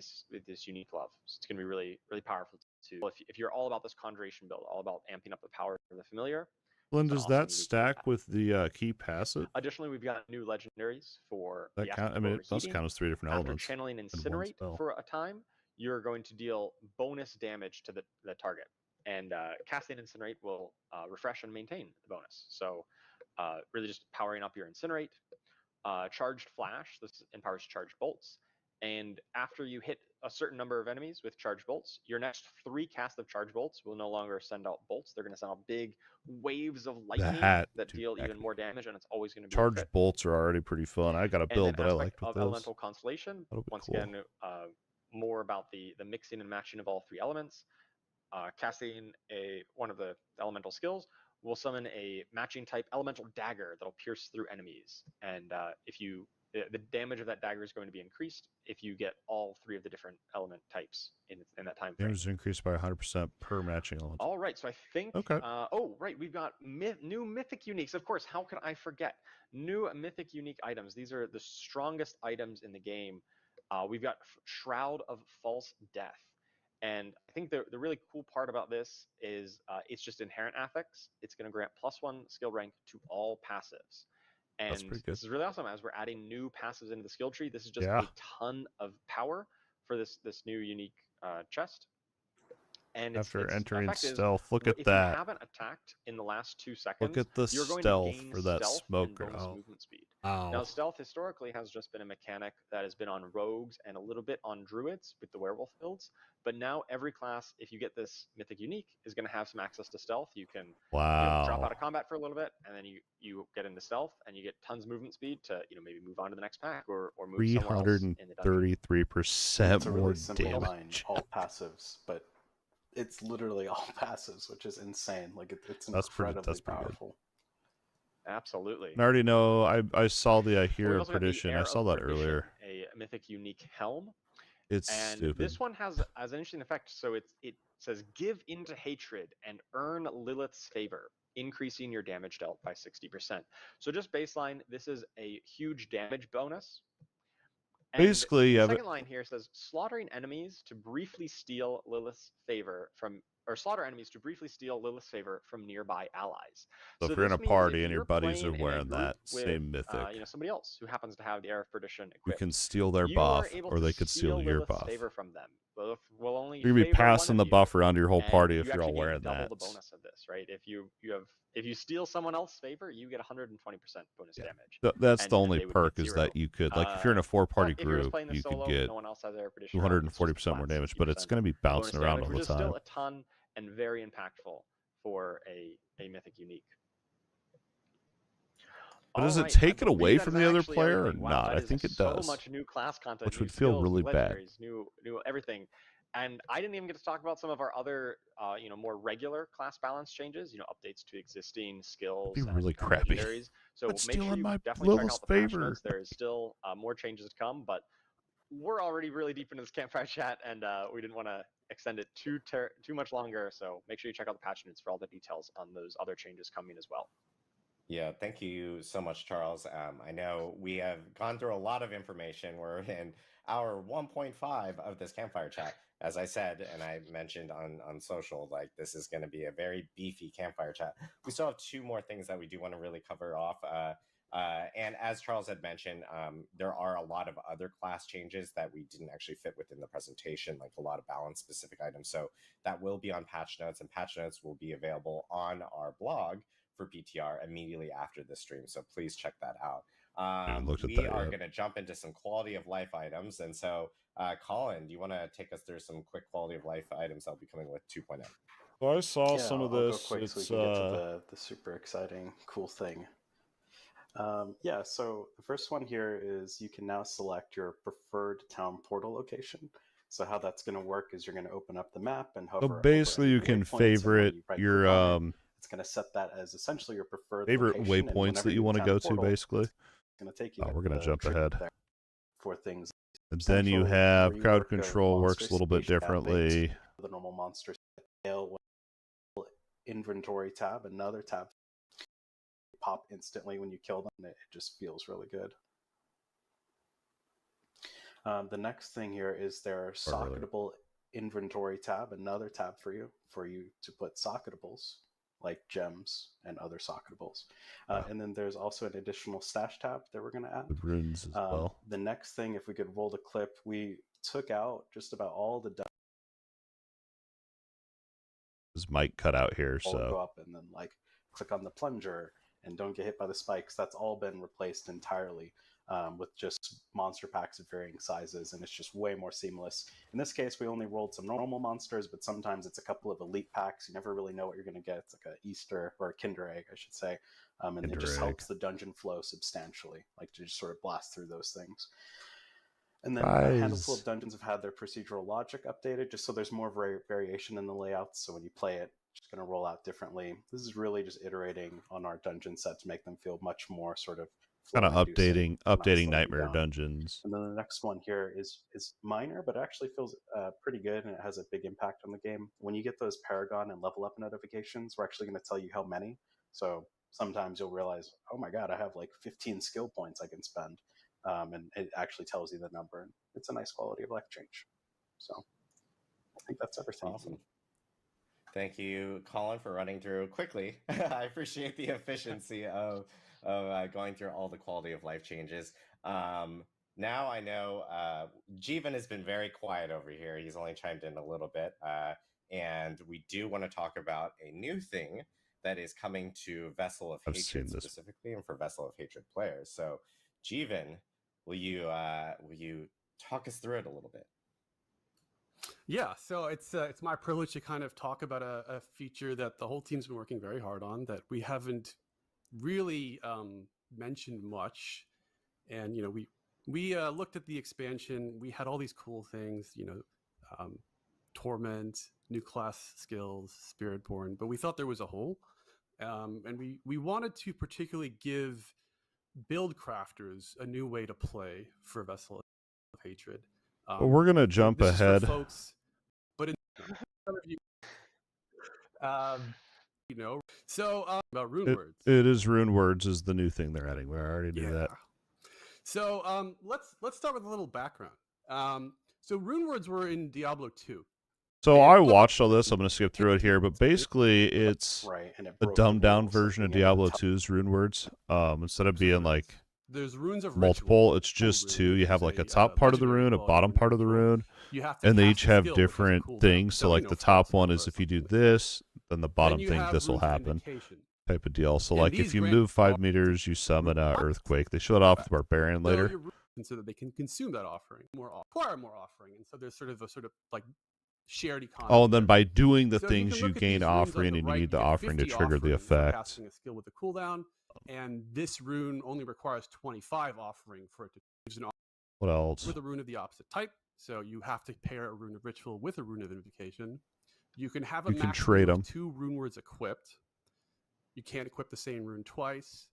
this unique glove. So it's going to be really, really powerful too. If you're all about this conjuration build, all about amping up the power of the familiar. Glenn, does that stack with the key passive? Additionally, we've got new legendaries for that count. I mean, it does count as 3 different elements. After channeling Incinerate for a time, you're going to deal bonus damage to the target, and casting Incinerate will refresh and maintain the bonus. So really just powering up your Incinerate. Charged Flash, this empowers charged bolts, and after you hit a certain number of enemies with charged bolts, your next 3 casts of charged bolts will no longer send out bolts. They're going to send out big waves of lightning that deal even more damage, and it's always going to be charged bolts are already pretty fun. I got a build that I like with those. Elemental Constellation, once again, more about the mixing and matching of all 3 elements. Casting one of the elemental skills will summon a matching type elemental dagger that'll pierce through enemies, and the damage of that dagger is going to be increased if you get all 3 of the different element types in that time frame. Damage is increased by 100% per matching element. All right, so I think. Okay. We've got new mythic uniques. Of course, how could I forget new mythic unique items? These are the strongest items in the game. We've got Shroud of False Death. And I think the really cool part about this is it's just inherent affix. It's going to grant +1 skill rank to all passives. And that's pretty good. This is really awesome. As we're adding new passives into the skill tree, this is just a ton of power for this new unique chest. And after entering stealth, look at if that. If you haven't attacked in the last 2 seconds, look at the you're going stealth to gain for that stealth smoker. and bonus movement speed. Ow. Now, stealth historically has just been a mechanic that has been on rogues and a little bit on druids with the werewolf builds. But now every class, if you get this mythic unique, is going to have some access to stealth. You can drop out of combat for a little bit, and then you get into stealth, and you get tons of movement speed to maybe move on to the next pack or move somewhere else in the dungeon. 333% more really simple damage. All passives, but it's literally all passives, which is insane. Like it's incredibly powerful. Absolutely. I already know. I saw the hero prediction. I saw that earlier. A mythic unique helm. It's and stupid. This one has an interesting effect. So it says give into hatred and earn Lilith's favor, increasing your damage dealt by 60%. So just baseline, this is a huge damage bonus. And basically, the second line here says slaughtering enemies to briefly steal Lilith's favor from, or slaughter enemies to briefly steal Lilith's favor from nearby allies. So if you're in a party and your buddies are wearing that same mythic, somebody else who happens to have the Air of Perdition equipped, you can steal their buff, or they could steal your buff. Favor from them. Will only you're gonna be passing the buff around to your whole party if you're all wearing double that. The bonus of this, right? If you steal someone else's favor, you get 120% bonus damage. That's the only perk is that you could, like, if you're in a 4-party group, you solo, could get no one else has Air Perdition 240% more damage, but it's going to be bouncing around all the time. Still a ton and very impactful for a mythic unique. But does it take it away from the other player or not? I think it does. So much new class content, which would feel really bad. New everything. And I didn't even get to talk about some of our other, more regular class balance changes. Updates to existing skills. It'd be really crappy. So make sure you definitely check out the patch notes. There is still more changes to come, but we're already really deep into this campfire chat, and we didn't want to extend it too much longer. So make sure you check out the patch notes for all the details on those other changes coming as well. Yeah, thank you so much, Charles. I know we have gone through a lot of information. We're in hour 1.5 of this campfire chat. As I said, and I mentioned on social, like, this is going to be a very beefy campfire chat. We still have 2 more things that we do want to really cover off. And as Charles had mentioned, there are a lot of other class changes that we didn't actually fit within the presentation, like a lot of balance-specific items. So that will be on patch notes, and patch notes will be available on our blog for PTR immediately after the stream. So please check that out. We are going to jump into some quality of life items. And so, Colin, do you want to take us through some quick quality of life items that'll be coming with 2.0? So I saw Yeah, some of I'll go this. quick so we It's can get to the super exciting, cool thing. Yeah, so the first one here is you can now select your preferred town portal location. So how that's going to work is you're going to open up the map and so hover basically over you any can waypoints, and when favorite you right your click on it, it's going to set that as essentially your preferred favorite location, and waypoints whenever that you you want to town a go to, portal, basically. it's going to take you Oh, there. we're gonna The jump trigger ahead. there for things. And then you Central have crowd rework of control works monster a little bit stage tapping, differently. the normal monster scale, inventory tab, another tab pop instantly when you kill them. It just feels really good. The next thing here is their socketable inventory tab, another tab for you to put socketables like gems and other socketables. And then there's also an additional stash tab that we're going to add. The runes as well. The next thing, if we could roll the clip, we took out just about all the This mic cut out here, go so up and then like click on the plunger and don't get hit by the spikes. That's all been replaced entirely with just monster packs of varying sizes, and it's just way more seamless. In this case, we only rolled some normal monsters, but sometimes it's a couple of elite packs. You never really know what you're going to get. It's like a Easter or a Kinder Egg, I should say, and it just helps the dungeon flow substantially, like to just sort of blast through those things. And then a handful of dungeons have had their procedural logic updated, just so there's more variation in the layouts. So when you play it, it's just going to roll out differently. This is really just iterating on our dungeon set to make them feel much more sort of kind of updating slowing Nightmare down. Dungeons. And then the next one here is minor, but it actually feels pretty good, and it has a big impact on the game. When you get those Paragon and level up notifications, we're actually going to tell you how many. So sometimes you'll realize, oh my god, I have like 15 skill points I can spend. And it actually tells you the number, and it's a nice quality of life change. So I think that's everything. Awesome. Thank you, Colin, for running through quickly. I appreciate the efficiency of going through all the quality of life changes. Now I know Jeevan has been very quiet over here. He's only chimed in a little bit. And we do want to talk about a new thing that is coming to Vessel of Hatred specifically, and for Vessel of Hatred players. So Jeevan, will you talk us through it a little bit? Yeah, so it's my privilege to kind of talk about a feature that the whole team's been working very hard on that we haven't really mentioned much. And you know, we looked at the expansion. We had all these cool things, you know, Torment, new class skills, Spiritborn, but we thought there was a hole, and we wanted to particularly give build crafters a new way to play for Vessel of Hatred. Well, we're gonna jump ahead, folks. But in you know, so about rune words. It is rune words is the new thing they're adding. We already knew that. So let's start with a little background. So rune words were in Diablo 2. So I watched all this. I'm going to skip through it here, but basically it's a dumbed down version of Diablo 2's rune words. Instead of being like there's runes of multiple, it's just two. You have like a top part of the rune, a bottom part of the rune, and they each have different things. So like the top one is if you do this, then the bottom thing, this will happen, type of deal. So like if you move 5 meters, you summon an earthquake. They show it off with Barbarian later. And so that they can consume that offering, acquire more offering. And so there's sort of like shared economy. Oh, and then by doing the things you gain offering, and you need the offering to trigger the effect. Casting a skill with a cooldown, and this rune only requires 25 offering for it to use an offering. What else? With a rune of the opposite type, so you have to pair a rune of ritual with a rune of invocation. You can have a you can trade them. 2 rune words equipped. You can't equip the same rune twice.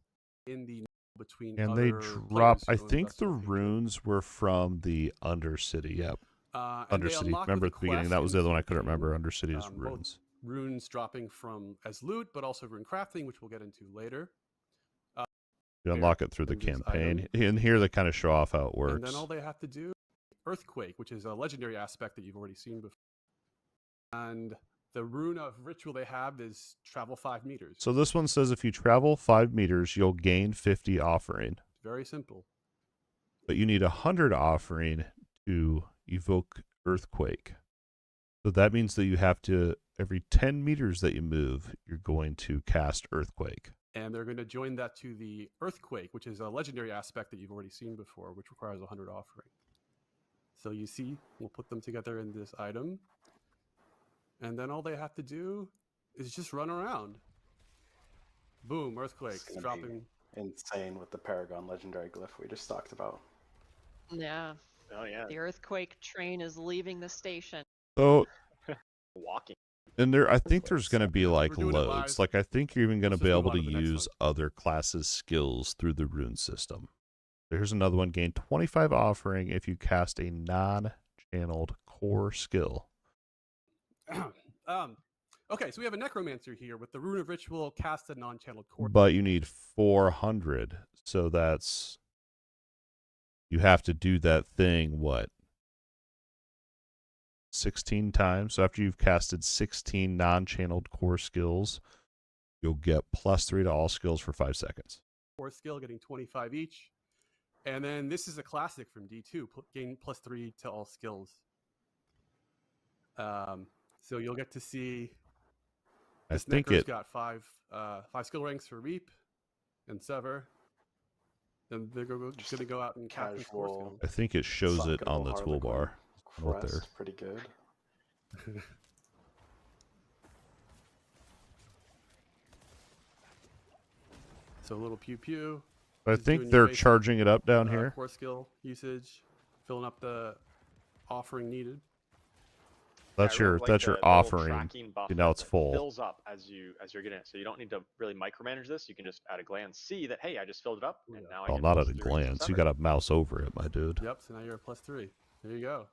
In the between and they drop. I think the runes were from the Undercity. Yep. Undercity. Remember at the beginning, that was the other one I couldn't remember. Undercity's runes. Runes dropping from as loot, but also rune crafting, which we'll get into later. You unlock it through the campaign. And here they kind of show off how it works. And then all they have to do, Earthquake, which is a legendary aspect that you've already seen before. And the rune of ritual they have is travel 5 meters. So this one says if you travel 5 meters, you'll gain 50 offering. Very simple. But you need 100 offering to evoke Earthquake. So that means that you have to, every 10 meters that you move, you're going to cast Earthquake. And they're going to join that to the Earthquake, which is a legendary aspect that you've already seen before, which requires 100 offering. So you see, we'll put them together in this item. and then all they have to do is just run around. Boom, earthquakes It's gonna dropping. be insane with the Paragon legendary glyph we just talked about. Yeah. Oh yeah, The earthquake train is leaving the station. So, walking. and there, I think there's going to be like We're doing it loads. live. Like I think you're even going to Let's be just move able on to to the next use one. other classes' skills through the rune system. Here's another one. Gain 25 offering if you cast a non-channeled core skill. Okay, so we have a necromancer here with the rune of ritual, cast a non-channeled core. But you need 400, so that's, you have to do that thing, what, 16 times? So after you've casted 16 non-channeled core skills, you'll get +3 to all skills for 5 seconds. Core skill, getting 25 each. And then this is a classic from D2, gain +3 to all skills. So you'll get to see I this think necro's it, got five skill ranks for Reap and Sever. And they're going to go out and cast this core Casual. I think it shows it on the Socketable toolbar. Harlequin Right there. crest, pretty good. skill. So a little pew pew. I Just think doing your they're basic, charging it up down here. Core skill usage, filling up the offering needed. That's I really your like that's the your little offering. tracking buff You know that it's full. fills up as you're getting it, so you don't need to really micromanage this. You can just at a glance see that, hey, I just filled it up, and now I Well, get not at a +3 to glance. You Sever. got to mouse over it, my dude. Yep. So now you're at +3. There you go.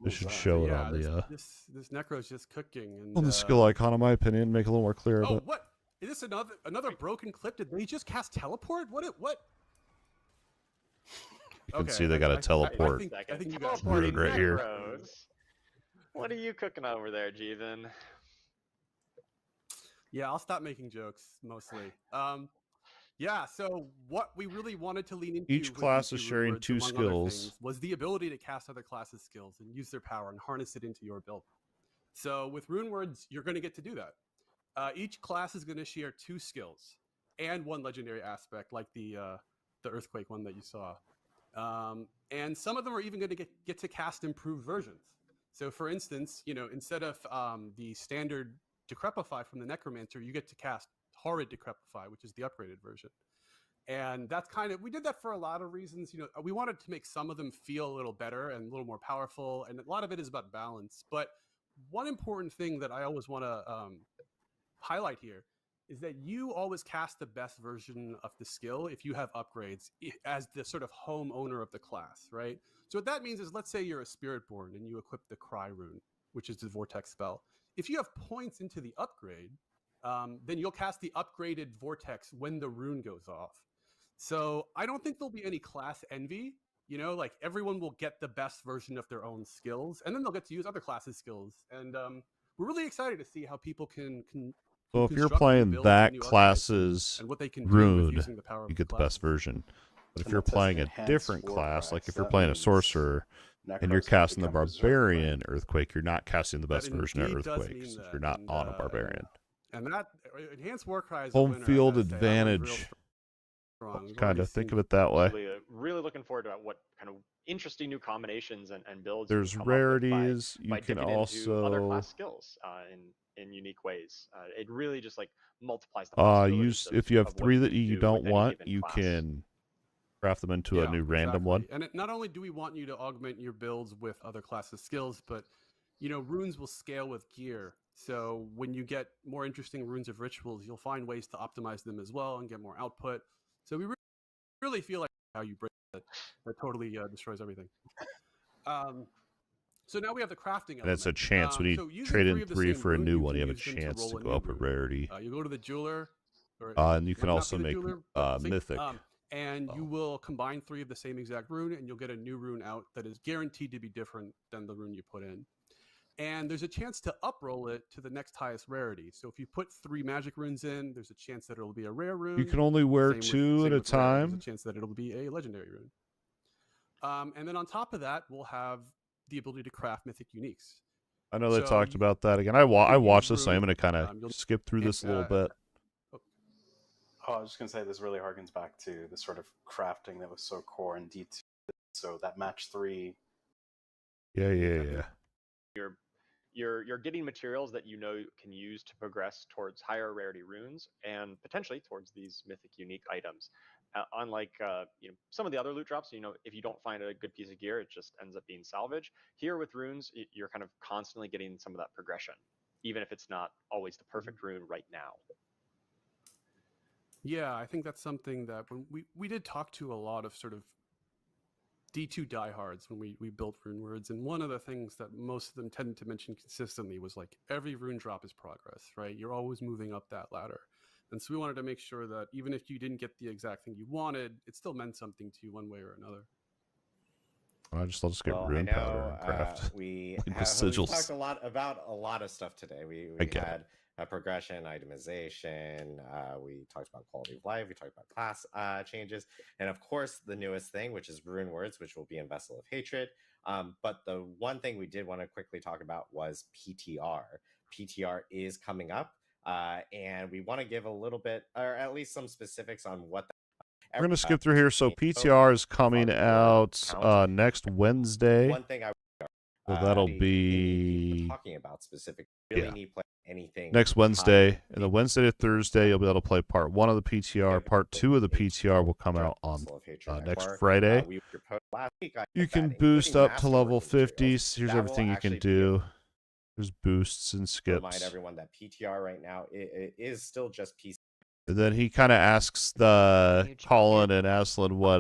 This should Wow. show it yeah, on this, the this necro's just cooking. And, on the skill icon, in my opinion, make it a little more clear. Oh, But what is this? Another broken clip? Did they just cast teleport? What? you can Okay, see they got a teleport. I think you guys Teleporting right here. necros. What are you cooking over there, Jeevan? Yeah, I'll stop making jokes mostly. Yeah, so what we really wanted to lean into Each with class these is two sharing rune words, 2 among other skills. things, was the ability to cast other classes' skills and use their power and harness it into your build. So with rune words, you're going to get to do that. Each class is going to share 2 skills and 1 legendary aspect, like the earthquake one that you saw. And some of them are even going to get to cast improved versions. So for instance, instead of the standard Decrepify from the Necromancer, you get to cast Horrid Decrepify, which is the upgraded version. And that's we did that for a lot of reasons. We wanted to make some of them feel a little better and a little more powerful. And a lot of it is about balance. But one important thing that I always want to highlight here is that you always cast the best version of the skill if you have upgrades as the sort of home owner of the class, right? So what that means is, let's say you're a Spiritborn and you equip the Cry rune, which is the Vortex spell. If you have points into the upgrade, then you'll cast the upgraded Vortex when the rune goes off. So I don't think there'll be any class envy. Like everyone will get the best version of their own skills, and then they'll get to use other classes' skills. And we're really excited to see how people can So if you're construct new playing builds that and new upgrades class's and what they can do with rune, using the power of you get the classes. best version. But if And you're it says playing a enhanced different war class, like price. if you're That playing a means sorcerer and you're Necros can casting the become berserk, barbarian right? earthquake, you're not casting the best That version of indeed does earthquake mean since that, you're not and, on a barbarian. And that enhanced war cry is a Home winner, I field gotta say. That one's real advantage. strong. We've Kind already of think seen- of it that way. Really looking forward to what kind of interesting new combinations and builds. you There's can come up with rarities. by You can dipping into other also class skills in unique ways. It really just multiplies the possibilities. use of, if you have of what 3 you that can you do don't with any want, given you class. can craft them into a new random one. And not only do we want you to augment your builds with other classes' skills, but runes will scale with gear. So when you get more interesting runes of rituals, you'll find ways to optimize them as well and get more output. So we really feel like how you break that totally destroys everything. So now we have the crafting element. And it's a chance when you so using trade in 3 of the 3 same for a rune, new you one, you can have a use them to chance roll to a go new up a rune. rarity. You go to the jeweler, And you can might not also be the make jeweler, but mythic. and you will combine 3 of the same exact rune, and you'll get a new rune out that is guaranteed to be different than the rune you put in. And there's a chance to uproll it to the next highest rarity. So if you put 3 magic runes in, there's a chance that it'll be a rare rune. You can only wear 2 at a rare, time. there's a chance that it'll be a legendary rune. And then on top of that, we'll have the ability to craft mythic uniques. I know they So talked you about that again. I watched this, so I'm rune, going to kind you'll- of skip through this a little bit. Oh, I was just gonna say this really harkens back to the sort of crafting that was so core in D2. So that match 3. Yeah. Your you're getting materials that you know can use to progress towards higher rarity runes and potentially towards these mythic unique items. Unlike some of the other loot drops, if you don't find a good piece of gear, it just ends up being salvage. Here with runes, you're kind of constantly getting some of that progression, even if it's not always the perfect rune right now. Yeah, I think that's something that when we did talk to a lot of sort of D2 diehards when we built rune words, and one of the things that most of them tended to mention consistently was like every rune drop is progress, right? You're always moving up that ladder. And so we wanted to make sure that even if you didn't get the exact thing you wanted, it still meant something to you one way or another. I'll just get Well, rune I know, powder and craft. we the talked sigils. a lot about a lot of stuff today. We had progression, itemization. We talked about quality of life. We talked about class changes, and of course, the newest thing, which is rune words, which will be in Vessel of Hatred. But the one thing we did want to quickly talk about was PTR. PTR is coming up, and we want to give a little bit, or at least some specifics on what. We're going to skip through here. So PTR is coming out next Wednesday. One thing I so that'll be talking about specific. Really need play anything next Wednesday, and the Wednesday to Thursday you'll be able to play part 1 of the PTR. Part 2 of the PTR will come out on next Friday. You can boost up to level 50. So here's everything you can do. There's boosts and skips. Remind everyone that PTR right now it is still just PC. And then he kind of asks the Colin and Aslan what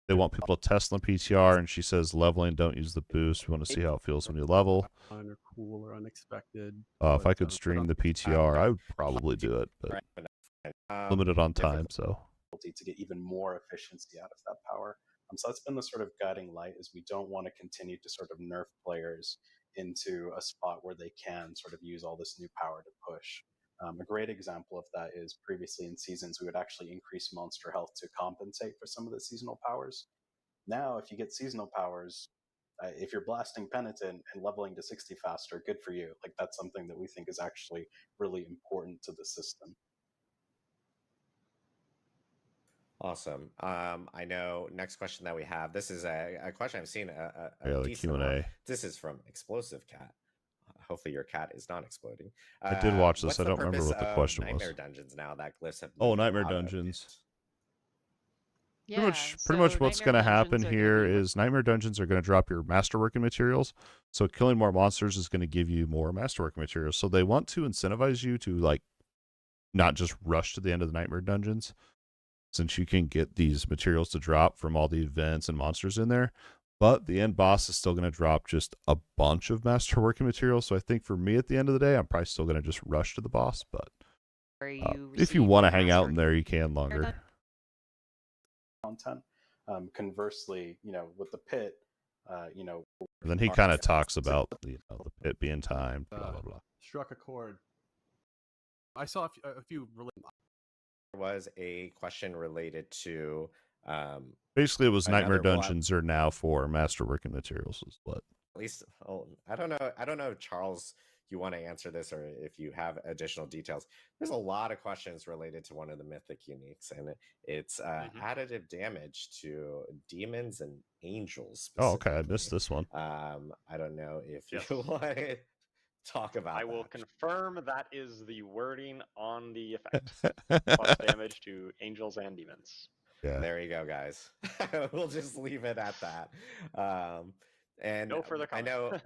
they want people to test on PTR, and she says leveling, don't use the boost. We want to see how it feels when you level. Or cool or unexpected. If I could stream the PTR, I would probably do it, but limited on time, so. To get even more efficiency out of that power. So that's been the sort of guiding light, is we don't want to continue to sort of nerf players into a spot where they can sort of use all this new power to push. A great example of that is previously in seasons, we would actually increase monster health to compensate for some of the seasonal powers. Now, if you get seasonal powers, if you're blasting Penitent and leveling to 60 faster, good for you. Like, that's something that we think is actually really important to the system. Awesome. I know next question that we have, this is a question I've seen a the Q&A. This is from Explosive Cat. Hopefully your cat is not exploding. I did watch this. I don't remember what the question was. Nightmare Dungeons now that glyphs have Nightmare Dungeons. Yeah, pretty much what's going to happen here is Nightmare Dungeons are going to drop your masterworking materials. So killing more monsters is going to give you more masterworking materials. So they want to incentivize you to like not just rush to the end of the Nightmare Dungeons, since you can get these materials to drop from all the events and monsters in there. But the end boss is still going to drop just a bunch of masterworking materials. So I think for me at the end of the day, I'm probably still going to just rush to the boss. But if you want to hang out in there, you can longer. Content. Conversely, with the pit, And then he kind of talks about the pit being timed, blah, blah, blah. Struck a chord. I saw a few There was a question related to basically it was Nightmare Dungeons are now for masterworking materials is what. At least I don't know, Charles, you want to answer this or if you have additional details. There's a lot of questions related to one of the mythic uniques, and it's additive damage to demons and angels. Oh, okay, I missed this one. I don't know if you want to talk about I will confirm that is the wording on the effect. Plus damage to angels and demons. Yeah. There you go, guys. We'll just leave it at that. And no further comment. I know,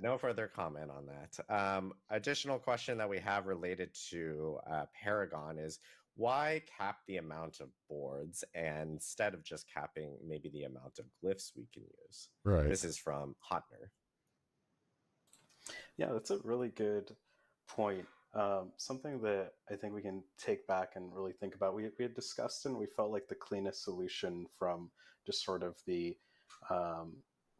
no further comment on that. Additional question that we have related to Paragon is why cap the amount of boards instead of just capping maybe the amount of glyphs we can use? Right. This is from Hotner. Yeah, that's a really good point. Something that I think we can take back and really think about. We had discussed and we felt like the cleanest solution from just sort of the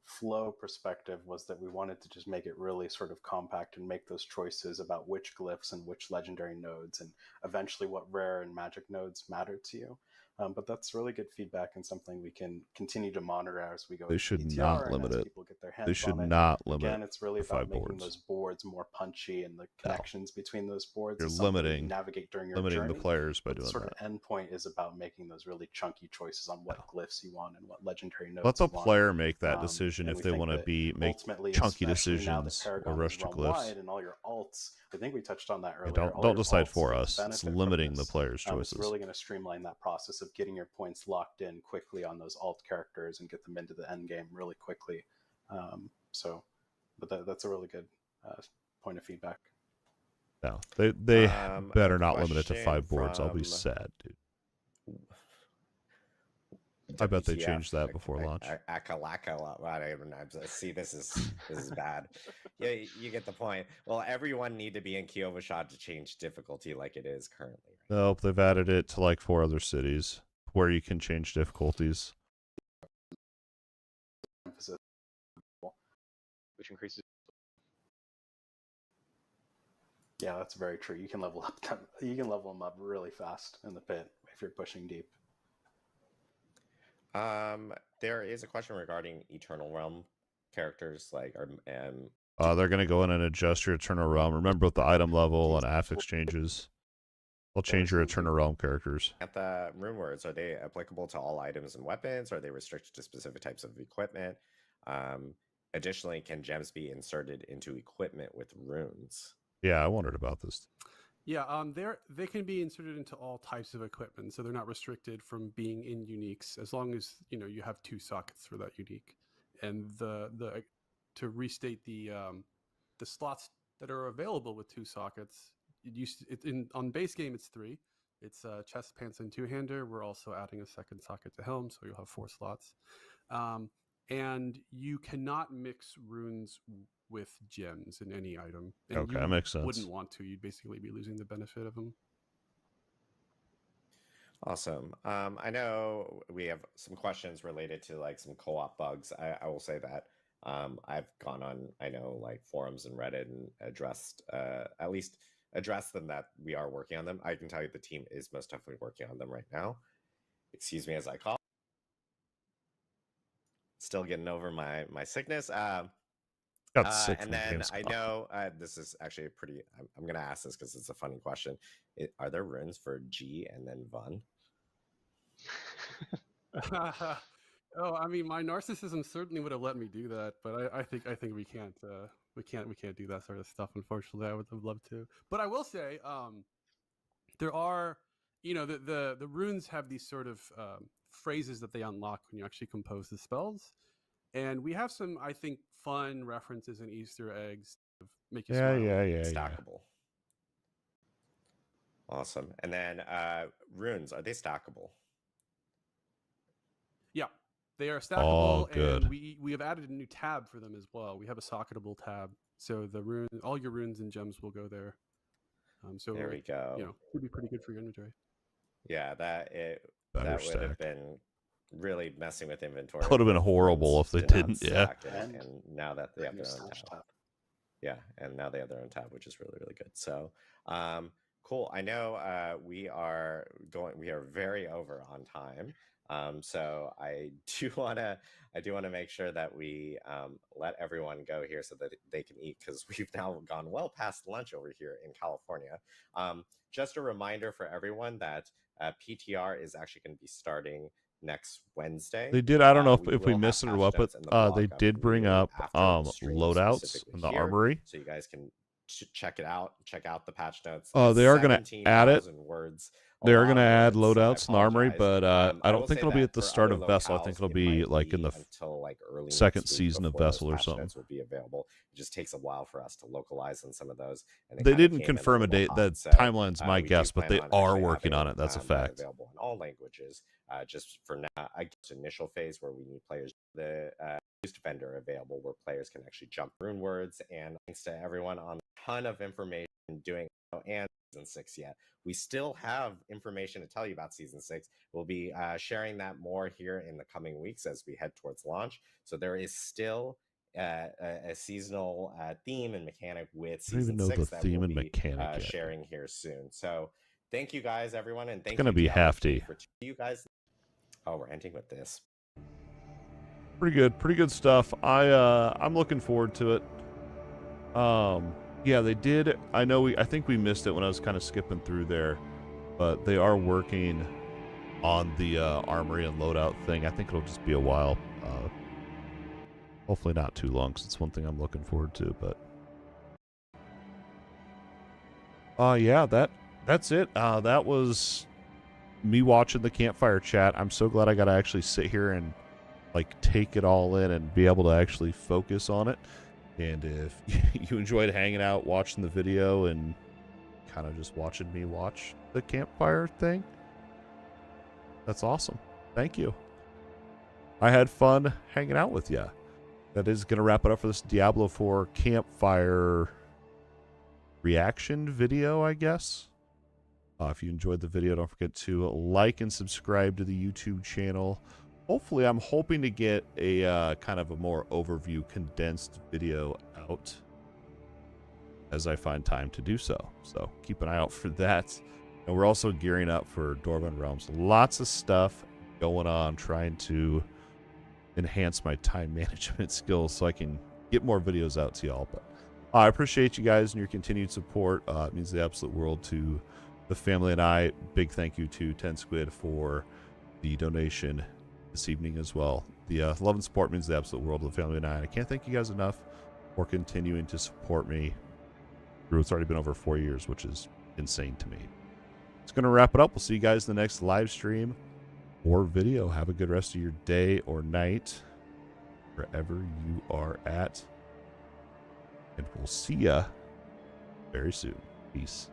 flow perspective was that we wanted to just make it really sort of compact and make those choices about which glyphs and which legendary nodes and eventually what rare and magic nodes matter to you. But that's really good feedback and something we can continue to monitor as we go. They into should PTR not and limit as it. people get their hands They should on it. not limit. Again, it's really to 5 about making boards. those boards more punchy, and the connections between those boards. You're is something that limiting- you navigate during your limiting journey. the players by But the doing sort that. of end point is about making those really chunky choices on what glyphs you want and what legendary nodes Let the you want. player make that decision And if we they think want to that make ultimately, chunky especially now that decisions Paragon or rush is to realm glyphs. wide and all your alts, I think we touched on that earlier. Don't all your decide alts for get to us. It's benefit from limiting the this. players' It's choices. really going to streamline that process of getting your points locked in quickly on those alt characters and get them into the end game really quickly. But that's a really good point of feedback. No, they better a not limit it to question 5 boards. I'll be from- sad, dude. I bet they WTF, changed that before launch. See, this is bad. Yeah, you get the point. Well, everyone need to be in Kyovashad to change difficulty like it is currently. Right? Nope, they've added it to like 4 other cities where you can change difficulties. Which increases. Yeah, that's very true. You can level up them. You can level them up really fast in the pit if you're pushing deep. There is a question regarding Eternal Realm characters, like They're gonna go in and adjust your Eternal Realm. Remember with the item level and affix changes. They'll change your Eternal Realm characters. at the rune words, are they applicable to all items and weapons? Or are they restricted to specific types of equipment? Additionally, can gems be inserted into equipment with runes? Yeah, I wondered about this. Yeah, they can be inserted into all types of equipment, so they're not restricted from being in uniques as long as you have 2 sockets for that unique. And the to restate the slots that are available with 2 sockets, on base game it's 3. It's chest, pants, and 2-hander. We're also adding a second socket to helm, so you'll have 4 slots. And you cannot mix runes with gems in any item. And Okay, you that makes sense. wouldn't want to. You'd basically be losing the benefit of them. Awesome. I know we have some questions related to like some co-op bugs. I will say that I've gone on, like forums and Reddit and addressed them, that we are working on them. I can tell you the team is most definitely working on them right now. Excuse me as I cough. Still getting over my sickness. Got sick and from then James I Cobb. know this is actually I'm going to ask this because it's a funny question. Are there runes for G and then Vun? Oh, I mean, my narcissism certainly would have let me do that, but I think we can't do that sort of stuff. Unfortunately, I would have loved to, but I will say, there are, the runes have these sort of phrases that they unlock when you actually compose the spells, and we have some, I think, fun references and Easter eggs to make you smile. Yeah. Stackable. Awesome. And then runes, are they stackable? Yeah, they are stackable. Oh, good. And we have added a new tab for them as well. We have a socketable tab, so all your runes and gems will go there. So there we go. It would be pretty good for your inventory. Yeah, that Better would have stack. been really messing with inventory. Would have been horrible if they Runes did not didn't. Yeah. stack, and now that they have their own tab. Yeah, and now they have their own tab, which is really, really good. So, cool. I know we are very over on time. So I do want to make sure that we let everyone go here so that they can eat, because we've now gone well past lunch over here in California. Just a reminder for everyone that PTR is actually going to be starting next Wednesday. They did. I don't know if we will missed it have or what, patch notes but in the blog they up did bring immediately up after the stream, loadouts specifically in the here, armory. so you guys can check it out. Check out the patch notes. They are going to add it. 17,000 words. They are going to lot add of words, so I loadouts in the armory, apologize. but I will don't think say it'll be that at the for start other of Vessel. I locales, think it'll it be might like in the until like early second next week season of before those Vessel or patch something. notes will be available. It just takes a while for us to localize on some of those. And They kinda didn't came in confirm a little date. hot, The so, timeline's my we do guess, but plan they on are actually working on having it. That's a that fact. available in all languages. Just for now, I guess initial phase where we need players. The boost vendor available where players can actually jump rune words. And thanks to everyone on a ton of information doing and season 6 yet. We still have information to tell you about season 6. We'll be sharing that more here in the coming weeks as we head towards launch. So there is still a seasonal theme and mechanic with I don't even season know 6 the that theme we'll and be mechanic yet. sharing here soon. So Thank you guys, everyone, and thank gonna you be Diablo hefty. for you guys. Oh, we're ending with this. Pretty good stuff. I'm looking forward to it. Yeah, they did. I think we missed it when I was kind of skipping through there, but they are working on the armory and loadout thing. I think it'll just be a while. Hopefully not too long, because it's one thing I'm looking forward to. But yeah, that's it. That was me watching the campfire chat. I'm so glad I got to actually sit here and like take it all in and be able to actually focus on it. And if you enjoyed hanging out, watching the video, and kind of just watching me watch the campfire thing, that's awesome. Thank you. I had fun hanging out with you. That is going to wrap it up for this Diablo 4 campfire reaction video, I guess. If you enjoyed the video, don't forget to like and subscribe to the YouTube channel. Hopefully, I'm hoping to get a kind of a more overview, condensed video out as I find time to do so. So keep an eye out for that. And we're also gearing up for Dwarven Realms. Lots of stuff going on, trying to enhance my time management skills so I can get more videos out to y'all. But I appreciate you guys and your continued support. It means the absolute world to the family and I. Big thank you to 10 Squid for the donation this evening as well. The love and support means the absolute world to the family and I. I can't thank you guys enough for continuing to support me through it's already been over 4 years, which is insane to me. It's going to wrap it up. We'll see you guys in the next live stream or video. Have a good rest of your day or night, wherever you are at. And we'll see ya very soon. Peace.